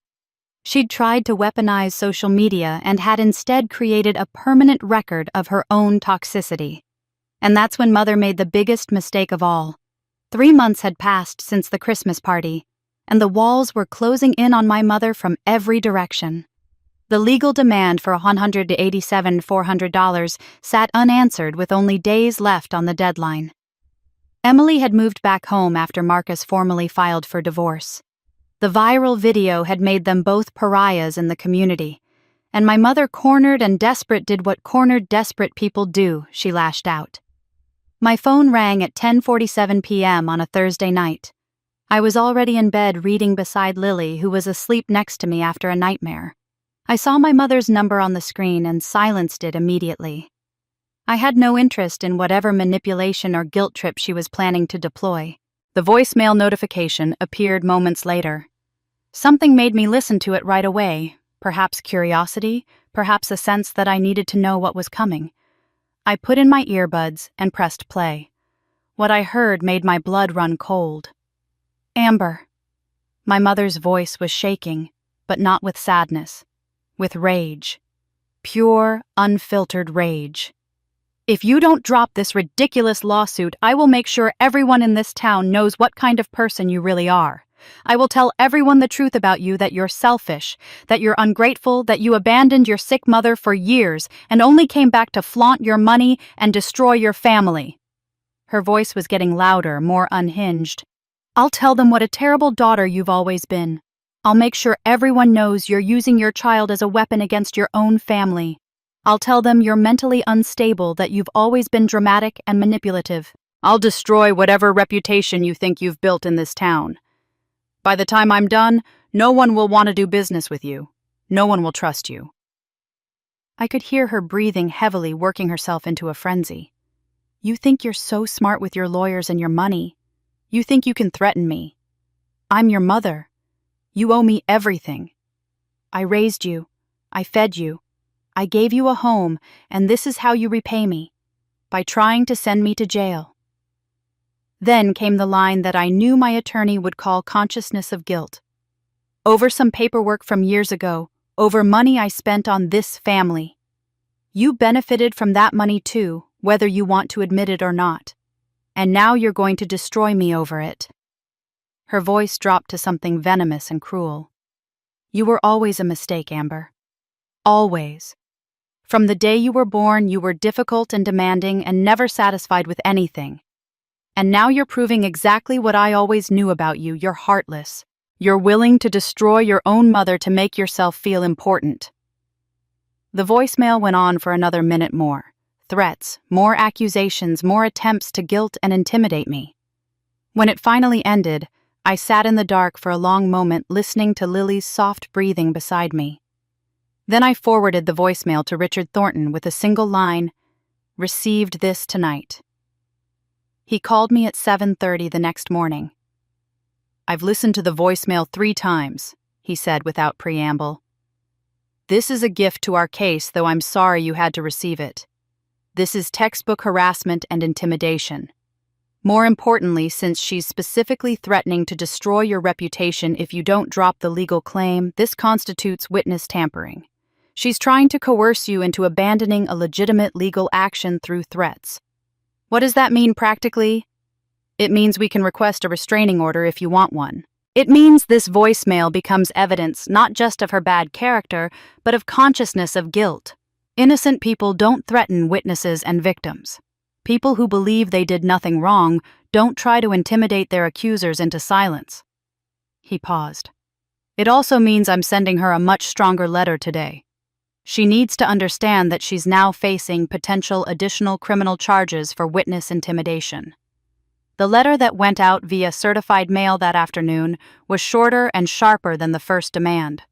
She'd tried to weaponize social media and had instead created a permanent record of her own toxicity. And that's when Mother made the biggest mistake of all. 3 months had passed since the Christmas party, and the walls were closing in on my mother from every direction. The legal demand for $187,400 sat unanswered with only days left on the deadline. Emily had moved back home after Marcus formally filed for divorce. The viral video had made them both pariahs in the community, and my mother, cornered and desperate, did what cornered desperate people do, she lashed out. My phone rang at 10:47 p.m. on a Thursday night. I was already in bed reading beside Lily, who was asleep next to me after a nightmare. I saw my mother's number on the screen and silenced it immediately. I had no interest in whatever manipulation or guilt trip she was planning to deploy. The voicemail notification appeared moments later. Something made me listen to it right away, perhaps curiosity, perhaps a sense that I needed to know what was coming. I put in my earbuds and pressed play. What I heard made my blood run cold. "Amber." My mother's voice was shaking, but not with sadness, with rage. Pure, unfiltered rage. "If you don't drop this ridiculous lawsuit, I will make sure everyone in this town knows what kind of person you really are. I will tell everyone the truth about you, that you're selfish, that you're ungrateful, that you abandoned your sick mother for years and only came back to flaunt your money and destroy your family." Her voice was getting louder, more unhinged. "I'll tell them what a terrible daughter you've always been. I'll make sure everyone knows you're using your child as a weapon against your own family. I'll tell them you're mentally unstable, that you've always been dramatic and manipulative. I'll destroy whatever reputation you think you've built in this town. By the time I'm done, no one will want to do business with you. No one will trust you." I could hear her breathing heavily, working herself into a frenzy. "You think you're so smart with your lawyers and your money. You think you can threaten me. I'm your mother. You owe me everything. I raised you. I fed you. I gave you a home, and this is how you repay me, by trying to send me to jail." Then came the line that I knew my attorney would call consciousness of guilt. "Over some paperwork from years ago, over money I spent on this family. You benefited from that money too, whether you want to admit it or not. And now you're going to destroy me over it." Her voice dropped to something venomous and cruel. "You were always a mistake, Amber. Always. From the day you were born, you were difficult and demanding and never satisfied with anything. And now you're proving exactly what I always knew about you. You're heartless. You're willing to destroy your own mother to make yourself feel important." The voicemail went on for another minute more. Threats, more accusations, more attempts to guilt and intimidate me. When it finally ended, I sat in the dark for a long moment, listening to Lily's soft breathing beside me. Then I forwarded the voicemail to Richard Thornton with a single line, "Received this tonight." He called me at 7:30 the next morning. "I've listened to the voicemail 3 times, he said without preamble. "This is a gift to our case, though I'm sorry you had to receive it. This is textbook harassment and intimidation. More importantly, since she's specifically threatening to destroy your reputation if you don't drop the legal claim, this constitutes witness tampering. She's trying to coerce you into abandoning a legitimate legal action through threats. What does that mean practically? It means we can request a restraining order if you want one. It means this voicemail becomes evidence not just of her bad character, but of consciousness of guilt. Innocent people don't threaten witnesses and victims. People who believe they did nothing wrong don't try to intimidate their accusers into silence." He paused. "It also means I'm sending her a much stronger letter today. She needs to understand that she's now facing potential additional criminal charges for witness intimidation." The letter that went out via certified mail that afternoon was shorter and sharper than the first demand.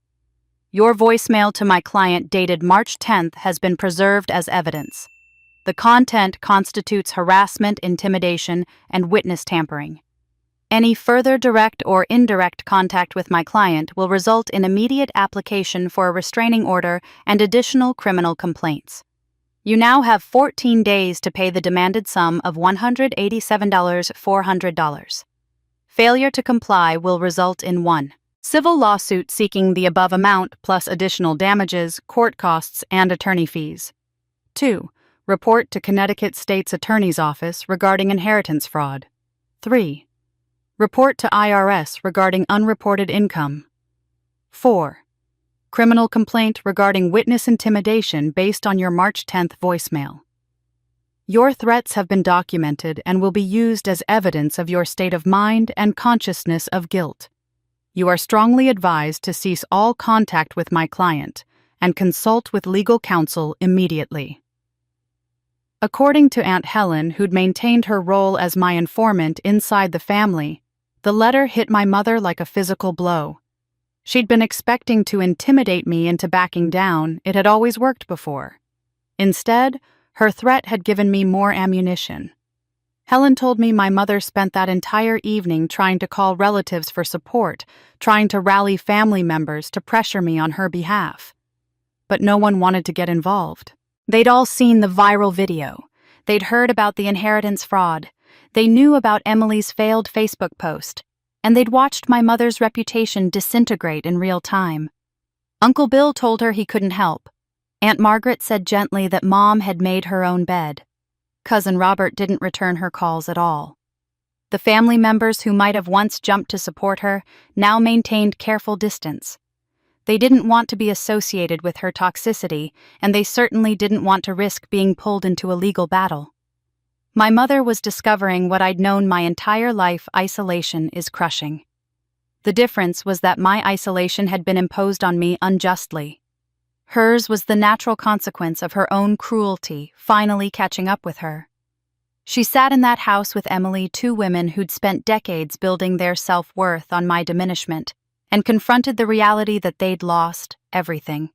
"Your voicemail to my client dated March 10th has been preserved as evidence. The content constitutes harassment, intimidation, and witness tampering. Any further direct or indirect contact with my client will result in immediate application for a restraining order and additional criminal complaints. You now have 14 days to pay the demanded sum of $187,400. Failure to comply will result in 1. Civil lawsuit seeking the above amount plus additional damages, court costs, and attorney fees. 2. Report to Connecticut State's Attorney's Office regarding inheritance fraud. 3. Report to IRS regarding unreported income. 4. Criminal complaint regarding witness intimidation based on your March 10th voicemail. Your threats have been documented and will be used as evidence of your state of mind and consciousness of guilt. You are strongly advised to cease all contact with my client and consult with legal counsel immediately. According to Aunt Helen, who'd maintained her role as my informant inside the family, the letter hit my mother like a physical blow. She'd been expecting to intimidate me into backing down. It had always worked before. Instead, her threat had given me more ammunition. Helen told me my mother spent that entire evening trying to call relatives for support, trying to rally family members to pressure me on her behalf. But no one wanted to get involved. They'd all seen the viral video. They'd heard about the inheritance fraud. They knew about Emily's failed Facebook post. And they'd watched my mother's reputation disintegrate in real time. Uncle Bill told her he couldn't help. Aunt Margaret said gently that Mom had made her own bed. Cousin Robert didn't return her calls at all. The family members who might have once jumped to support her now maintained careful distance. They didn't want to be associated with her toxicity, and they certainly didn't want to risk being pulled into a legal battle. My mother was discovering what I'd known my entire life: isolation is crushing. The difference was that my isolation had been imposed on me unjustly. Hers was the natural consequence of her own cruelty finally catching up with her. She sat in that house with Emily, two women who'd spent decades building their self-worth on my diminishment, and confronted the reality that they'd lost everything.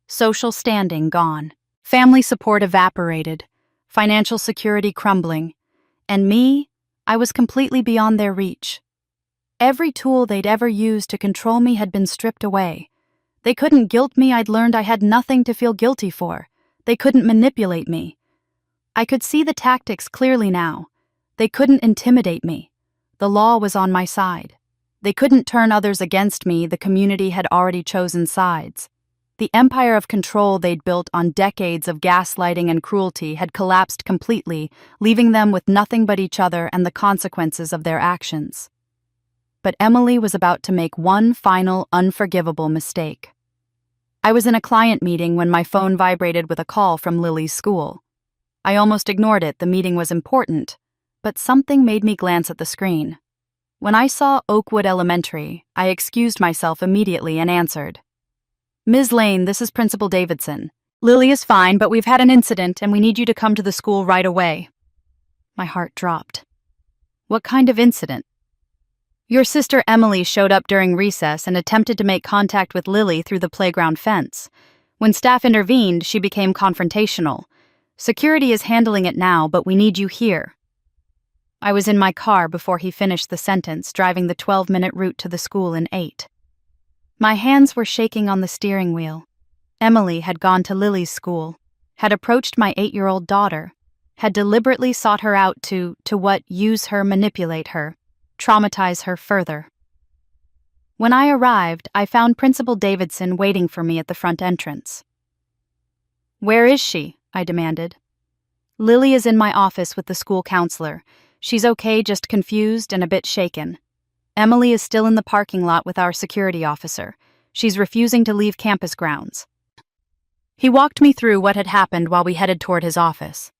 Social standing gone, family support evaporated, financial security crumbling, and me, I was completely beyond their reach. Every tool they'd ever used to control me had been stripped away. They couldn't guilt me. I'd learned I had nothing to feel guilty for. They couldn't manipulate me. I could see the tactics clearly now. They couldn't intimidate me. The law was on my side. They couldn't turn others against me. The community had already chosen sides. The empire of control they'd built on decades of gaslighting and cruelty had collapsed completely, leaving them with nothing but each other and the consequences of their actions. But Emily was about to make one final, unforgivable mistake. I was in a client meeting when my phone vibrated with a call from Lily's school. I almost ignored it. The meeting was important, but something made me glance at the screen. When I saw Oakwood Elementary, I excused myself immediately and answered. Ms. Lane, this is Principal Davidson. Lily is fine, but we've had an incident and we need you to come to the school right away. My heart dropped. What kind of incident? Your sister Emily showed up during recess and attempted to make contact with Lily through the playground fence. When staff intervened, she became confrontational. Security is handling it now, but we need you here. I was in my car before he finished the sentence, driving the 12-minute route to the school in 8. My hands were shaking on the steering wheel. Emily had gone to Lily's school, had approached my 8-year-old daughter, had deliberately sought her out to use her, manipulate her, traumatize her further. When I arrived, I found Principal Davidson waiting for me at the front entrance. Where is she? I demanded. Lily is in my office with the school counselor. She's okay, just confused and a bit shaken. Emily is still in the parking lot with our security officer. She's refusing to leave campus grounds. He walked me through what had happened while we headed toward his office.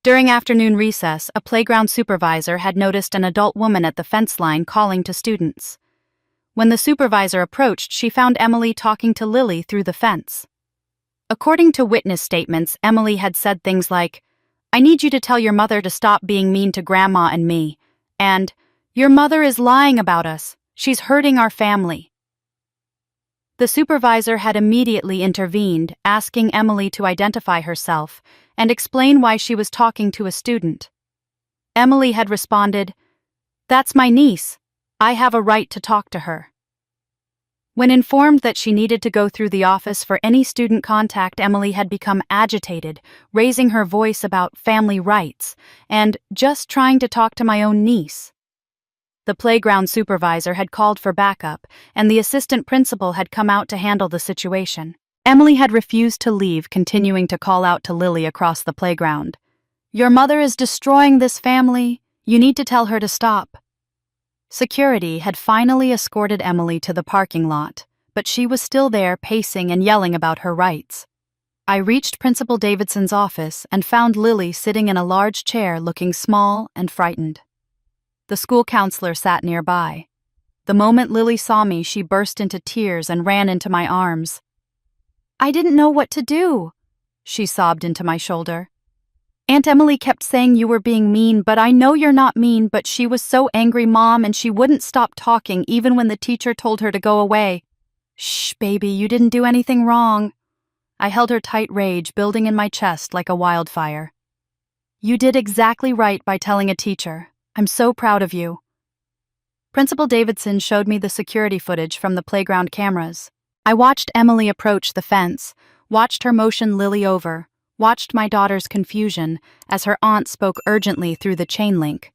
During afternoon recess, a playground supervisor had noticed an adult woman at the fence line calling to students. When the supervisor approached, she found Emily talking to Lily through the fence. According to witness statements, Emily had said things like, "I need you to tell your mother to stop being mean to Grandma and me," and "Your mother is lying about us. She's hurting our family." The supervisor had immediately intervened, asking Emily to identify herself and explain why she was talking to a student. Emily had responded, "That's my niece. I have a right to talk to her." When informed that she needed to go through the office for any student contact, Emily had become agitated, raising her voice about family rights and just trying to talk to my own niece. The playground supervisor had called for backup, and the assistant principal had come out to handle the situation. Emily had refused to leave, continuing to call out to Lily across the playground. "Your mother is destroying this family. You need to tell her to stop." Security had finally escorted Emily to the parking lot, but she was still there pacing and yelling about her rights. I reached Principal Davidson's office and found Lily sitting in a large chair looking small and frightened. The school counselor sat nearby. The moment Lily saw me, she burst into tears and ran into my arms. "I didn't know what to do," she sobbed into my shoulder. "Aunt Emily kept saying you were being mean, but I know you're not mean, but she was so angry, Mom, and she wouldn't stop talking even when the teacher told her to go away." "Shh, baby, you didn't do anything wrong." I held her tight, rage building in my chest like a wildfire. "You did exactly right by telling a teacher. I'm so proud of you." Principal Davidson showed me the security footage from the playground cameras. I watched Emily approach the fence, watched her motion Lily over, watched my daughter's confusion as her aunt spoke urgently through the chain link.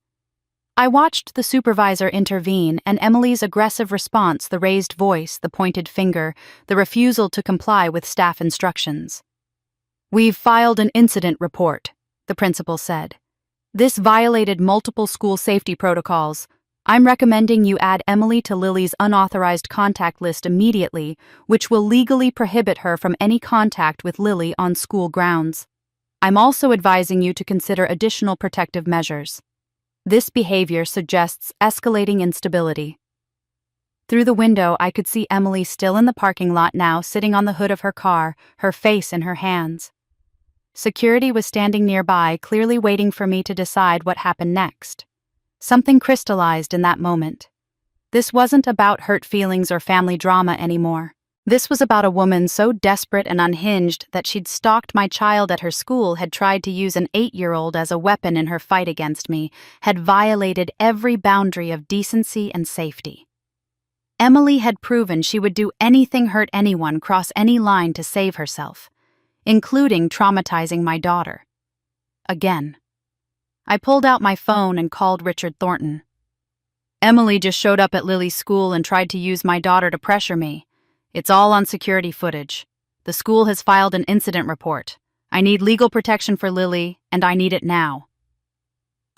I watched the supervisor intervene and Emily's aggressive response, the raised voice, the pointed finger, the refusal to comply with staff instructions. "We've filed an incident report," the principal said. "This violated multiple school safety protocols. I'm recommending you add Emily to Lily's unauthorized contact list immediately, which will legally prohibit her from any contact with Lily on school grounds. I'm also advising you to consider additional protective measures. This behavior suggests escalating instability." Through the window, I could see Emily still in the parking lot now, sitting on the hood of her car, her face in her hands. Security was standing nearby, clearly waiting for me to decide what happened next. Something crystallized in that moment. This wasn't about hurt feelings or family drama anymore. This was about a woman so desperate and unhinged that she'd stalked my child at her school, had tried to use an 8-year-old as a weapon in her fight against me, had violated every boundary of decency and safety. Emily had proven she would do anything, hurt anyone, cross any line to save herself, including traumatizing my daughter. Again. I pulled out my phone and called Richard Thornton. "Emily just showed up at Lily's school and tried to use my daughter to pressure me. It's all on security footage. The school has filed an incident report. I need legal protection for Lily, and I need it now."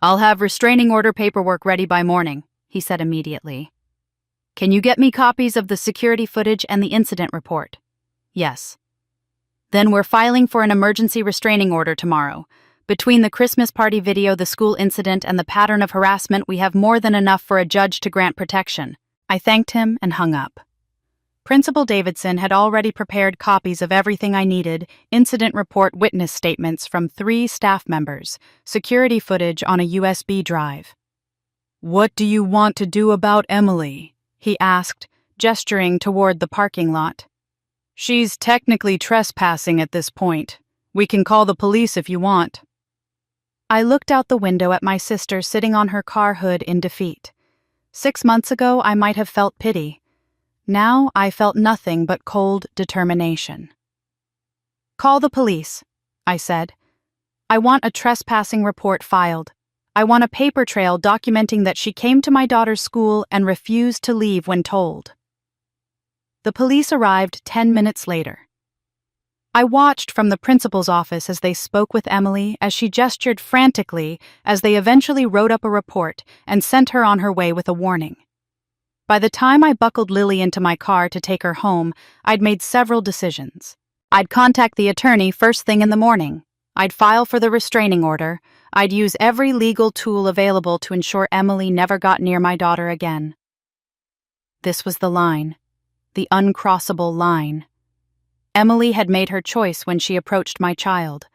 "I'll have restraining order paperwork ready by morning," he said immediately. "Can you get me copies of the security footage and the incident report?" "Yes." "Then we're filing for an emergency restraining order tomorrow. Between the Christmas party video, the school incident, and the pattern of harassment, we have more than enough for a judge to grant protection." I thanked him and hung up. Principal Davidson had already prepared copies of everything I needed: incident report, witness statements from 3 staff members, security footage on a USB drive. "What do you want to do about Emily?" he asked, gesturing toward the parking lot. "She's technically trespassing at this point. We can call the police if you want." I looked out the window at my sister sitting on her car hood in defeat. 6 months ago, I might have felt pity. Now I felt nothing but cold determination. "Call the police," I said. "I want a trespassing report filed. I want a paper trail documenting that she came to my daughter's school and refused to leave when told." The police arrived 10 minutes later. I watched from the principal's office as they spoke with Emily, as she gestured frantically as they eventually wrote up a report and sent her on her way with a warning. By the time I buckled Lily into my car to take her home, I'd made several decisions. I'd contact the attorney first thing in the morning. I'd file for the restraining order. I'd use every legal tool available to ensure Emily never got near my daughter again. This was the line, the uncrossable line. Emily had made her choice when she approached my child.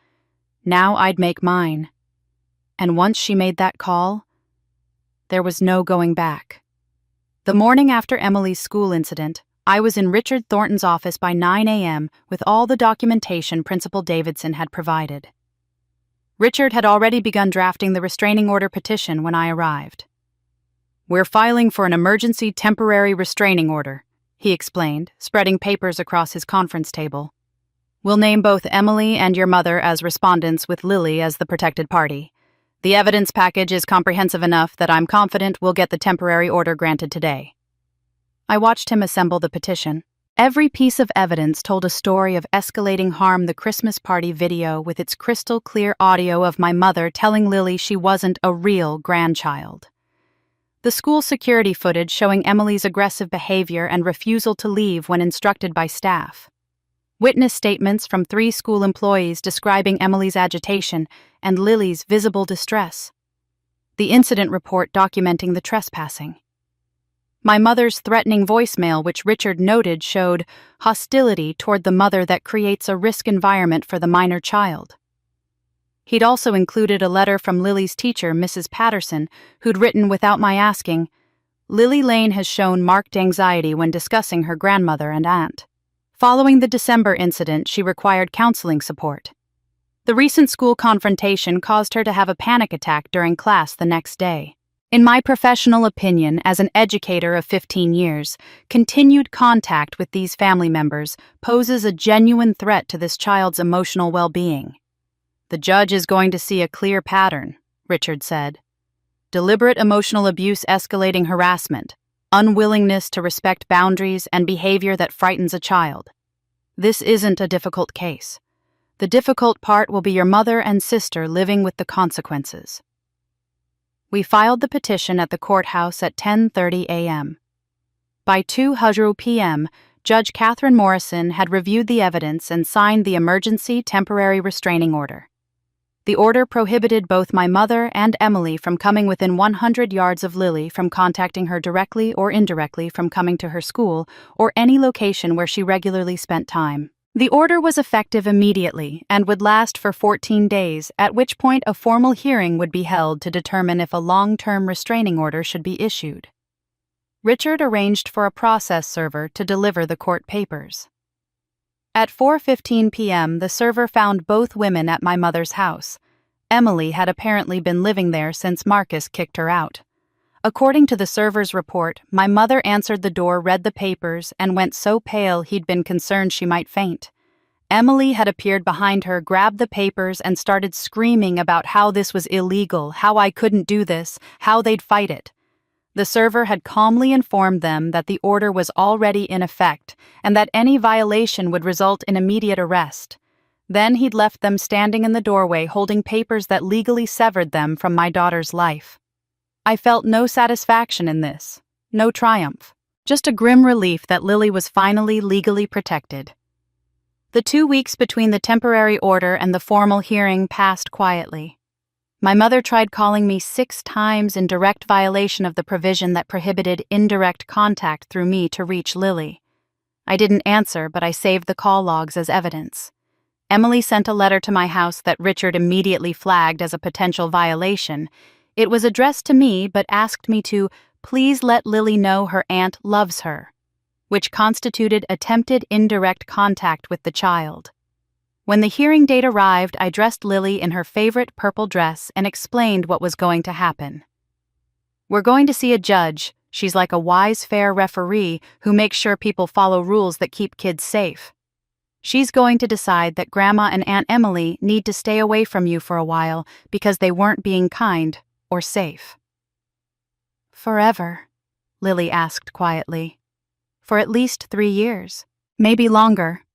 Now I'd make mine. And once she made that call, there was no going back. The morning after Emily's school incident, I was in Richard Thornton's office by 9 a.m. with all the documentation Principal Davidson had provided. Richard had already begun drafting the restraining order petition when I arrived. "We're filing for an emergency temporary restraining order," he explained, spreading papers across his conference table. "We'll name both Emily and your mother as respondents with Lily as the protected party. The evidence package is comprehensive enough that I'm confident we'll get the temporary order granted today." I watched him assemble the petition. Every piece of evidence told a story of escalating harm: the Christmas party video with its crystal clear audio of my mother telling Lily she wasn't a real grandchild. The school security footage showing Emily's aggressive behavior and refusal to leave when instructed by staff. Witness statements from 3 school employees describing Emily's agitation and Lily's visible distress. The incident report documenting the trespassing. My mother's threatening voicemail, which Richard noted, showed hostility toward the mother that creates a risk environment for the minor child. He'd also included a letter from Lily's teacher, Mrs. Patterson, who'd written without my asking, "Lily Lane has shown marked anxiety when discussing her grandmother and aunt. Following the December incident, she required counseling support. The recent school confrontation caused her to have a panic attack during class the next day. In my professional opinion, as an educator of 15 years, continued contact with these family members poses a genuine threat to this child's emotional well-being. The judge is going to see a clear pattern," Richard said. "Deliberate emotional abuse escalating harassment, unwillingness to respect boundaries, and behavior that frightens a child. This isn't a difficult case. The difficult part will be your mother and sister living with the consequences." We filed the petition at the courthouse at 10:30 a.m. By 2:00 p.m., Judge Catherine Morrison had reviewed the evidence and signed the emergency temporary restraining order. The order prohibited both my mother and Emily from coming within 100 yards of Lily, from contacting her directly or indirectly, from coming to her school, or any location where she regularly spent time. The order was effective immediately and would last for 14 days, at which point a formal hearing would be held to determine if a long-term restraining order should be issued. Richard arranged for a process server to deliver the court papers. At 4:15 p.m., the server found both women at my mother's house. Emily had apparently been living there since Marcus kicked her out. According to the server's report, my mother answered the door, read the papers, and went so pale he'd been concerned she might faint. Emily had appeared behind her, grabbed the papers, and started screaming about how this was illegal, how I couldn't do this, how they'd fight it. The server had calmly informed them that the order was already in effect and that any violation would result in immediate arrest. Then he'd left them standing in the doorway holding papers that legally severed them from my daughter's life. I felt no satisfaction in this, no triumph, just a grim relief that Lily was finally legally protected. The 2 weeks between the temporary order and the formal hearing passed quietly. My mother tried calling me 6 times in direct violation of the provision that prohibited indirect contact through me to reach Lily. I didn't answer, but I saved the call logs as evidence. Emily sent a letter to my house that Richard immediately flagged as a potential violation. It was addressed to me but asked me to please let Lily know her aunt loves her, which constituted attempted indirect contact with the child. When the hearing date arrived, I dressed Lily in her favorite purple dress and explained what was going to happen. "We're going to see a judge. She's like a wise, fair referee who makes sure people follow rules that keep kids safe. She's going to decide that Grandma and Aunt Emily need to stay away from you for a while because they weren't being kind or safe." "Forever?" Lily asked quietly. "For at least 3 years, maybe longer."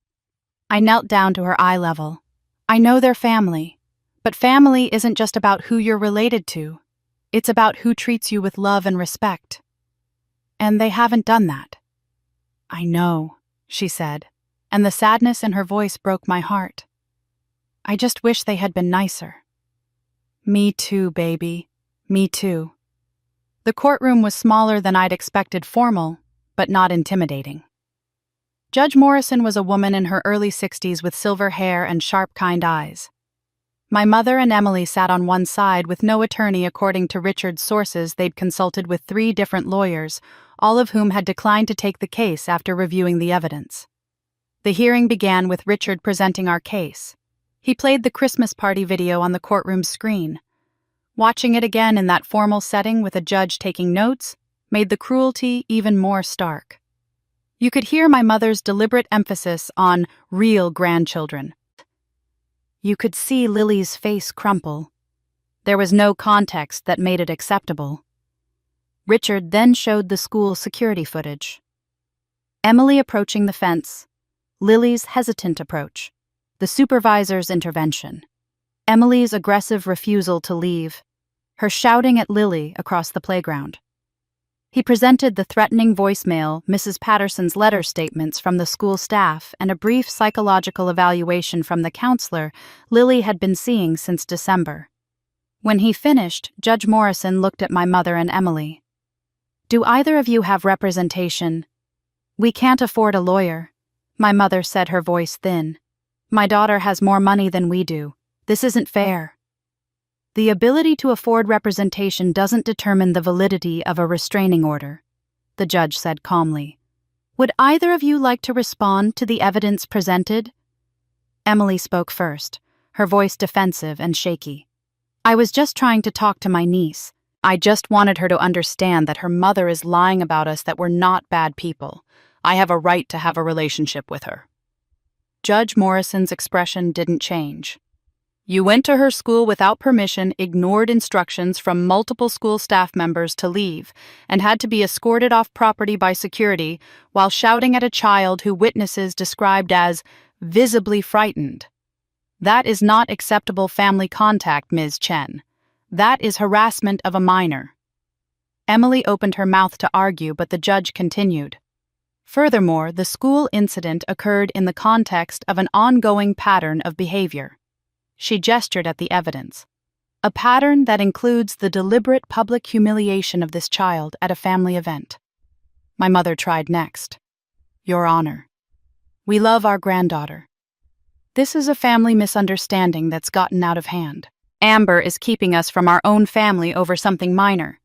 I knelt down to her eye level. "I know they're family, but family isn't just about who you're related to. It's about who treats you with love and respect. And they haven't done that." "I know," she said, and the sadness in her voice broke my heart. "I just wish they had been nicer." "Me too, baby. Me too." The courtroom was smaller than I'd expected, formal, but not intimidating. Judge Morrison was a woman in her early 60s with silver hair and sharp, kind eyes. My mother and Emily sat on one side with no attorney. According to Richard's sources, they'd consulted with 3 different lawyers, all of whom had declined to take the case after reviewing the evidence. The hearing began with Richard presenting our case. He played the Christmas party video on the courtroom screen. Watching it again in that formal setting with a judge taking notes made the cruelty even more stark. You could hear my mother's deliberate emphasis on real grandchildren. You could see Lily's face crumple. There was no context that made it acceptable. Richard then showed the school security footage. Emily approaching the fence, Lily's hesitant approach, the supervisor's intervention, Emily's aggressive refusal to leave, her shouting at Lily across the playground. He presented the threatening voicemail, Mrs. Patterson's letter statements from the school staff, and a brief psychological evaluation from the counselor Lily had been seeing since December. When he finished, Judge Morrison looked at my mother and Emily. "Do either of you have representation?" "We can't afford a lawyer," my mother said, her voice thin. "My daughter has more money than we do. This isn't fair." "The ability to afford representation doesn't determine the validity of a restraining order," the judge said calmly. "Would either of you like to respond to the evidence presented?" Emily spoke first, her voice defensive and shaky. "I was just trying to talk to my niece. I just wanted her to understand that her mother is lying about us, that we're not bad people. I have a right to have a relationship with her." Judge Morrison's expression didn't change. "You went to her school without permission, ignored instructions from multiple school staff members to leave, and had to be escorted off property by security while shouting at a child who witnesses described as visibly frightened. That is not acceptable family contact, Ms. Chen. That is harassment of a minor." Emily opened her mouth to argue, but the judge continued. "Furthermore, the school incident occurred in the context of an ongoing pattern of behavior." She gestured at the evidence. "A pattern that includes the deliberate public humiliation of this child at a family event." My mother tried next. "Your Honor, we love our granddaughter. This is a family misunderstanding that's gotten out of hand. Amber is keeping us from our own family over something minor.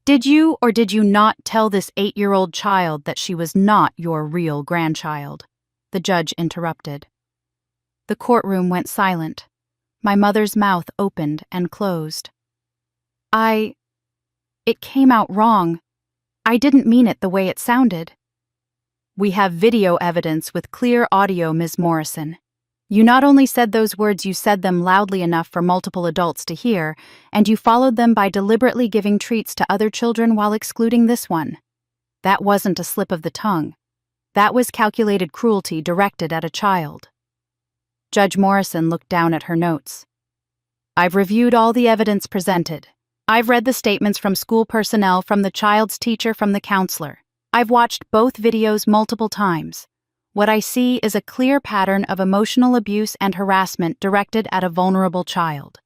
Did you or did you not tell this 8-year-old child that she was not your real grandchild?" the judge interrupted. The courtroom went silent. My mother's mouth opened and closed. It came out wrong. I didn't mean it the way it sounded." "We have video evidence with clear audio, Ms. Morrison. You not only said those words, you said them loudly enough for multiple adults to hear, and you followed them by deliberately giving treats to other children while excluding this one. That wasn't a slip of the tongue. That was calculated cruelty directed at a child." Judge Morrison looked down at her notes. "I've reviewed all the evidence presented. I've read the statements from school personnel, from the child's teacher, from the counselor. I've watched both videos multiple times. What I see is a clear pattern of emotional abuse and harassment directed at a vulnerable child."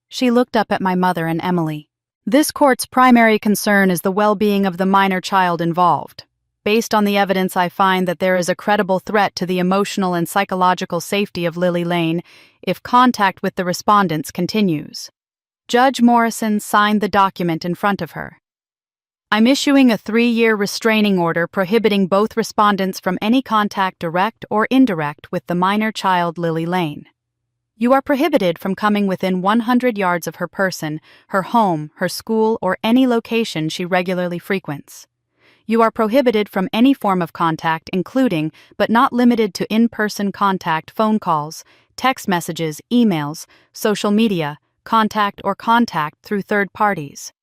She looked up at my mother and Emily. "This court's primary concern is the well-being of the minor child involved. Based on the evidence, I find that there is a credible threat to the emotional and psychological safety of Lily Lane if contact with the respondents continues." Judge Morrison signed the document in front of her. "I'm issuing a 3-year restraining order prohibiting both respondents from any contact, direct or indirect, with the minor child Lily Lane. You are prohibited from coming within 100 yards of her person, her home, her school, or any location she regularly frequents. You are prohibited from any form of contact, including, but not limited to, in-person contact, phone calls, text messages, emails, social media, contact through third parties.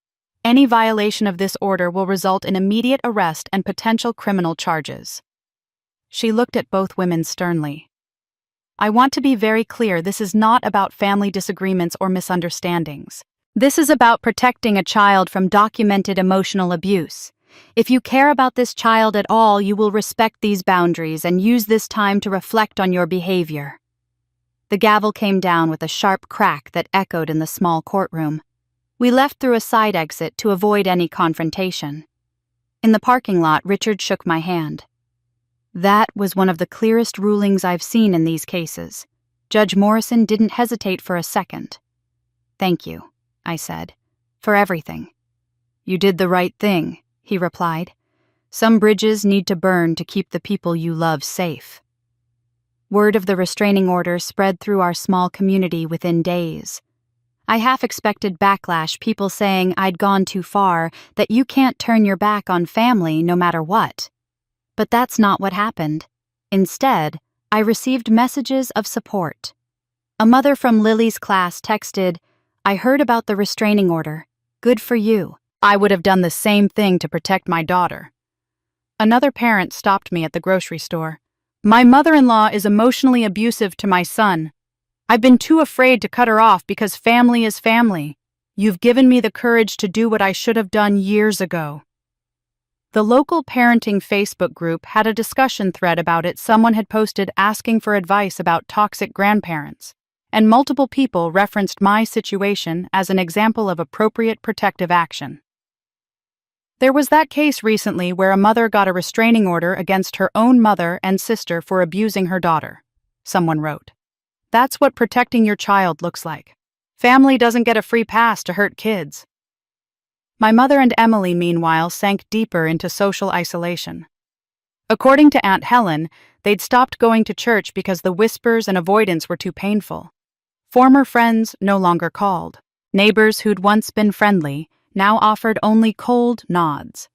Any violation of this order will result in immediate arrest and potential criminal charges." She looked at both women sternly. "I want to be very clear, this is not about family disagreements or misunderstandings. This is about protecting a child from documented emotional abuse. If you care about this child at all, you will respect these boundaries and use this time to reflect on your behavior." The gavel came down with a sharp crack that echoed in the small courtroom. We left through a side exit to avoid any confrontation. In the parking lot, Richard shook my hand. "That was one of the clearest rulings I've seen in these cases." Judge Morrison didn't hesitate for a second. "Thank you," I said, "for everything." "You did the right thing," he replied. "Some bridges need to burn to keep the people you love safe." Word of the restraining order spread through our small community within days. I half expected backlash, people saying I'd gone too far, that you can't turn your back on family no matter what. But that's not what happened. Instead, I received messages of support. A mother from Lily's class texted, "I heard about the restraining order. Good for you. I would have done the same thing to protect my daughter." Another parent stopped me at the grocery store. "My mother-in-law is emotionally abusive to my son. I've been too afraid to cut her off because family is family. You've given me the courage to do what I should have done years ago." The local parenting Facebook group had a discussion thread about it. Someone had posted asking for advice about toxic grandparents, and multiple people referenced my situation as an example of appropriate protective action. There was that case recently where a mother got a restraining order against her own mother and sister for abusing her daughter. Someone wrote, "That's what protecting your child looks like. Family doesn't get a free pass to hurt kids." My mother and Emily, meanwhile, sank deeper into social isolation. According to Aunt Helen, they'd stopped going to church because the whispers and avoidance were too painful. Former friends no longer called. Neighbors who'd once been friendly now offered only cold nods.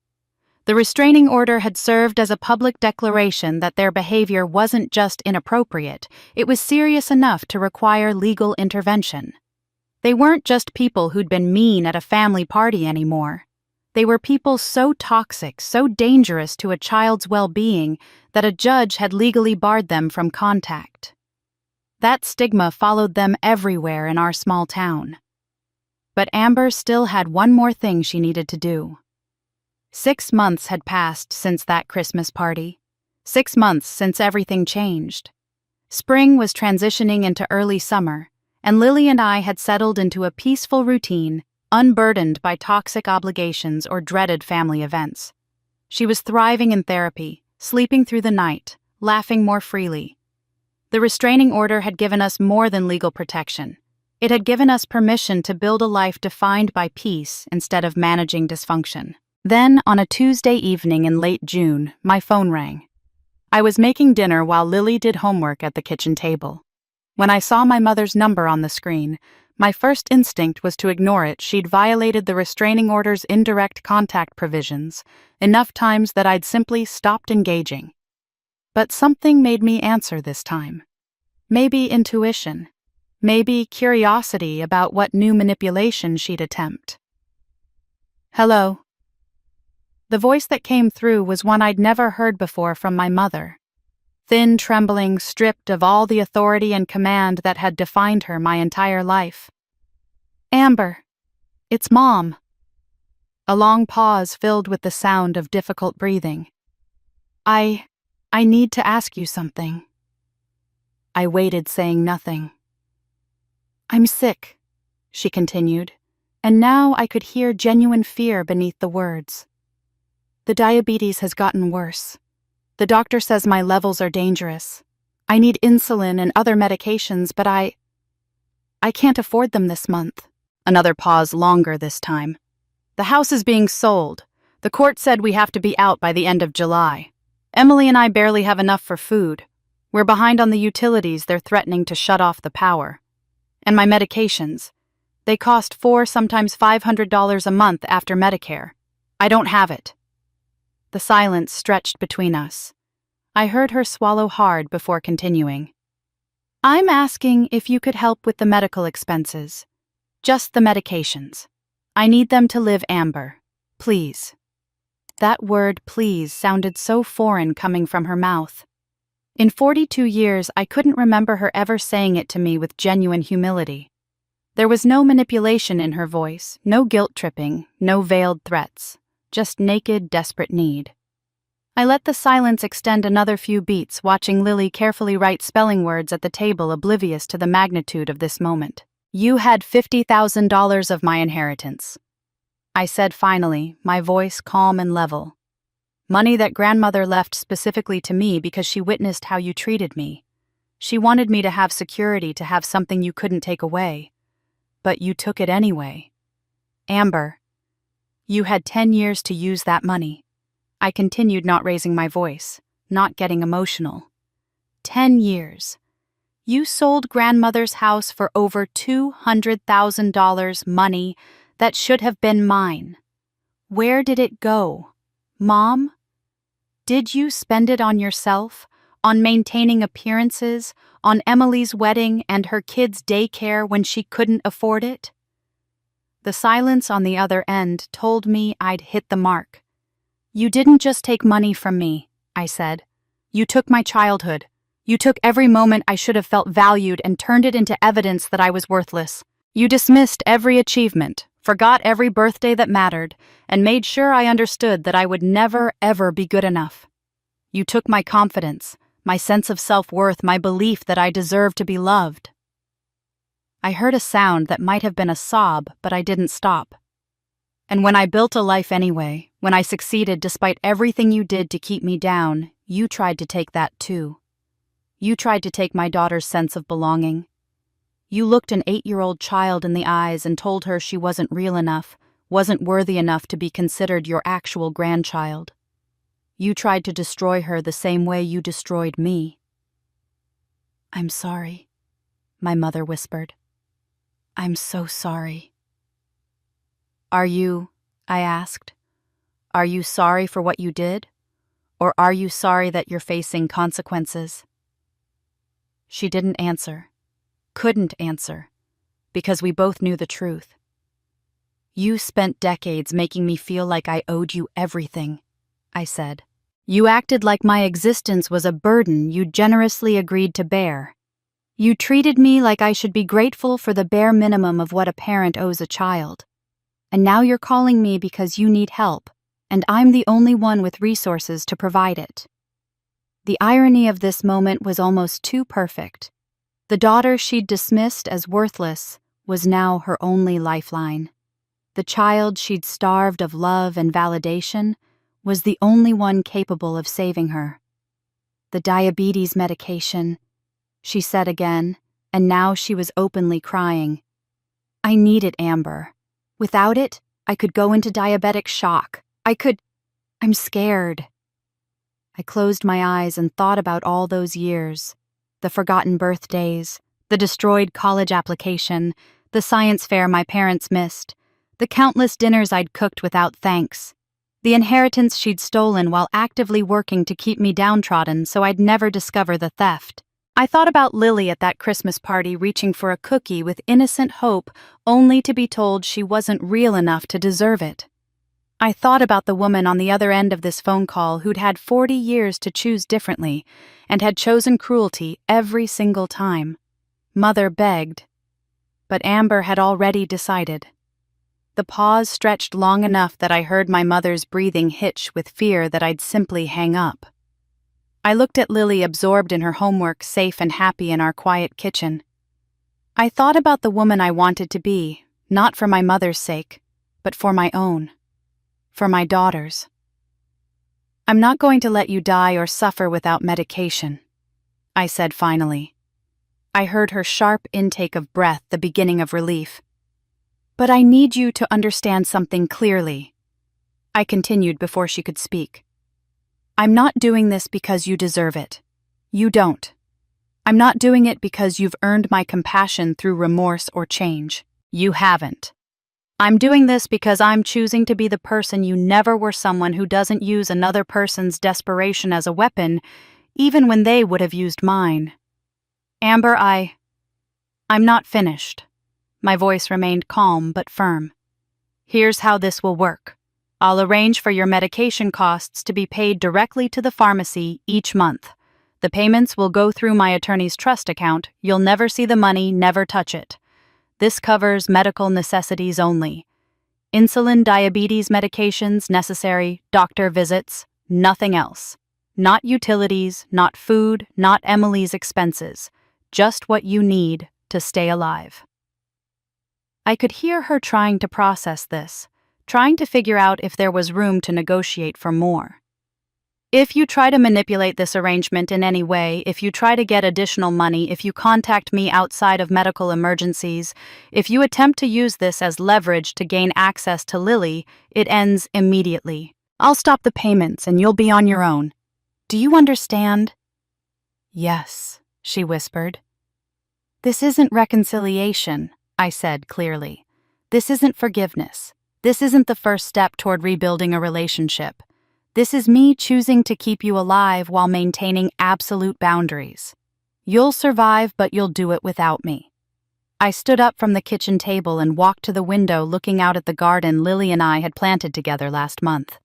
The restraining order had served as a public declaration that their behavior wasn't just inappropriate, it was serious enough to require legal intervention. They weren't just people who'd been mean at a family party anymore. They were people so toxic, so dangerous to a child's well-being that a judge had legally barred them from contact. That stigma followed them everywhere in our small town. But Amber still had one more thing she needed to do. 6 months had passed since that Christmas party. 6 months since everything changed. Spring was transitioning into early summer, and Lily and I had settled into a peaceful routine, unburdened by toxic obligations or dreaded family events. She was thriving in therapy, sleeping through the night, laughing more freely. The restraining order had given us more than legal protection. It had given us permission to build a life defined by peace instead of managing dysfunction. Then, on a Tuesday evening in late June, my phone rang. I was making dinner while Lily did homework at the kitchen table. When I saw my mother's number on the screen, my first instinct was to ignore it. She'd violated the restraining order's indirect contact provisions enough times that I'd simply stopped engaging. But something made me answer this time. Maybe intuition. Maybe curiosity about what new manipulation she'd attempt. "Hello." The voice that came through was one I'd never heard before from my mother. Thin, trembling, stripped of all the authority and command that had defined her my entire life. "Amber, it's Mom." A long pause filled with the sound of difficult breathing. I need to ask you something." I waited, saying nothing. "I'm sick," she continued, and now I could hear genuine fear beneath the words. "The diabetes has gotten worse. The doctor says my levels are dangerous. I need insulin and other medications, but I can't afford them this month." Another pause, longer this time. "The house is being sold. The court said we have to be out by the end of July. Emily and I barely have enough for food. We're behind on the utilities. They're threatening to shut off the power. And my medications. They cost $400, sometimes $500 a month after Medicare. I don't have it." The silence stretched between us. I heard her swallow hard before continuing. "I'm asking if you could help with the medical expenses. Just the medications. I need them to live, Amber. Please." That word, please, sounded so foreign coming from her mouth. In 42 years, I couldn't remember her ever saying it to me with genuine humility. There was no manipulation in her voice, no guilt-tripping, no veiled threats. Just naked, desperate need. I let the silence extend another few beats, watching Lily carefully write spelling words at the table, oblivious to the magnitude of this moment. "You had $50,000 of my inheritance," I said finally, my voice calm and level. "Money that grandmother left specifically to me because she witnessed how you treated me. She wanted me to have security, to have something you couldn't take away. But you took it anyway. Amber, you had 10 years to use that money." I continued, not raising my voice, not getting emotional. 10 years. You sold grandmother's house for over $200,000, money that should have been mine. Where did it go? Mom? Did you spend it on yourself, on maintaining appearances, on Emily's wedding and her kids' daycare when she couldn't afford it? The silence on the other end told me I'd hit the mark. "You didn't just take money from me," I said. "You took my childhood. You took every moment I should have felt valued and turned it into evidence that I was worthless. You dismissed every achievement, forgot every birthday that mattered, and made sure I understood that I would never, ever be good enough. You took my confidence, my sense of self-worth, my belief that I deserved to be loved. I heard a sound that might have been a sob, but I didn't stop. And when I built a life anyway, when I succeeded despite everything you did to keep me down, you tried to take that too. You tried to take my daughter's sense of belonging. You looked an 8-year-old child in the eyes and told her she wasn't real enough, wasn't worthy enough to be considered your actual grandchild. You tried to destroy her the same way you destroyed me. "I'm sorry," my mother whispered. "I'm so sorry." "Are you," I asked, "are you sorry for what you did? Or are you sorry that you're facing consequences?" She didn't answer, couldn't answer, because we both knew the truth. "You spent decades making me feel like I owed you everything," I said. "You acted like my existence was a burden you generously agreed to bear. You treated me like I should be grateful for the bare minimum of what a parent owes a child. And now you're calling me because you need help, and I'm the only one with resources to provide it." The irony of this moment was almost too perfect. The daughter she'd dismissed as worthless was now her only lifeline. The child she'd starved of love and validation was the only one capable of saving her. "The diabetes medication," she said again, and now she was openly crying. "I need it, Amber. Without it, I could go into diabetic shock. I'm scared." I closed my eyes and thought about all those years. The forgotten birthdays, the destroyed college application, the science fair my parents missed, the countless dinners I'd cooked without thanks, the inheritance she'd stolen while actively working to keep me downtrodden so I'd never discover the theft. I thought about Lily at that Christmas party reaching for a cookie with innocent hope only to be told she wasn't real enough to deserve it. I thought about the woman on the other end of this phone call who'd had 40 years to choose differently and had chosen cruelty every single time. Mother begged, but Amber had already decided. The pause stretched long enough that I heard my mother's breathing hitch with fear that I'd simply hang up. I looked at Lily absorbed in her homework, safe and happy in our quiet kitchen. I thought about the woman I wanted to be, not for my mother's sake, but for my own. For my daughter's. "I'm not going to let you die or suffer without medication," I said finally. I heard her sharp intake of breath, the beginning of relief. "But I need you to understand something clearly," I continued before she could speak. "I'm not doing this because you deserve it. You don't. I'm not doing it because you've earned my compassion through remorse or change. You haven't. I'm doing this because I'm choosing to be the person you never were, someone who doesn't use another person's desperation as a weapon, even when they would have used mine. Amber, I'm not finished." My voice remained calm but firm. "Here's how this will work. I'll arrange for your medication costs to be paid directly to the pharmacy each month. The payments will go through my attorney's trust account. You'll never see the money, never touch it. This covers medical necessities only. Insulin, diabetes medications necessary, doctor visits, nothing else. Not utilities, not food, not Emily's expenses. Just what you need to stay alive." I could hear her trying to process this, trying to figure out if there was room to negotiate for more. "If you try to manipulate this arrangement in any way, if you try to get additional money, if you contact me outside of medical emergencies, if you attempt to use this as leverage to gain access to Lily, it ends immediately. I'll stop the payments and you'll be on your own. Do you understand?" "Yes," she whispered. "This isn't reconciliation," I said clearly. "This isn't forgiveness. This isn't the first step toward rebuilding a relationship. This is me choosing to keep you alive while maintaining absolute boundaries. You'll survive, but you'll do it without me." I stood up from the kitchen table and walked to the window, looking out at the garden Lily and I had planted together last month.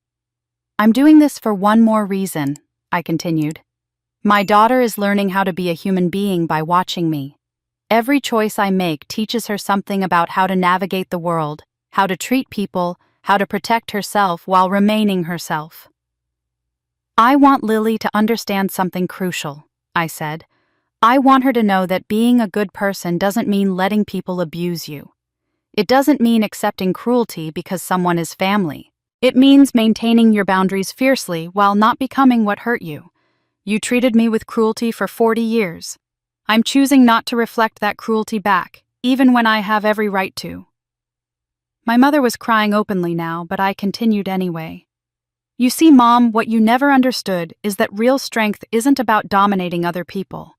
"I'm doing this for one more reason," I continued. "My daughter is learning how to be a human being by watching me. Every choice I make teaches her something about how to navigate the world, how to treat people, how to protect herself while remaining herself. I want Lily to understand something crucial, I said. I want her to know that being a good person doesn't mean letting people abuse you. It doesn't mean accepting cruelty because someone is family. It means maintaining your boundaries fiercely while not becoming what hurt you. You treated me with cruelty for 40 years. I'm choosing not to reflect that cruelty back, even when I have every right to. My mother was crying openly now, but I continued anyway. You see, Mom, what you never understood is that real strength isn't about dominating other people.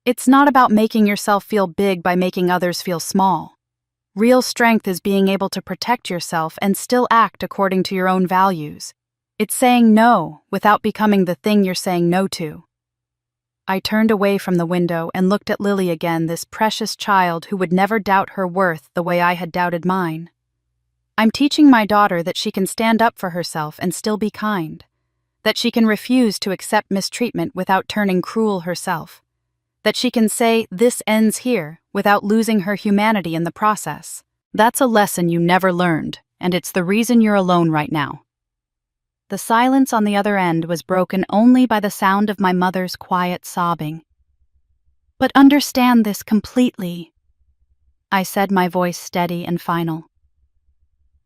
It's not about making yourself feel big by making others feel small. Real strength is being able to protect yourself and still act according to your own values. It's saying no without becoming the thing you're saying no to. I turned away from the window and looked at Lily again, this precious child who would never doubt her worth the way I had doubted mine. I'm teaching my daughter that she can stand up for herself and still be kind, that she can refuse to accept mistreatment without turning cruel herself, that she can say, "This ends here," without losing her humanity in the process. That's a lesson you never learned, and it's the reason you're alone right now. The silence on the other end was broken only by the sound of my mother's quiet sobbing. But understand this completely, I said, my voice steady and final.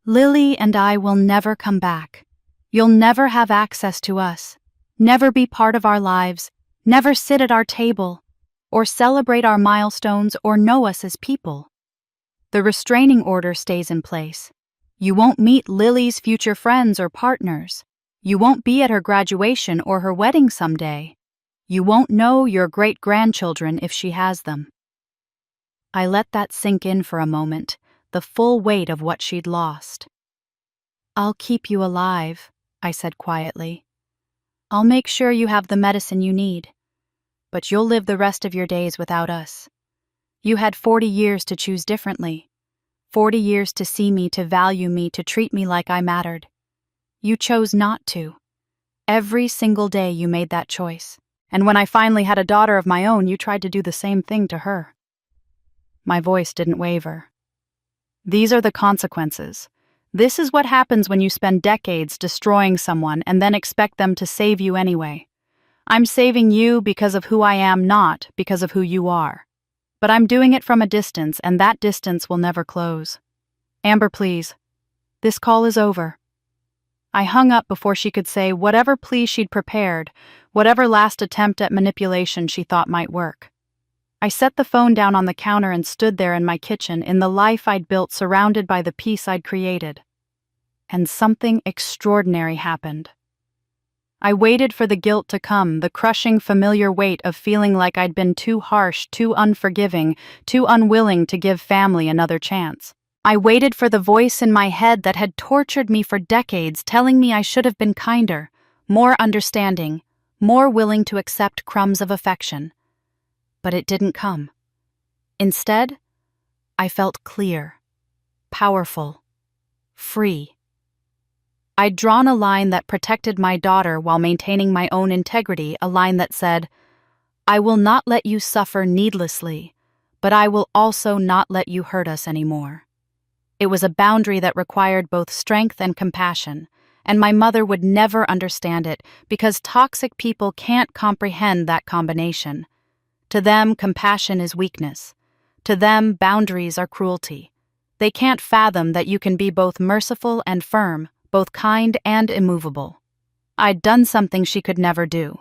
Lily and I will never come back. You'll never have access to us, never be part of our lives, never sit at our table, or celebrate our milestones or know us as people. The restraining order stays in place. You won't meet Lily's future friends or partners. You won't be at her graduation or her wedding someday. You won't know your great-grandchildren if she has them. I let that sink in for a moment, the full weight of what she'd lost. I'll keep you alive, I said quietly. I'll make sure you have the medicine you need. But you'll live the rest of your days without us. You had 40 years to choose differently. 40 years to see me, to value me, to treat me like I mattered. You chose not to. Every single day you made that choice. And when I finally had a daughter of my own, you tried to do the same thing to her. My voice didn't waver. These are the consequences. This is what happens when you spend decades destroying someone and then expect them to save you anyway. I'm saving you because of who I am, not because of who you are. But I'm doing it from a distance, and that distance will never close. Amber, please. This call is over. I hung up before she could say whatever plea she'd prepared, whatever last attempt at manipulation she thought might work. I set the phone down on the counter and stood there in my kitchen, in the life I'd built, surrounded by the peace I'd created. And something extraordinary happened. I waited for the guilt to come, the crushing familiar weight of feeling like I'd been too harsh, too unforgiving, too unwilling to give family another chance. I waited for the voice in my head that had tortured me for decades, telling me I should have been kinder, more understanding, more willing to accept crumbs of affection. But it didn't come. Instead, I felt clear, powerful, free. I'd drawn a line that protected my daughter while maintaining my own integrity, a line that said, I will not let you suffer needlessly, but I will also not let you hurt us anymore. It was a boundary that required both strength and compassion, and my mother would never understand it because toxic people can't comprehend that combination. To them, compassion is weakness. To them, boundaries are cruelty. They can't fathom that you can be both merciful and firm, both kind and immovable. I'd done something she could never do.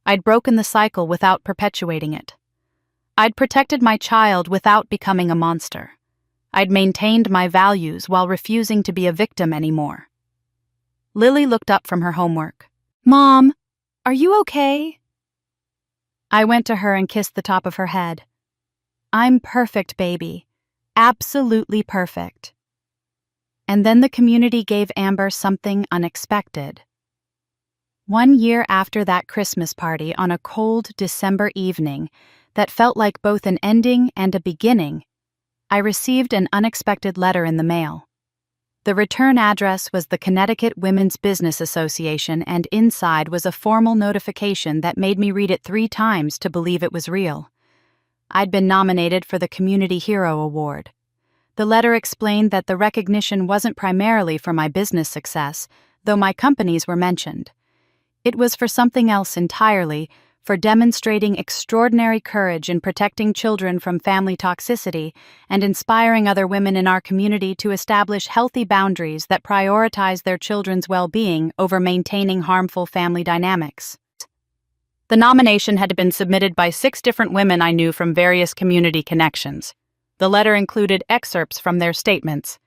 I'd broken the cycle without perpetuating it. I'd protected my child without becoming a monster. I'd maintained my values while refusing to be a victim anymore. Lily looked up from her homework. Mom, are you okay? I went to her and kissed the top of her head. I'm perfect, baby. Absolutely perfect. And then the community gave Amber something unexpected. 1 year after that Christmas party, on a cold December evening that felt like both an ending and a beginning, I received an unexpected letter in the mail. The return address was the Connecticut Women's Business Association, and inside was a formal notification that made me read it 3 times to believe it was real. I'd been nominated for the Community Hero Award. The letter explained that the recognition wasn't primarily for my business success, though my companies were mentioned. It was for something else entirely, for demonstrating extraordinary courage in protecting children from family toxicity and inspiring other women in our community to establish healthy boundaries that prioritize their children's well-being over maintaining harmful family dynamics. The nomination had been submitted by 6 different women I knew from various community connections. The letter included excerpts from their statements.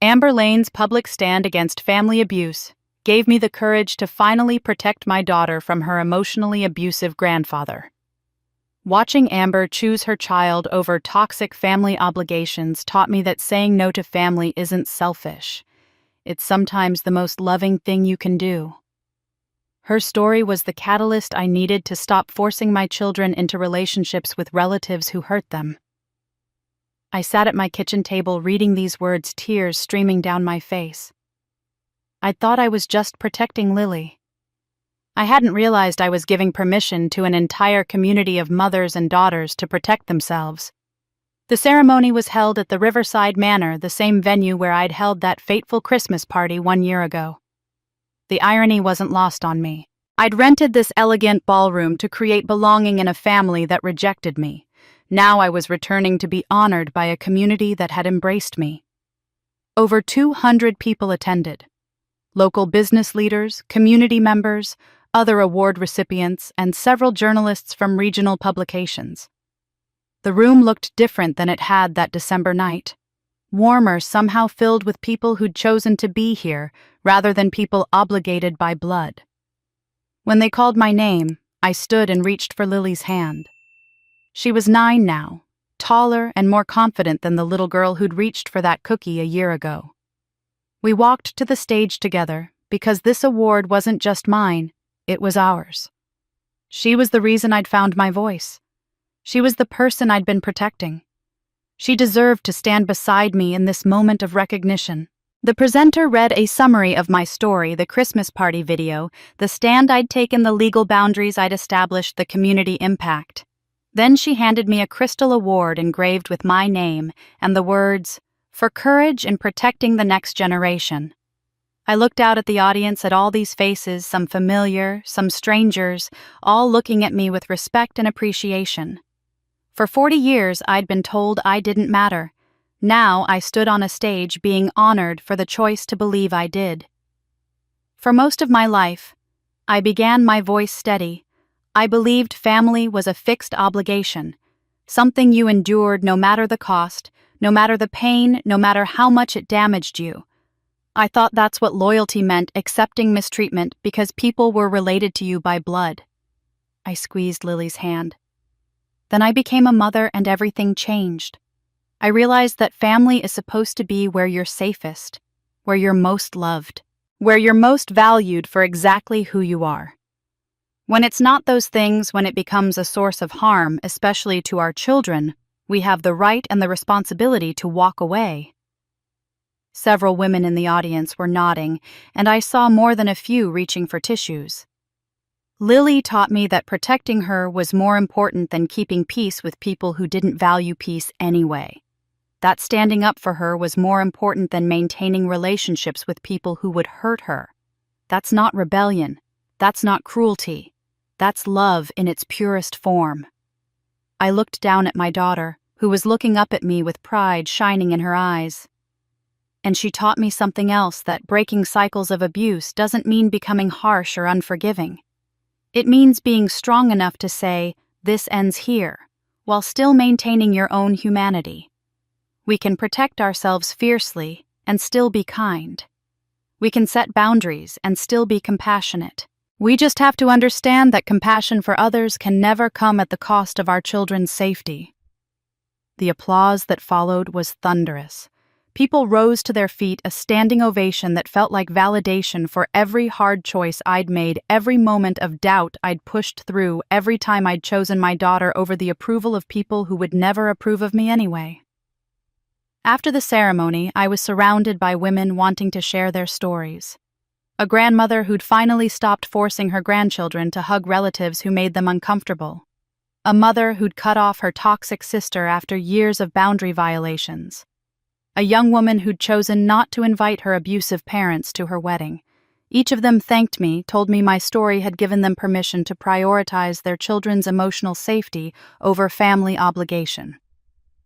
Amber Lane's public stand against family abuse gave me the courage to finally protect my daughter from her emotionally abusive grandfather. Watching Amber choose her child over toxic family obligations taught me that saying no to family isn't selfish. It's sometimes the most loving thing you can do. Her story was the catalyst I needed to stop forcing my children into relationships with relatives who hurt them. I sat at my kitchen table reading these words, tears streaming down my face. I'd thought I was just protecting Lily. I hadn't realized I was giving permission to an entire community of mothers and daughters to protect themselves. The ceremony was held at the Riverside Manor, the same venue where I'd held that fateful Christmas party 1 year ago. The irony wasn't lost on me. I'd rented this elegant ballroom to create belonging in a family that rejected me. Now I was returning to be honored by a community that had embraced me. Over 200 people attended. Local business leaders, community members, other award recipients, and several journalists from regional publications. The room looked different than it had that December night. Warmer, somehow filled with people who'd chosen to be here rather than people obligated by blood. When they called my name, I stood and reached for Lily's hand. She was 9 now, taller and more confident than the little girl who'd reached for that cookie a year ago. We walked to the stage together because this award wasn't just mine, it was ours. She was the reason I'd found my voice. She was the person I'd been protecting. She deserved to stand beside me in this moment of recognition. The presenter read a summary of my story, the Christmas party video, the stand I'd taken, the legal boundaries I'd established, the community impact. Then she handed me a crystal award engraved with my name and the words, "For courage in protecting the next generation." I looked out at the audience, at all these faces, some familiar, some strangers, all looking at me with respect and appreciation. For 40 years, I'd been told I didn't matter. Now I stood on a stage being honored for the choice to believe I did. For most of my life, I began my voice steady. I believed family was a fixed obligation, something you endured no matter the cost, no matter the pain, no matter how much it damaged you. I thought that's what loyalty meant, accepting mistreatment because people were related to you by blood. I squeezed Lily's hand. Then I became a mother and everything changed. I realized that family is supposed to be where you're safest, where you're most loved, where you're most valued for exactly who you are. When it's not those things, when it becomes a source of harm, especially to our children, we have the right and the responsibility to walk away. Several women in the audience were nodding, and I saw more than a few reaching for tissues. Lily taught me that protecting her was more important than keeping peace with people who didn't value peace anyway. That standing up for her was more important than maintaining relationships with people who would hurt her. That's not rebellion. That's not cruelty. That's love in its purest form. I looked down at my daughter, who was looking up at me with pride shining in her eyes. And she taught me something else, that breaking cycles of abuse doesn't mean becoming harsh or unforgiving. It means being strong enough to say, "This ends here," while still maintaining your own humanity. We can protect ourselves fiercely and still be kind. We can set boundaries and still be compassionate. We just have to understand that compassion for others can never come at the cost of our children's safety. The applause that followed was thunderous. People rose to their feet, a standing ovation that felt like validation for every hard choice I'd made, every moment of doubt I'd pushed through, every time I'd chosen my daughter over the approval of people who would never approve of me anyway. After the ceremony, I was surrounded by women wanting to share their stories. A grandmother who'd finally stopped forcing her grandchildren to hug relatives who made them uncomfortable. A mother who'd cut off her toxic sister after years of boundary violations. a young woman who'd chosen not to invite her abusive parents to her wedding. Each of them thanked me, told me my story had given them permission to prioritize their children's emotional safety over family obligation.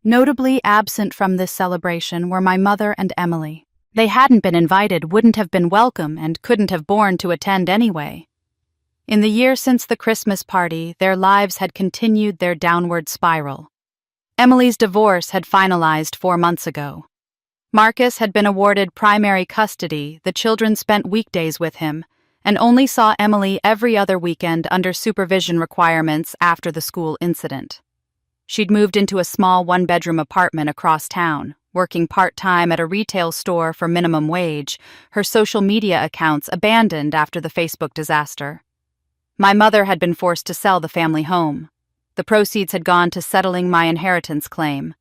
Notably absent from this celebration were my mother and Emily. They hadn't been invited, wouldn't have been welcome, and couldn't have borne to attend anyway. In the year since the Christmas party, their lives had continued their downward spiral. Emily's divorce had finalized 4 months ago. Marcus had been awarded primary custody, the children spent weekdays with him, and only saw Emily every other weekend under supervision requirements after the school incident. She'd moved into a small one-bedroom apartment across town, working part-time at a retail store for minimum wage, her social media accounts abandoned after the Facebook disaster. My mother had been forced to sell the family home. The proceeds had gone to settling my inheritance claim.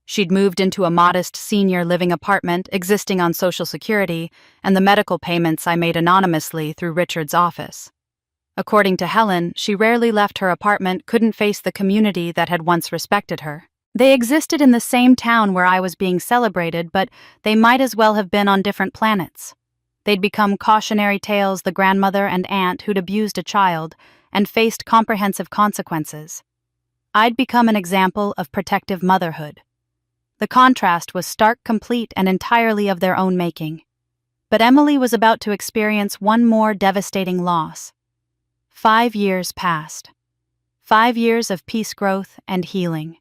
She'd moved into a modest senior living apartment existing on Social Security and the medical payments I made anonymously through Richard's office. According to Helen, she rarely left her apartment, couldn't face the community that had once respected her. They existed in the same town where I was being celebrated, but they might as well have been on different planets. They'd become cautionary tales, the grandmother and aunt who'd abused a child and faced comprehensive consequences. I'd become an example of protective motherhood. The contrast was stark, complete, and entirely of their own making. But Emily was about to experience one more devastating loss. 5 years passed. 5 years of peace, growth, and healing.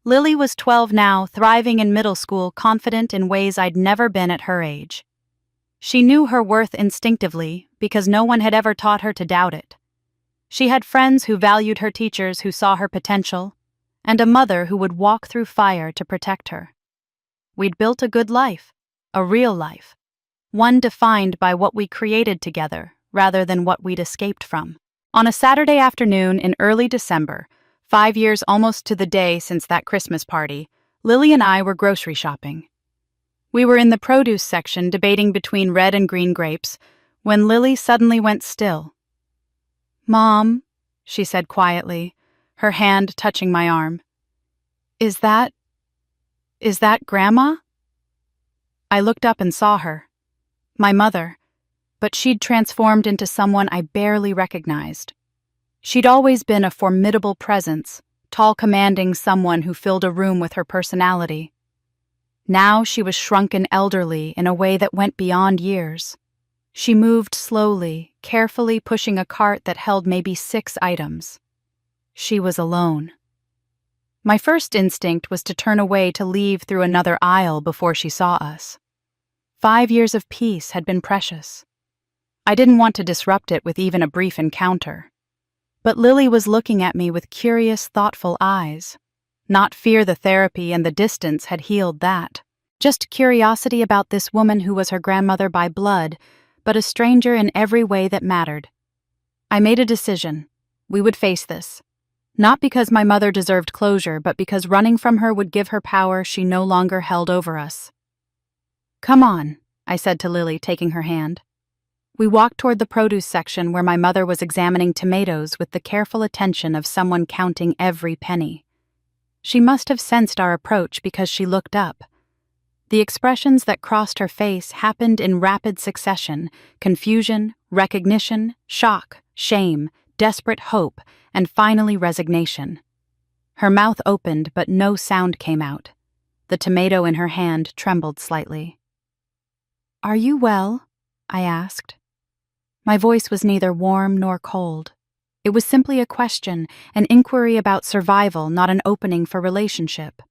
Lily was 12 now, thriving in middle school, confident in ways I'd never been at her age. She knew her worth instinctively because no one had ever taught her to doubt it. She had friends who valued her, teachers who saw her potential, and a mother who would walk through fire to protect her. We'd built a good life, a real life, one defined by what we created together rather than what we'd escaped from. On a Saturday afternoon in early December, 5 years almost to the day since that Christmas party, Lily and I were grocery shopping. We were in the produce section debating between red and green grapes when Lily suddenly went still. "Mom," she said quietly, her hand touching my arm. Is that Grandma?" I looked up and saw her. My mother, but she'd transformed into someone I barely recognized. She'd always been a formidable presence, tall, commanding, someone who filled a room with her personality. Now she was shrunken, elderly, in a way that went beyond years. She moved slowly, carefully pushing a cart that held maybe 6 items. She was alone. My first instinct was to turn away to leave through another aisle before she saw us. 5 years of peace had been precious. I didn't want to disrupt it with even a brief encounter. But Lily was looking at me with curious, thoughtful eyes. Not fear, the therapy and the distance had healed that. Just curiosity about this woman who was her grandmother by blood, but a stranger in every way that mattered. I made a decision. We would face this. Not because my mother deserved closure, but because running from her would give her power she no longer held over us. "Come on," I said to Lily, taking her hand. We walked toward the produce section where my mother was examining tomatoes with the careful attention of someone counting every penny. She must have sensed our approach because she looked up. The expressions that crossed her face happened in rapid succession: confusion, recognition, shock, shame, desperate hope, and finally resignation. Her mouth opened, but no sound came out. The tomato in her hand trembled slightly. "Are you well?" I asked. My voice was neither warm nor cold. It was simply a question, an inquiry about survival, not an opening for relationship.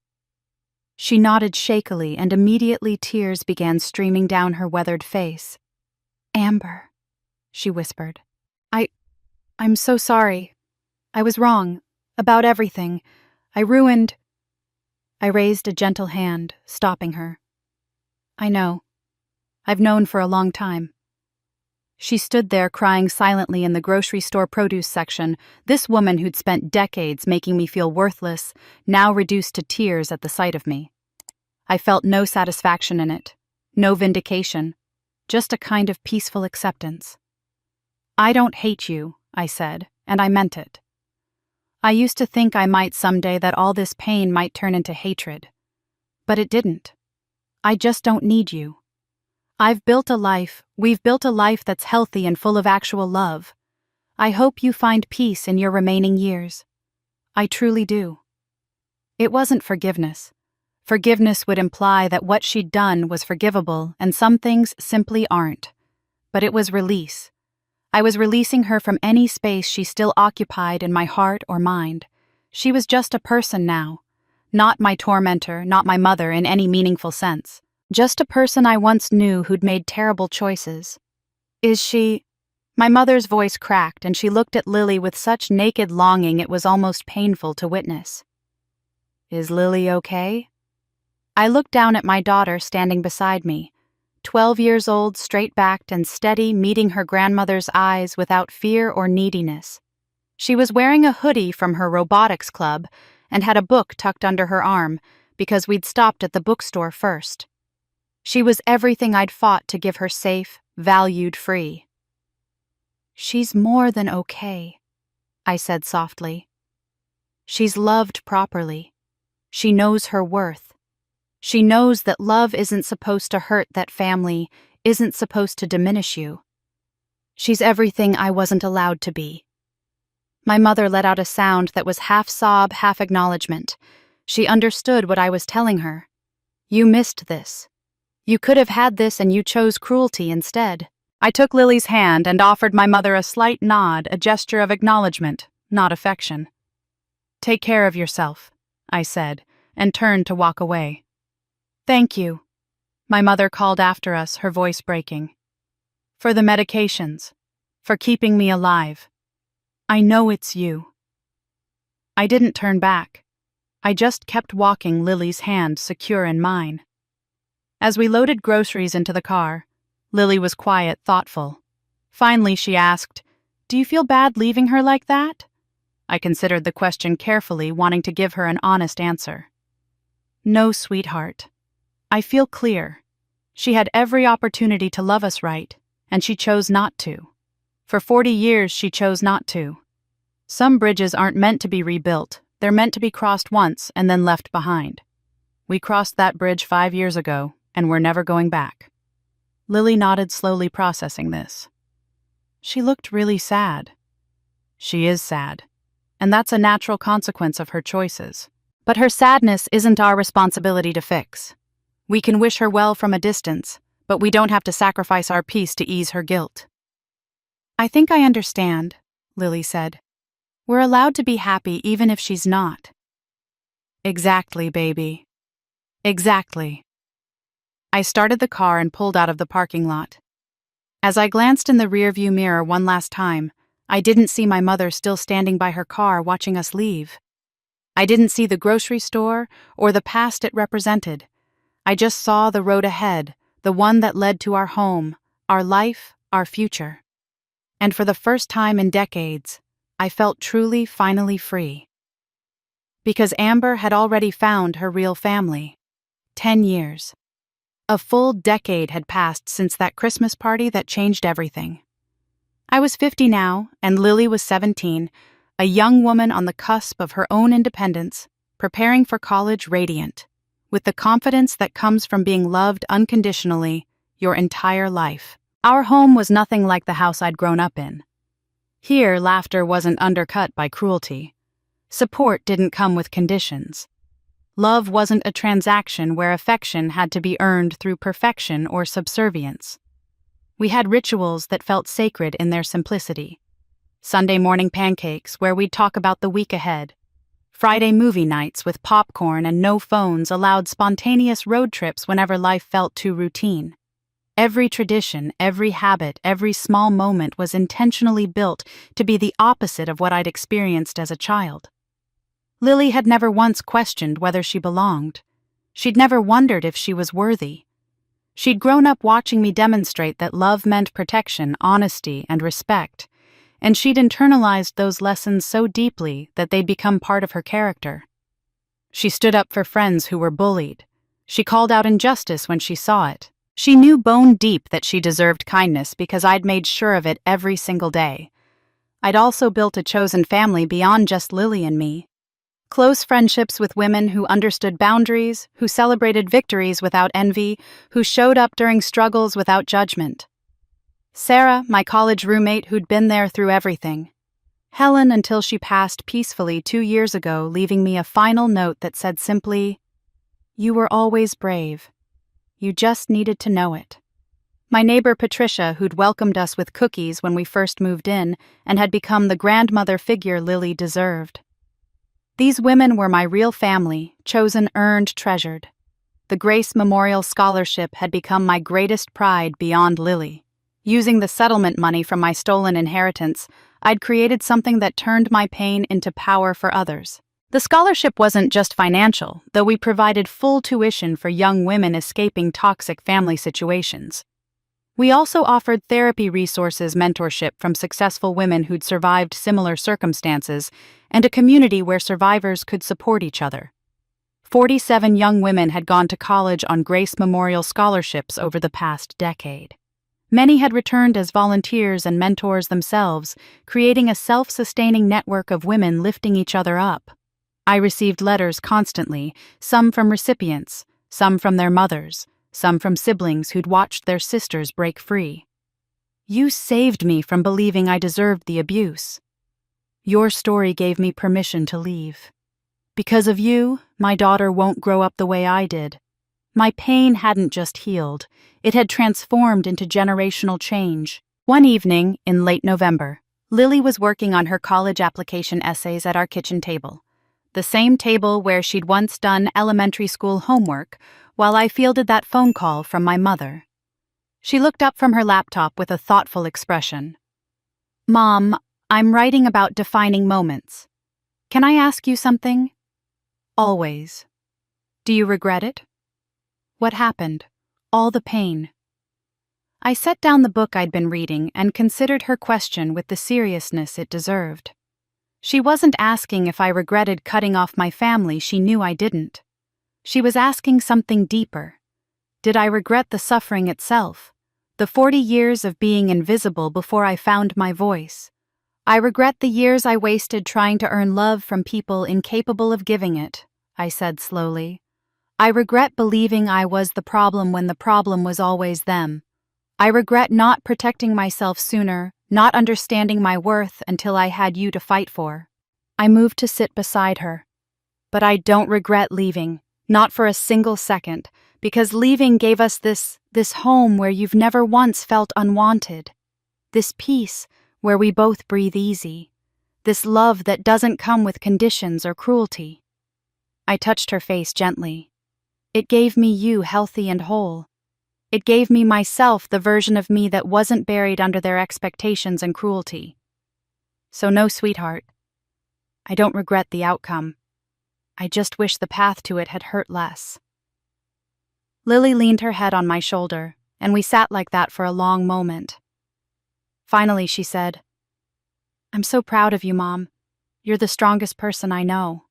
She nodded shakily, and immediately tears began streaming down her weathered face. "Amber," she whispered. I'm so sorry. I was wrong. About everything. I raised a gentle hand, stopping her. "I know. I've known for a long time." She stood there crying silently in the grocery store produce section, this woman who'd spent decades making me feel worthless, now reduced to tears at the sight of me. I felt no satisfaction in it, no vindication, just a kind of peaceful acceptance. "I don't hate you," I said, and I meant it. I used to think I might someday, that all this pain might turn into hatred. But it didn't. I just don't need you. We've built a life that's healthy and full of actual love. I hope you find peace in your remaining years. I truly do. It wasn't forgiveness. Forgiveness would imply that what she'd done was forgivable and some things simply aren't. But it was release. I was releasing her from any space she still occupied in my heart or mind. She was just a person now. Not my tormentor, not my mother in any meaningful sense. Just a person I once knew who'd made terrible choices. Is she... My mother's voice cracked and she looked at Lily with such naked longing it was almost painful to witness. Is Lily okay? I looked down at my daughter standing beside me, 12 years old, straight-backed and steady, meeting her grandmother's eyes without fear or neediness. She was wearing a hoodie from her robotics club and had a book tucked under her arm because we'd stopped at the bookstore first. She was everything I'd fought to give her safe, valued free. She's more than okay, I said softly. She's loved properly. She knows her worth. She knows that love isn't supposed to hurt that family, isn't supposed to diminish you. She's everything I wasn't allowed to be. My mother let out a sound that was half sob, half acknowledgement. She understood what I was telling her. You missed this. You could have had this and you chose cruelty instead. I took Lily's hand and offered my mother a slight nod, a gesture of acknowledgement, not affection. Take care of yourself, I said, and turned to walk away. Thank you, my mother called after us, her voice breaking. For the medications, for keeping me alive. I know it's you. I didn't turn back. I just kept walking, Lily's hand secure in mine. As we loaded groceries into the car, Lily was quiet, thoughtful. Finally, she asked, "Do you feel bad leaving her like that?" I considered the question carefully, wanting to give her an honest answer. No, sweetheart. I feel clear. She had every opportunity to love us right, and she chose not to. For 40 years, she chose not to. Some bridges aren't meant to be rebuilt. They're meant to be crossed once and then left behind. We crossed that bridge 5 years ago, and we're never going back. Lily nodded, slowly processing this. She looked really sad. She is sad, and that's a natural consequence of her choices. But her sadness isn't our responsibility to fix. We can wish her well from a distance, but we don't have to sacrifice our peace to ease her guilt. I think I understand, Lily said. We're allowed to be happy even if she's not. Exactly, baby. Exactly. I started the car and pulled out of the parking lot. As I glanced in the rearview mirror one last time, I didn't see my mother still standing by her car watching us leave. I didn't see the grocery store or the past it represented. I just saw the road ahead, the one that led to our home, our life, our future. And for the first time in decades, I felt truly, finally free. Because Amber had already found her real family. 10 years. A full decade had passed since that Christmas party that changed everything. I was 50 now, and Lily was 17, a young woman on the cusp of her own independence, preparing for college, radiant, with the confidence that comes from being loved unconditionally your entire life. Our home was nothing like the house I'd grown up in. Here, laughter wasn't undercut by cruelty. Support didn't come with conditions. Love wasn't a transaction where affection had to be earned through perfection or subservience. We had rituals that felt sacred in their simplicity. Sunday morning pancakes where we'd talk about the week ahead. Friday movie nights with popcorn and no phones allowed spontaneous road trips whenever life felt too routine. Every tradition, every habit, every small moment was intentionally built to be the opposite of what I'd experienced as a child. Lily had never once questioned whether she belonged. She'd never wondered if she was worthy. She'd grown up watching me demonstrate that love meant protection, honesty, and respect, and she'd internalized those lessons so deeply that they'd become part of her character. She stood up for friends who were bullied. She called out injustice when she saw it. She knew bone deep that she deserved kindness because I'd made sure of it every single day. I'd also built a chosen family beyond just Lily and me. Close friendships with women who understood boundaries, who celebrated victories without envy, who showed up during struggles without judgment. Sarah, my college roommate who'd been there through everything. Helen until she passed peacefully 2 years ago, leaving me a final note that said simply, "You were always brave. You just needed to know it." My neighbor Patricia, who'd welcomed us with cookies when we first moved in and had become the grandmother figure Lily deserved. These women were my real family, chosen, earned, treasured. The Grace Memorial Scholarship had become my greatest pride beyond Lily. Using the settlement money from my stolen inheritance, I'd created something that turned my pain into power for others. The scholarship wasn't just financial, though we provided full tuition for young women escaping toxic family situations. We also offered therapy resources, mentorship from successful women who'd survived similar circumstances, and a community where survivors could support each other. 47 young women had gone to college on Grace Memorial scholarships over the past decade. Many had returned as volunteers and mentors themselves, creating a self-sustaining network of women lifting each other up. I received letters constantly, some from recipients, some from their mothers, some from siblings who'd watched their sisters break free. "You saved me from believing I deserved the abuse. Your story gave me permission to leave. Because of you, my daughter won't grow up the way I did." My pain hadn't just healed, it had transformed into generational change. One evening, in late November, Lily was working on her college application essays at our kitchen table. The same table where she'd once done elementary school homework, while I fielded that phone call from my mother. She looked up from her laptop with a thoughtful expression. "Mom, I'm writing about defining moments. Can I ask you something?" "Always." "Do you regret it?" "What happened? All the pain." I set down the book I'd been reading and considered her question with the seriousness it deserved. She wasn't asking if I regretted cutting off my family. She knew I didn't. She was asking something deeper. Did I regret the suffering itself? The 40 years of being invisible before I found my voice? "I regret the years I wasted trying to earn love from people incapable of giving it," I said slowly. "I regret believing I was the problem when the problem was always them. I regret not protecting myself sooner, not understanding my worth until I had you to fight for." I moved to sit beside her. "But I don't regret leaving, not for a single second, because leaving gave us this home where you've never once felt unwanted. This peace where we both breathe easy. This love that doesn't come with conditions or cruelty." I touched her face gently. "It gave me you healthy and whole. It gave me myself, the version of me that wasn't buried under their expectations and cruelty. So no, sweetheart. I don't regret the outcome. I just wish the path to it had hurt less." Lily leaned her head on my shoulder, and we sat like that for a long moment. Finally, she said, "I'm so proud of you, Mom. You're the strongest person I know."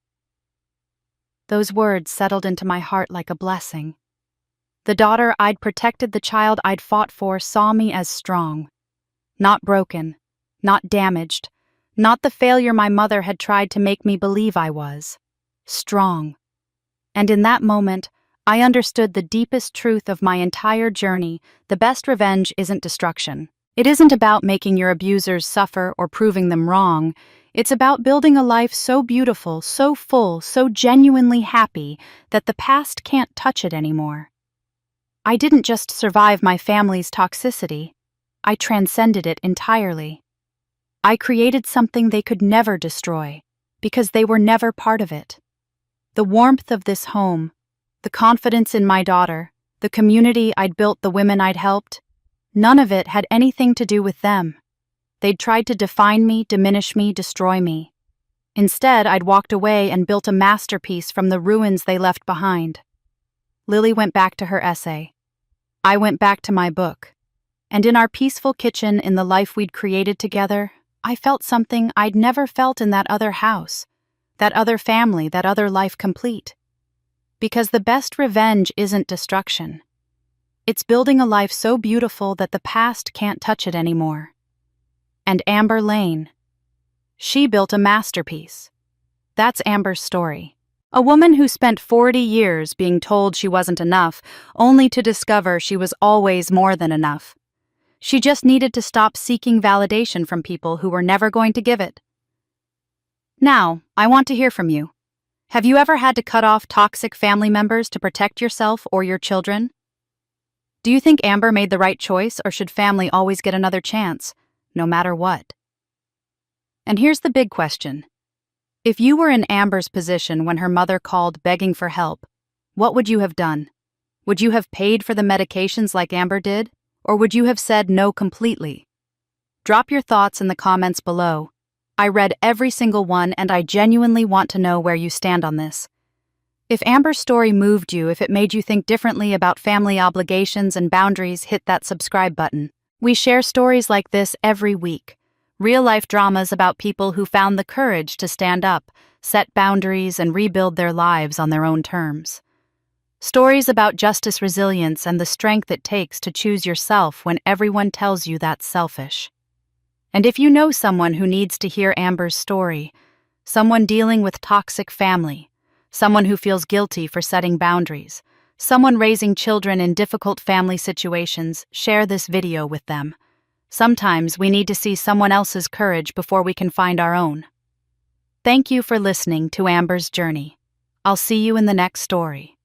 Those words settled into my heart like a blessing. The daughter I'd protected, the child I'd fought for, saw me as strong. Not broken, not damaged, not the failure my mother had tried to make me believe I was. Strong. And in that moment, I understood the deepest truth of my entire journey. The best revenge isn't destruction. It isn't about making your abusers suffer or proving them wrong. It's about building a life so beautiful, so full, so genuinely happy that the past can't touch it anymore. I didn't just survive my family's toxicity. I transcended it entirely. I created something they could never destroy, because they were never part of it. The warmth of this home, the confidence in my daughter, the community I'd built, the women I'd helped, none of it had anything to do with them. They'd tried to define me, diminish me, destroy me. Instead, I'd walked away and built a masterpiece from the ruins they left behind. Lily went back to her essay. I went back to my book. And in our peaceful kitchen, in the life we'd created together, I felt something I'd never felt in that other house, that other family, that other life complete. Because the best revenge isn't destruction. It's building a life so beautiful that the past can't touch it anymore. And Amber Lane, she built a masterpiece. That's Amber's story. A woman who spent 40 years being told she wasn't enough, only to discover she was always more than enough. She just needed to stop seeking validation from people who were never going to give it. Now, I want to hear from you. Have you ever had to cut off toxic family members to protect yourself or your children? Do you think Amber made the right choice, or should family always get another chance, no matter what? And here's the big question. If you were in Amber's position when her mother called begging for help, what would you have done? Would you have paid for the medications like Amber did, or would you have said no completely? Drop your thoughts in the comments below. I read every single one, and I genuinely want to know where you stand on this. If Amber's story moved you, if it made you think differently about family obligations and boundaries, hit that subscribe button. We share stories like this every week. Real-life dramas about people who found the courage to stand up, set boundaries, and rebuild their lives on their own terms. Stories about justice, resilience, and the strength it takes to choose yourself when everyone tells you that's selfish. And if you know someone who needs to hear Amber's story, someone dealing with toxic family, someone who feels guilty for setting boundaries, someone raising children in difficult family situations, share this video with them. Sometimes we need to see someone else's courage before we can find our own. Thank you for listening to Amber's journey. I'll see you in the next story.